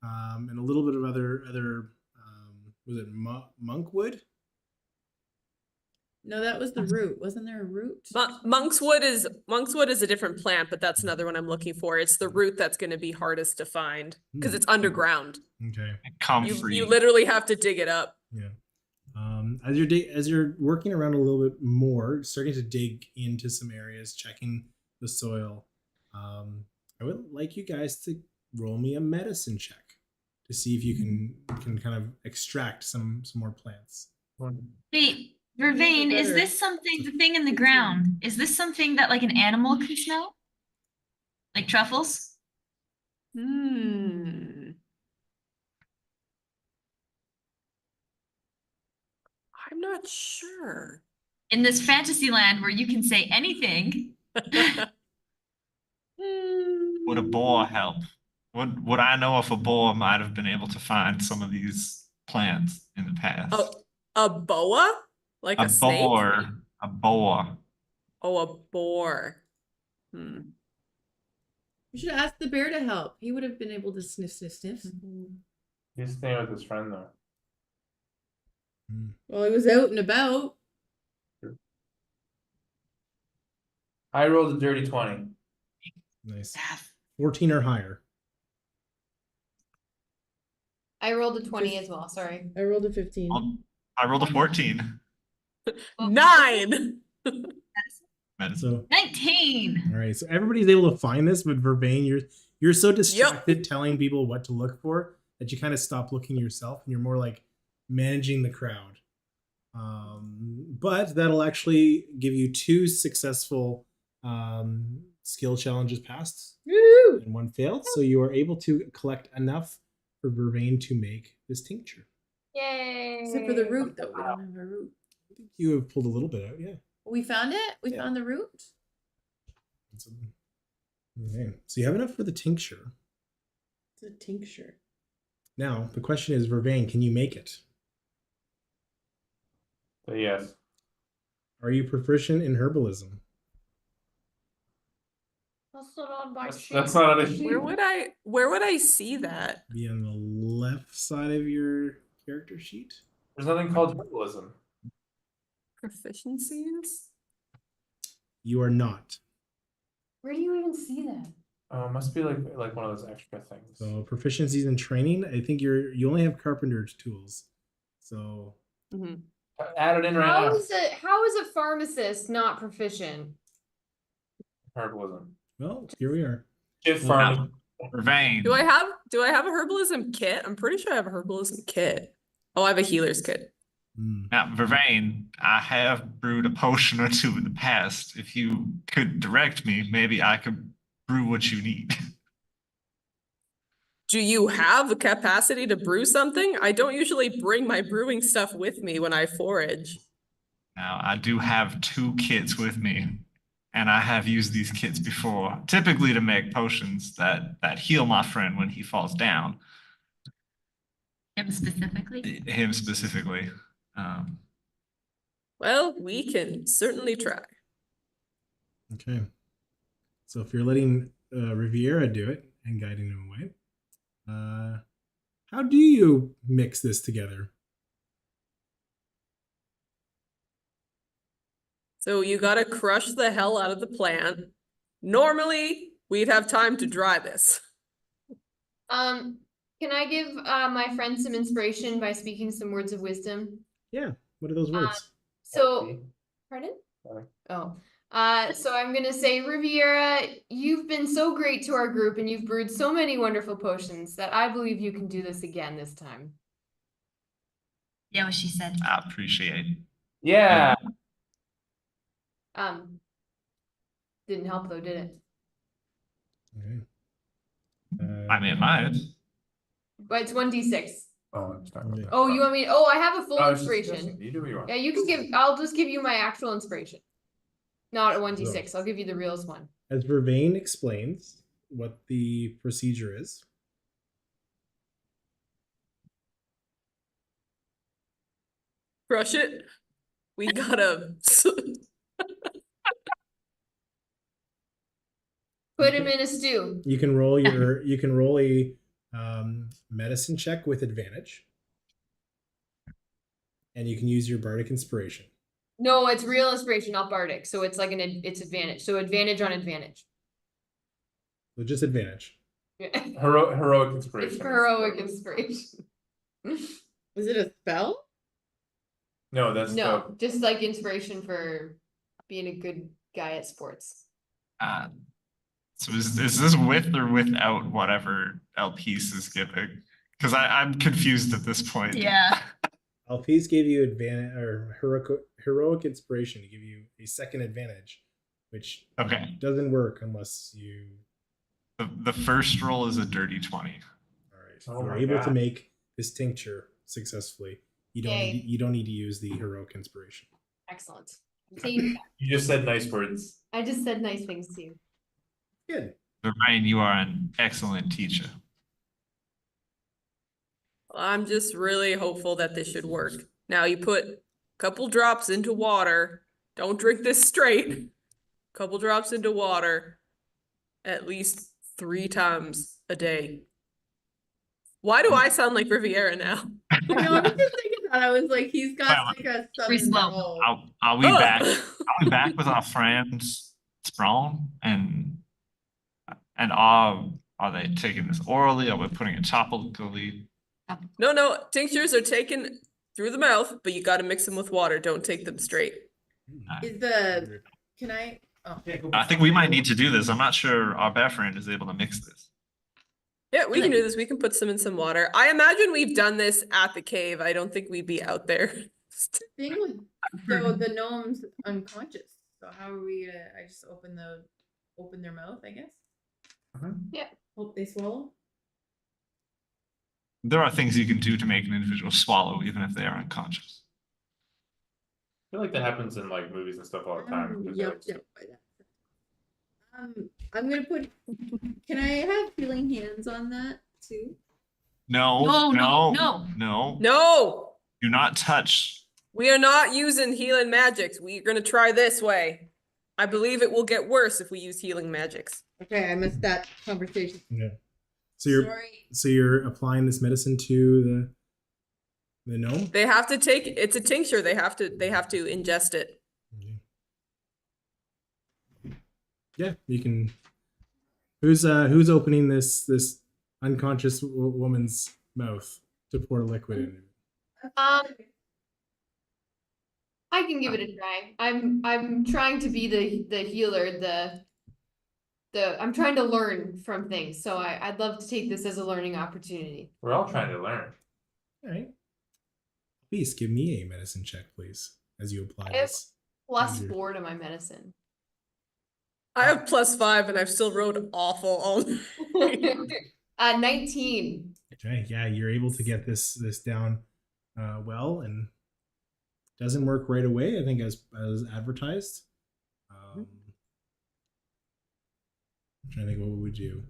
and a little bit of other was it monkwood? No, that was the root. Wasn't there a root? Monkswood is a different plant, but that's another one I'm looking for. It's the root that's going to be hardest to find because it's underground. Okay. Comfrey. You literally have to dig it up. Yeah. As you're working around a little bit more, starting to dig into some areas, checking the soil, I would like you guys to roll me a medicine check to see if you can kind of extract some more plants. Wait, Vervain, is better. this something, the thing in the ground, is this something that like an animal can smell? Like truffles? I'm not sure. In this fantasy land where you can say anything. Would a boar help? Would I know if a boar might have been able to find some of these plants in the past? Oh, a boa? Like a snake? boar. A boar. Oh, a boar. You should ask the bear to help. He would have been able to sniff. He's staying with his friend though. Well, he was out and about. I rolled a dirty 20. Nice. 14 or higher. I rolled a 20 as well. Sorry. I rolled a 15. I rolled a 14. 9! Medicine. So 19. all right, so everybody's able to find this, but Vervain, you're so distracted telling people what to look for that you kind of stop looking yourself, and you're more like managing the crowd. But that'll actually give you 2 successful skill challenges passed Woo! and 1 failed, so you are able to collect enough for Vervain to make this tincture. Yay. Except for the root, though. We don't have a root. I think you have pulled a little bit out, yeah. We found it? We Yeah. found the root? Okay. So you have enough for the tincture. It's a tincture. Now, the question is, Vervain, can you make it? So yes. Are you proficient in herbalism? That's not on my sheet. That's not on a sheet. Where would I see that? Be on the left side of your character sheet. There's nothing called herbalism. Proficiencies? You are not. Where do you even see that? Oh, it must be like one of those extra things. So proficiencies in training. I think you only have carpenter's tools. So Add it in right How now. is a pharmacist not proficient? Herbalism. well, here we are. Shift farming. Vervain. Do I have a herbalism kit? I'm pretty sure I have a herbalism kit. Oh, I have a healer's kit. Now, Vervain, I have brewed a potion or 2 in the past. If you could direct me, maybe I could brew what you need. Do you have the capacity to brew something? I don't usually bring my brewing stuff with me when I forage. Now, I do have 2 kits with me, and I have used these kits before, typically to make potions that heal my friend when he falls down. Him specifically? Him specifically. Well, we can certainly try. Okay. So if you're letting Riviera do it and guiding him away, how do you mix this together? So you gotta crush the hell out of the plant. Normally, we'd have time to dry this. Can I give my friend some inspiration by speaking some words of wisdom? Yeah. What are those words? So, pardon? Sorry. Oh, so I'm gonna say, Riviera, you've been so great to our group and you've brewed so many wonderful potions that I believe you can do this again this time. Yeah, what she said. I appreciate it. Yeah. Didn't help though, did it? Okay. I mean, it might. But it's 1d6. Oh, it's not really Oh, you want me? Oh, I have a full No, it's just inspiration. guessing. You do what you want. Yeah, you can give. I'll just give you my actual inspiration. Not a 1d6. I'll give you the realest one. As Vervain explains, what the procedure is. Crush it. We gotta. Put him in a stew. You can roll a medicine check with advantage, and you can use your bardic inspiration. No, it's real inspiration, not bardic. So it's like it's advantage. So advantage on advantage. So just advantage. Heroic inspiration. It's heroic inspiration. Was it a spell? No, that's No, just like inspiration for being a good guy at sports. So is this with or without whatever Elpis is giving? Because I'm confused at this point. Yeah. Alpiz gave you advantage or heroic inspiration to give you a second advantage, which Okay. doesn't work unless you. The first roll is a dirty 20. All right, Oh you're my able to God. make this tincture successfully. You don't Yay. you don't need to use the heroic inspiration. Excellent. See, You just said nice words. I just said nice things to you. Good. Ryan, you are an excellent teacher. I'm just really hopeful that this should work. Now you put a couple drops into water. Don't drink this straight. Couple drops into water at least 3 times a day. Why do I sound like Riviera now? I know, I was just thinking that. I was like, he's got like a Pretty southern slow. drawl. Are we Oh. back? Are we back with our friends Sprawn and are they taking this orally? Are we putting it topically? No, tinctures are taken through the mouth, but you gotta mix them with water. Don't take them straight. Is the can I? Oh, I think we might need to do this. I'm not sure our bear friend is able to mix this. Yeah, we can do this. We can put some in some water. I imagine we've done this at the cave. I don't think we'd be out there. thing with so the gnome's unconscious. So how are we gonna? I just open their mouth, I guess. Yeah. Hope they swallow. There are things you can do to make an individual swallow, even if they are unconscious. I feel like that happens in like movies and stuff all the time. Yep. I'm gonna put. Can I have healing hands on that too? No. No, Do not touch. we are not using healing magics. We're gonna try this way. I believe it will get worse if we use healing magics. Okay, I missed that conversation. Yeah. Sorry. So you're applying this medicine to the gnome? They have to take it's a tincture. They have to ingest it. Yeah, you can. Who's opening this unconscious woman's mouth to pour liquid in? I can give it a try. I'm trying to be the healer, I'm trying to learn from things, so I'd love to take this as a learning opportunity. We're all trying to learn. All right. Please give me a medicine check, please, as you apply I have this. +4 to my medicine. I have +5 and I've still rolled awful all 19. Okay, yeah, you're able to get this down well, and doesn't work right away. I think as advertised. I'm trying to think, what would we do?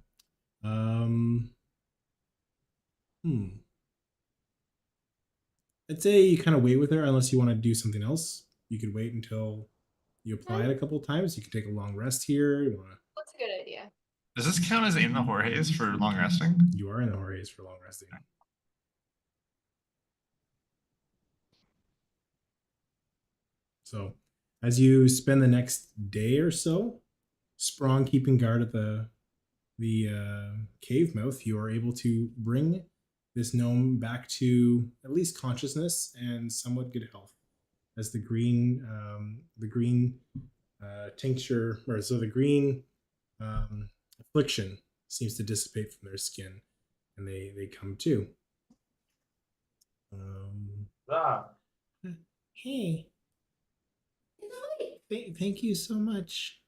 I'd say you kind of wait with her unless you want to do something else. You could wait until you apply it a couple of times. You could take a long rest here. That's a good idea. Does this count as in the Jorge's for long resting? You are in the Jorge's for long resting. So, as you spend the next day or so, Sprong keeping guard at the cave mouth, you are able to bring this gnome back to at least consciousness and somewhat good health, as the green tincture, or so the green affliction seems to dissipate from their skin, and they come to. Hey. Thank you so much.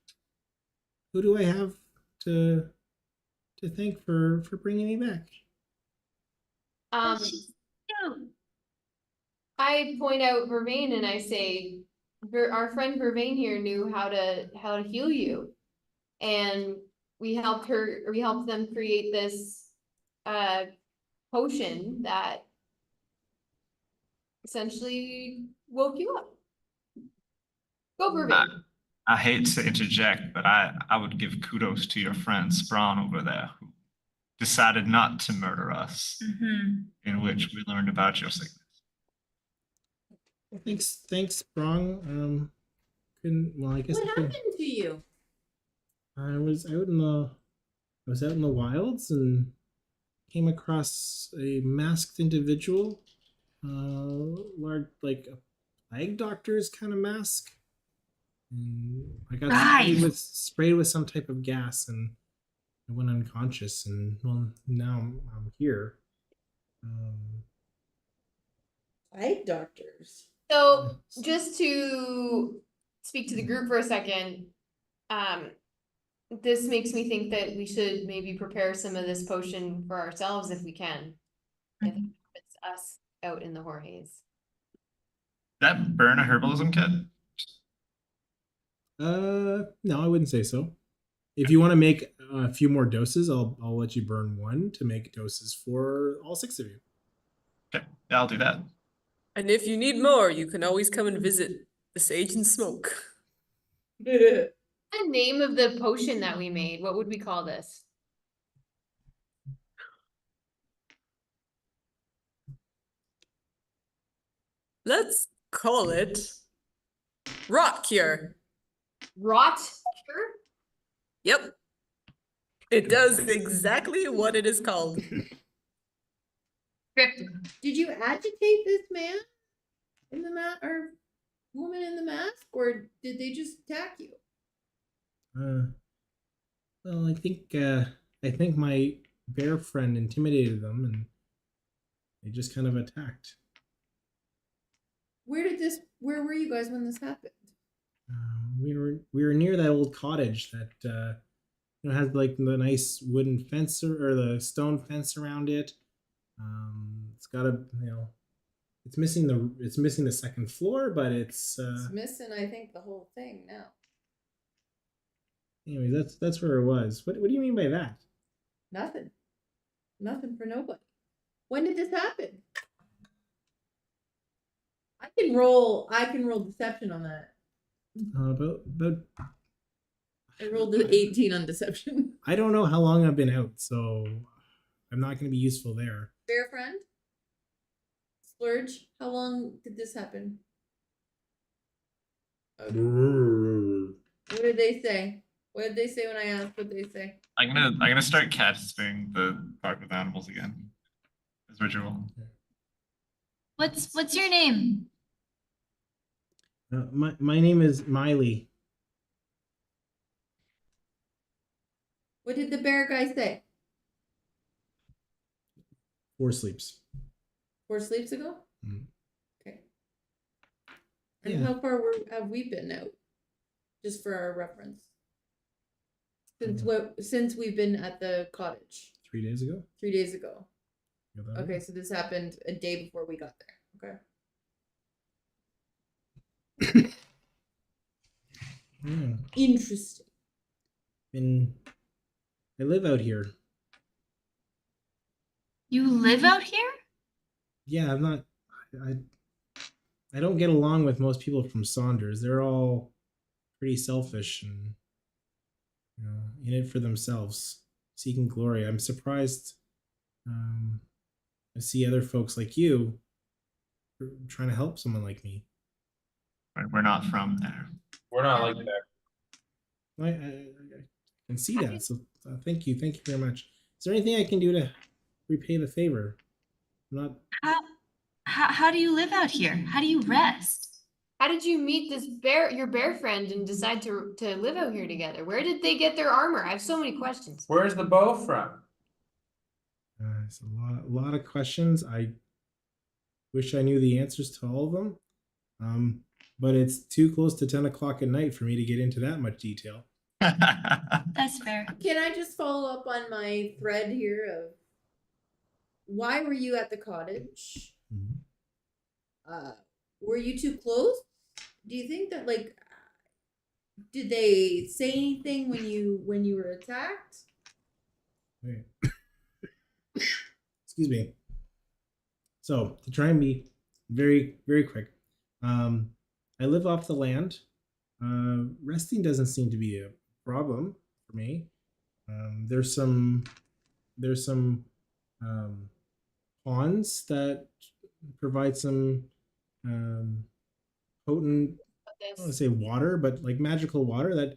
Who do I have to thank for bringing me back? I point out Vervain and I say, our friend Vervain here knew how to heal you, and we helped them create this potion that essentially woke you up. Go, Vervain. I hate to interject, but I would give kudos to your friend Sprawn over there, who decided not to murder us, in which we learned about your sickness. Thanks, Sprung. I guess What happened to you? I was out in the wilds and came across a masked individual, large, like a plague doctor's kind of mask. And I got sprayed with some type of gas, and I went unconscious. And well, now I'm here. Plague doctors. So just to speak to the group for a second, this makes me think that we should maybe prepare some of this potion for ourselves if we can. If it's us out in the Jorges. That burn a herbalism kit? No, I wouldn't say so. If you want to make a few more doses, I'll let you burn one to make doses for all 6 of you. Okay, yeah, I'll do that. And if you need more, you can always come and visit the Sage and Smoke. The name of the potion that we made, what would we call this? Let's call it Rot Cure. Rot cure? Yep. It does exactly what it is called. Did you agitate this man in the or woman in the mask, or did they just attack you? Well, I think my bear friend intimidated them, and they just kind of attacked. Where were you guys when this happened? We were near that old cottage that has like the nice wooden fence or the stone fence around it. It's got it's missing the second floor, but it's missing, I think, the whole thing now. Anyway, that's where it was. What do you mean by that? Nothing for nobody. When did this happen? I can roll deception on that. About I rolled an 18 on deception. I don't know how long I've been out, so I'm not going to be useful there. Bear friend? Splurge, how long did this happen? What did they say? What did they say when I asked what they say? I'm gonna start casting the Talk with Animals again as ritual. What's your name? My name is Miley. What did the bear guy say? 4 sleeps. 4 sleeps ago? Mm. Okay. And Yeah. how far have we been out? Just for our reference. Since we've been at the cottage? 3 days ago. 3 days ago. About Okay, so this happened a day before we got there. Okay. Yeah. Interesting. I live out here. You live out here? Yeah, I'm not. I don't get along with most people from Saunders. They're all pretty selfish and in it for themselves, seeking glory. I'm surprised. I see other folks like you trying to help someone like me. We're not from there. We're not like that. I can see that. So thank you very much. Is there anything I can do to repay the favor? I'm not. How do you live out here? How do you rest? How did you meet your bear friend and decide to live out here together? Where did they get their armor? I have so many questions. Where's the bow from? It's a lot of questions. I wish I knew the answers to all of them. But it's too close to 10 o'clock at night for me to get into that much detail. That's fair. Can I just follow up on my thread here of why were you at the cottage? Mm-hmm. Were you too close? Do you think that Did they say anything when you were attacked? Wait. Excuse me. So to try and be very, very quick, I live off the land. Resting doesn't seem to be a problem for me. There's some ponds that provide some potent, I don't want to say water, but like magical water that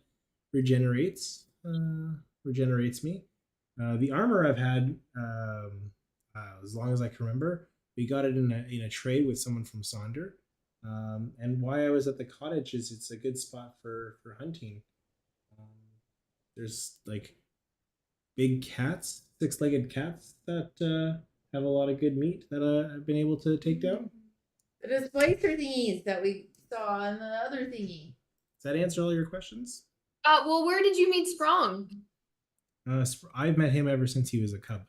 regenerates me. The armor I've had as long as I can remember. We got it in a trade with someone from Sonder. And why I was at the cottage is it's a good spot for hunting. There's like big cats, 6-legged cats that have a lot of good meat that I've been able to take down. The displacer thingies that we saw and the other thingy. Does that answer all your questions? Well, where did you meet Sprong? I've met him ever since he was a cub.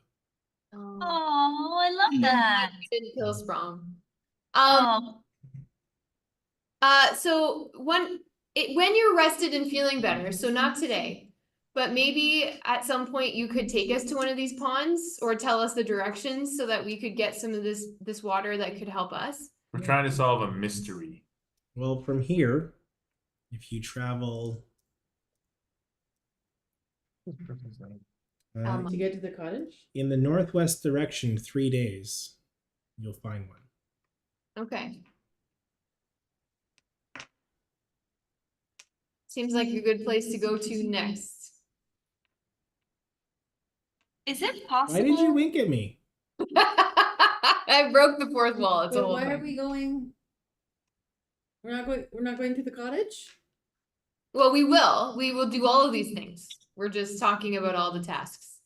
Oh, I love that. You didn't kill Sprong. Oh, So when you're rested and feeling better, so not today, but maybe at some point you could take us to one of these ponds or tell us the directions so that we could get some of this water that could help us. We're trying to solve a mystery. Well, from here, if you travel To get to the cottage? in the northwest direction 3 days, you'll find one. Okay. Seems like a good place to go to next. is it possible? Why did you wink at me? I broke the fourth wall. It's a But whole why are thing. we going? We're not going to the cottage? Well, we will. We will do all of these things. We're just talking about all the tasks.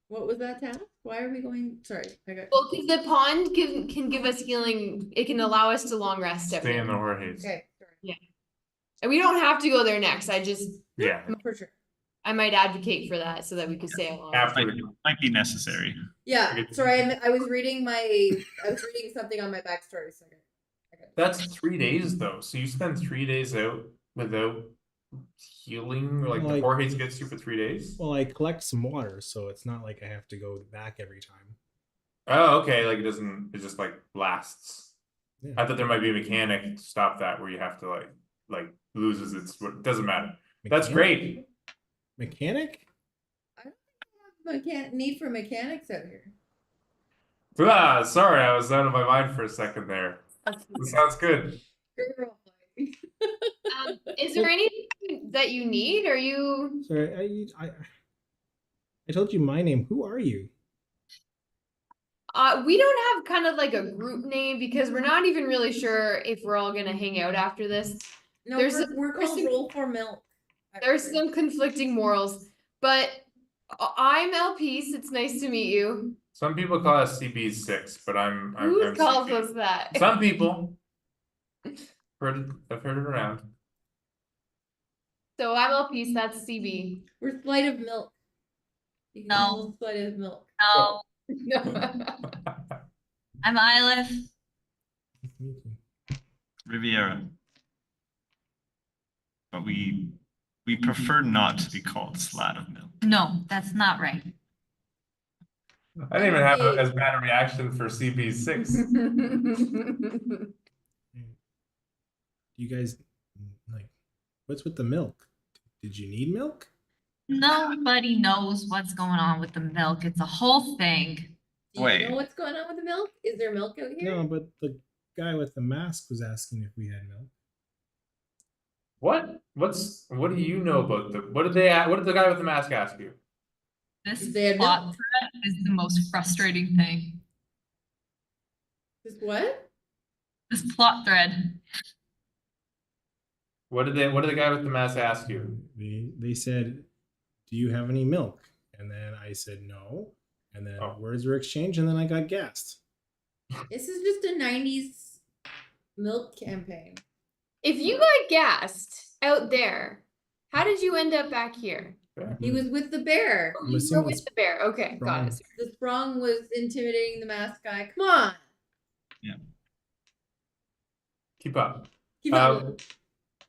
What was that task? Why are we going? Sorry, I got. Well, because the pond can give us healing. It can allow us to long rest every Stay in day. the Jorge's. Okay, sorry. And we don't have to go there next. Yeah. For sure. I might advocate for that so that we could stay along. After Might be necessary. Yeah, Okay. sorry. I was reading something on my backstory. So I got. That's 3 days though. So you spend 3 days out without healing, like the Like- Jorge's gets you for 3 days. Well, I collect some water, so it's not like I have to go back every time. Oh, okay. Like it just like lasts. Yeah. I thought there might be a mechanic to stop that where you have to like loses its. It doesn't matter. That's great. Mechanic? Need for mechanics out here. Ah, sorry, I was out of my mind for a second there. That sounds good. Girl. Is there anything that you need? Are you? Sorry, I told you my name. Who are you? We don't have kind of like a group name because we're not even really sure if we're all gonna hang out after this. No, we're there's called some- Roll for Milk. There's some conflicting morals, but I'm El Peace. It's nice to meet you. Some people call us CB6, but I'm Who calls CB. us that? Some people. I've heard it around. So I'm El Peace. That's CB. We're Slight of Milk. You can No. call us Slight of Milk. no, No. I'm Ilif. Nice to meet you. Riviera. But we prefer not to be called Slat of Milk. No, that's not right. I didn't even have as bad a reaction for CB6. Do you guys like what's with the milk? Did you need milk? Nobody knows what's going on with the milk. It's a whole thing. Do Wait. you know what's going on with the milk? Is there milk out here? No, but the guy with the mask was asking if we had milk. What do you know about them? What did the guy with the mask ask you? This They had plot milk. thread is the most frustrating thing. Just what? This plot thread. What did the guy with the mask ask you? They said, "Do you have any milk?" And then I said no. And then Oh. words were exchanged, and then I got gassed. This is just a 90s milk campaign. If you got gassed out there, how did you end up back here? He was with the bear. I'm You were assuming with the bear. Okay, got Wrong. it. The Sprung was intimidating the masked guy. Come on. Keep up. Keep up.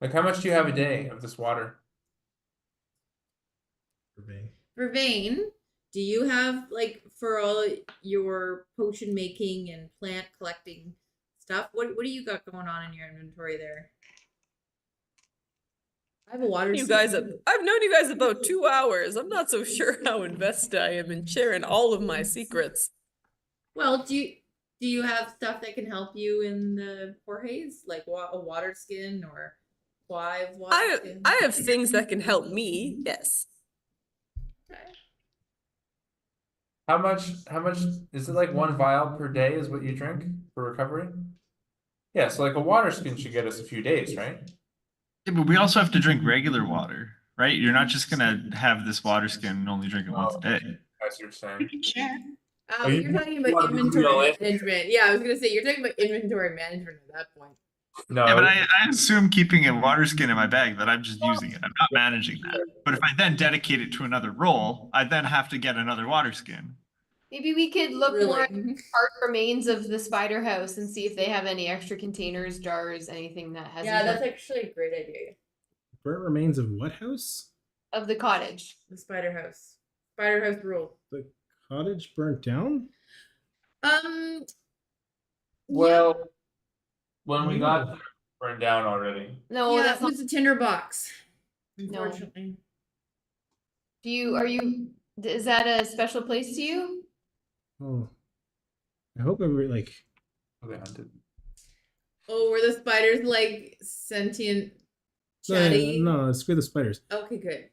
Like, how much do you have a day of this water? Vervain, do you have like for all your potion making and plant collecting stuff? What do you got going on in your inventory there? I have a water. You guys have, I've known you guys about 2 hours. I'm not so sure how invested I am in sharing all of my secrets. Well, do you have stuff that can help you in the Jorge's, like a water skin or 5 water skin? I have things that can help me, yes. Okay. How much is it, like 1 vial per day is what you drink for recovery? Yeah, so like a water skin should get us a few days, right? Yeah, but we also have to drink regular water, right? You're not just gonna have this water skin and only drink it once a day. As you're saying. You're talking about wanna be inventory realistic. management. Yeah, I was gonna say you're talking about inventory management at that point. No, Yeah, but I assume keeping a water skin in my bag that I'm just using it. I'm not managing that. But if I then dedicate it to another role, I then have to get another water skin. Maybe we could look Really? more at part remains of the spider house and see if they have any extra containers, jars, anything that has Yeah, that's actually a great idea. Burnt remains of what house? of the cottage. The spider house. Spider house rule. The cottage burnt down? well, when we got there, burned down already. No, yeah, that's it not. was a tinder box. No. Unfortunately. Is that a special place to you? Oh. I hope like They hunted. Oh, were the spiders like sentient, no, chatty? no, screw the spiders. Okay, good.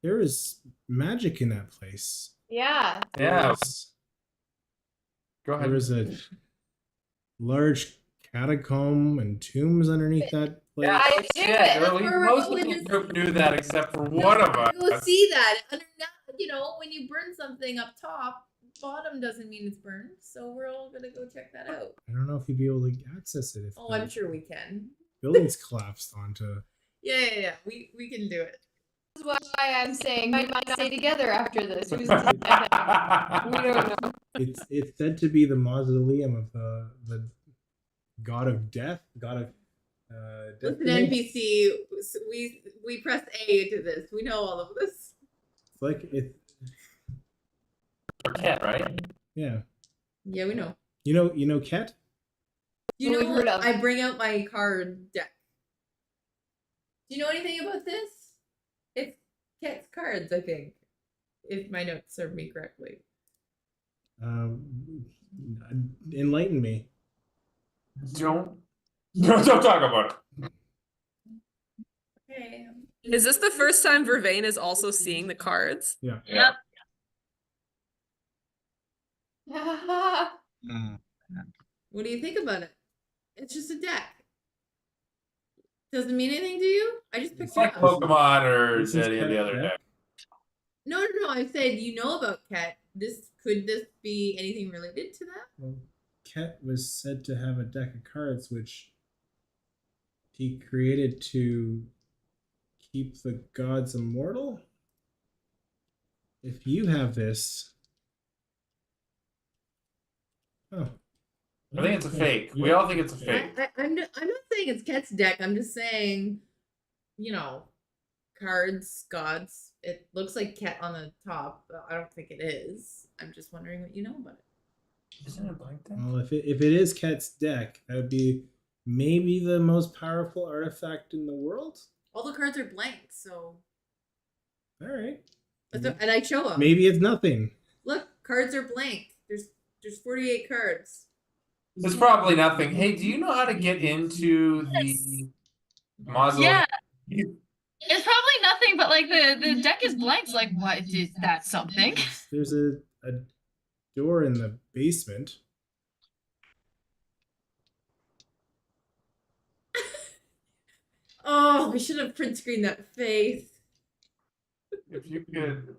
There is magic in that place. Yeah. Yeah. Go There ahead. was a large catacomb and tombs underneath that place. Yeah, I yeah, knew it. well, That's where we're most of going the this- group knew that except for one of us. Go see that. You know, when you burn something up top, bottom doesn't mean it's burned. So we're all gonna go check that out. I don't know if you'd be able to access it if Oh, the I'm sure we can. buildings collapsed onto. Yeah. We can do it. That's why I'm saying we might stay together after this. We don't know. It's said to be the mausoleum of the god of death, god of Listen, destiny. NPC, we press A to this. We know all of this. It's like it. Cat, right? Yeah, Yeah, we know. you know Ket. You Well, we've know, heard of. I bring out my card deck. Do you know anything about this? It's Ket's cards, I think, if my notes serve me correctly. Enlighten me. Don't talk about it. Okay. Is this the first time Vervain is also seeing the cards? Yeah. Yeah. Mm. What do you think about it? It's just a deck. Doesn't mean anything to you? I just picked It's it like up. Pokemon or This is any of the Cat other deck? decks. No. I said you know about Ket. Could this be anything related to that? Well, Ket was said to have a deck of cards which he created to keep the gods immortal. If you have this, oh, I think it's a fake. We all think it's a fake. I'm not saying it's Ket's deck. I'm just saying, you know, cards, gods. It looks like Ket on the top, but I don't think it is. I'm just wondering what you know about it. Isn't it blank deck? Well, if it is Ket's deck, that would be maybe the most powerful artifact in the world. All the cards are blank, so All right. and I show them. Maybe it's nothing. Look, cards are blank. There's 48 cards. It's probably nothing. Hey, do you know how to get into the mausoleum? Yeah. It's probably nothing, but like the deck is blank. So like, what is that something? There's a door in the basement. Oh, we should have print screened that face. If you could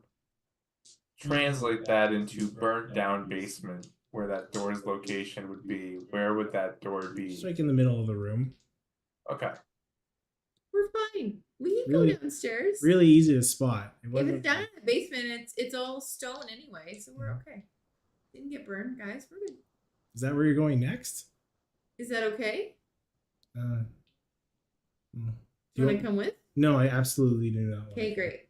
translate that into burnt down basement, where that door's location would be, where would that door Just be? like in the middle of the room. Okay. We're fine. We can Really- go downstairs. Really easy to spot. It If wasn't- it's down in the basement, it's all stone anyway, so we're okay. Didn't get burned, guys. We're good. Is that where you're going next? Is that okay? Mm. You want to come with? No, I absolutely do not. Okay, great.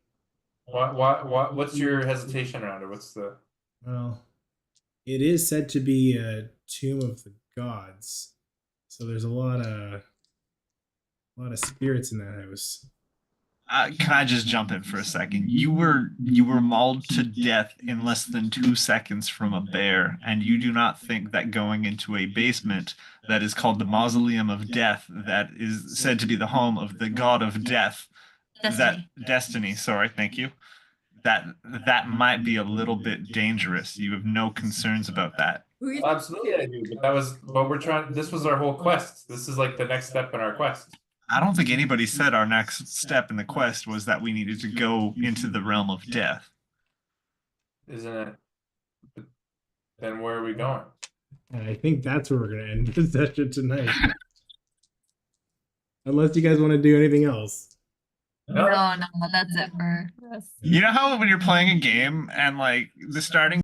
What's your hesitation around it? What's the? Well, it is said to be a tomb of the gods, so there's a lot of spirits in that house. Can I just jump in for a second? You were mauled to death in less than 2 seconds from a bear, and you do not think that going into a basement that is called the Mausoleum of Death, that is said to be the home of the god of death, Destiny. Sorry, thank you. That might be a little bit dangerous. You have no concerns about that. Absolutely, I do. But we're trying. This was our whole quest. This is like the next step in our quest. I don't think anybody said our next step in the quest was that we needed to go into the realm of death. Isn't it? But then where are we going? And I think that's where we're gonna end the session tonight. Unless you guys want to do anything else. No, that's it for us. You know how when you're playing a game and like the starting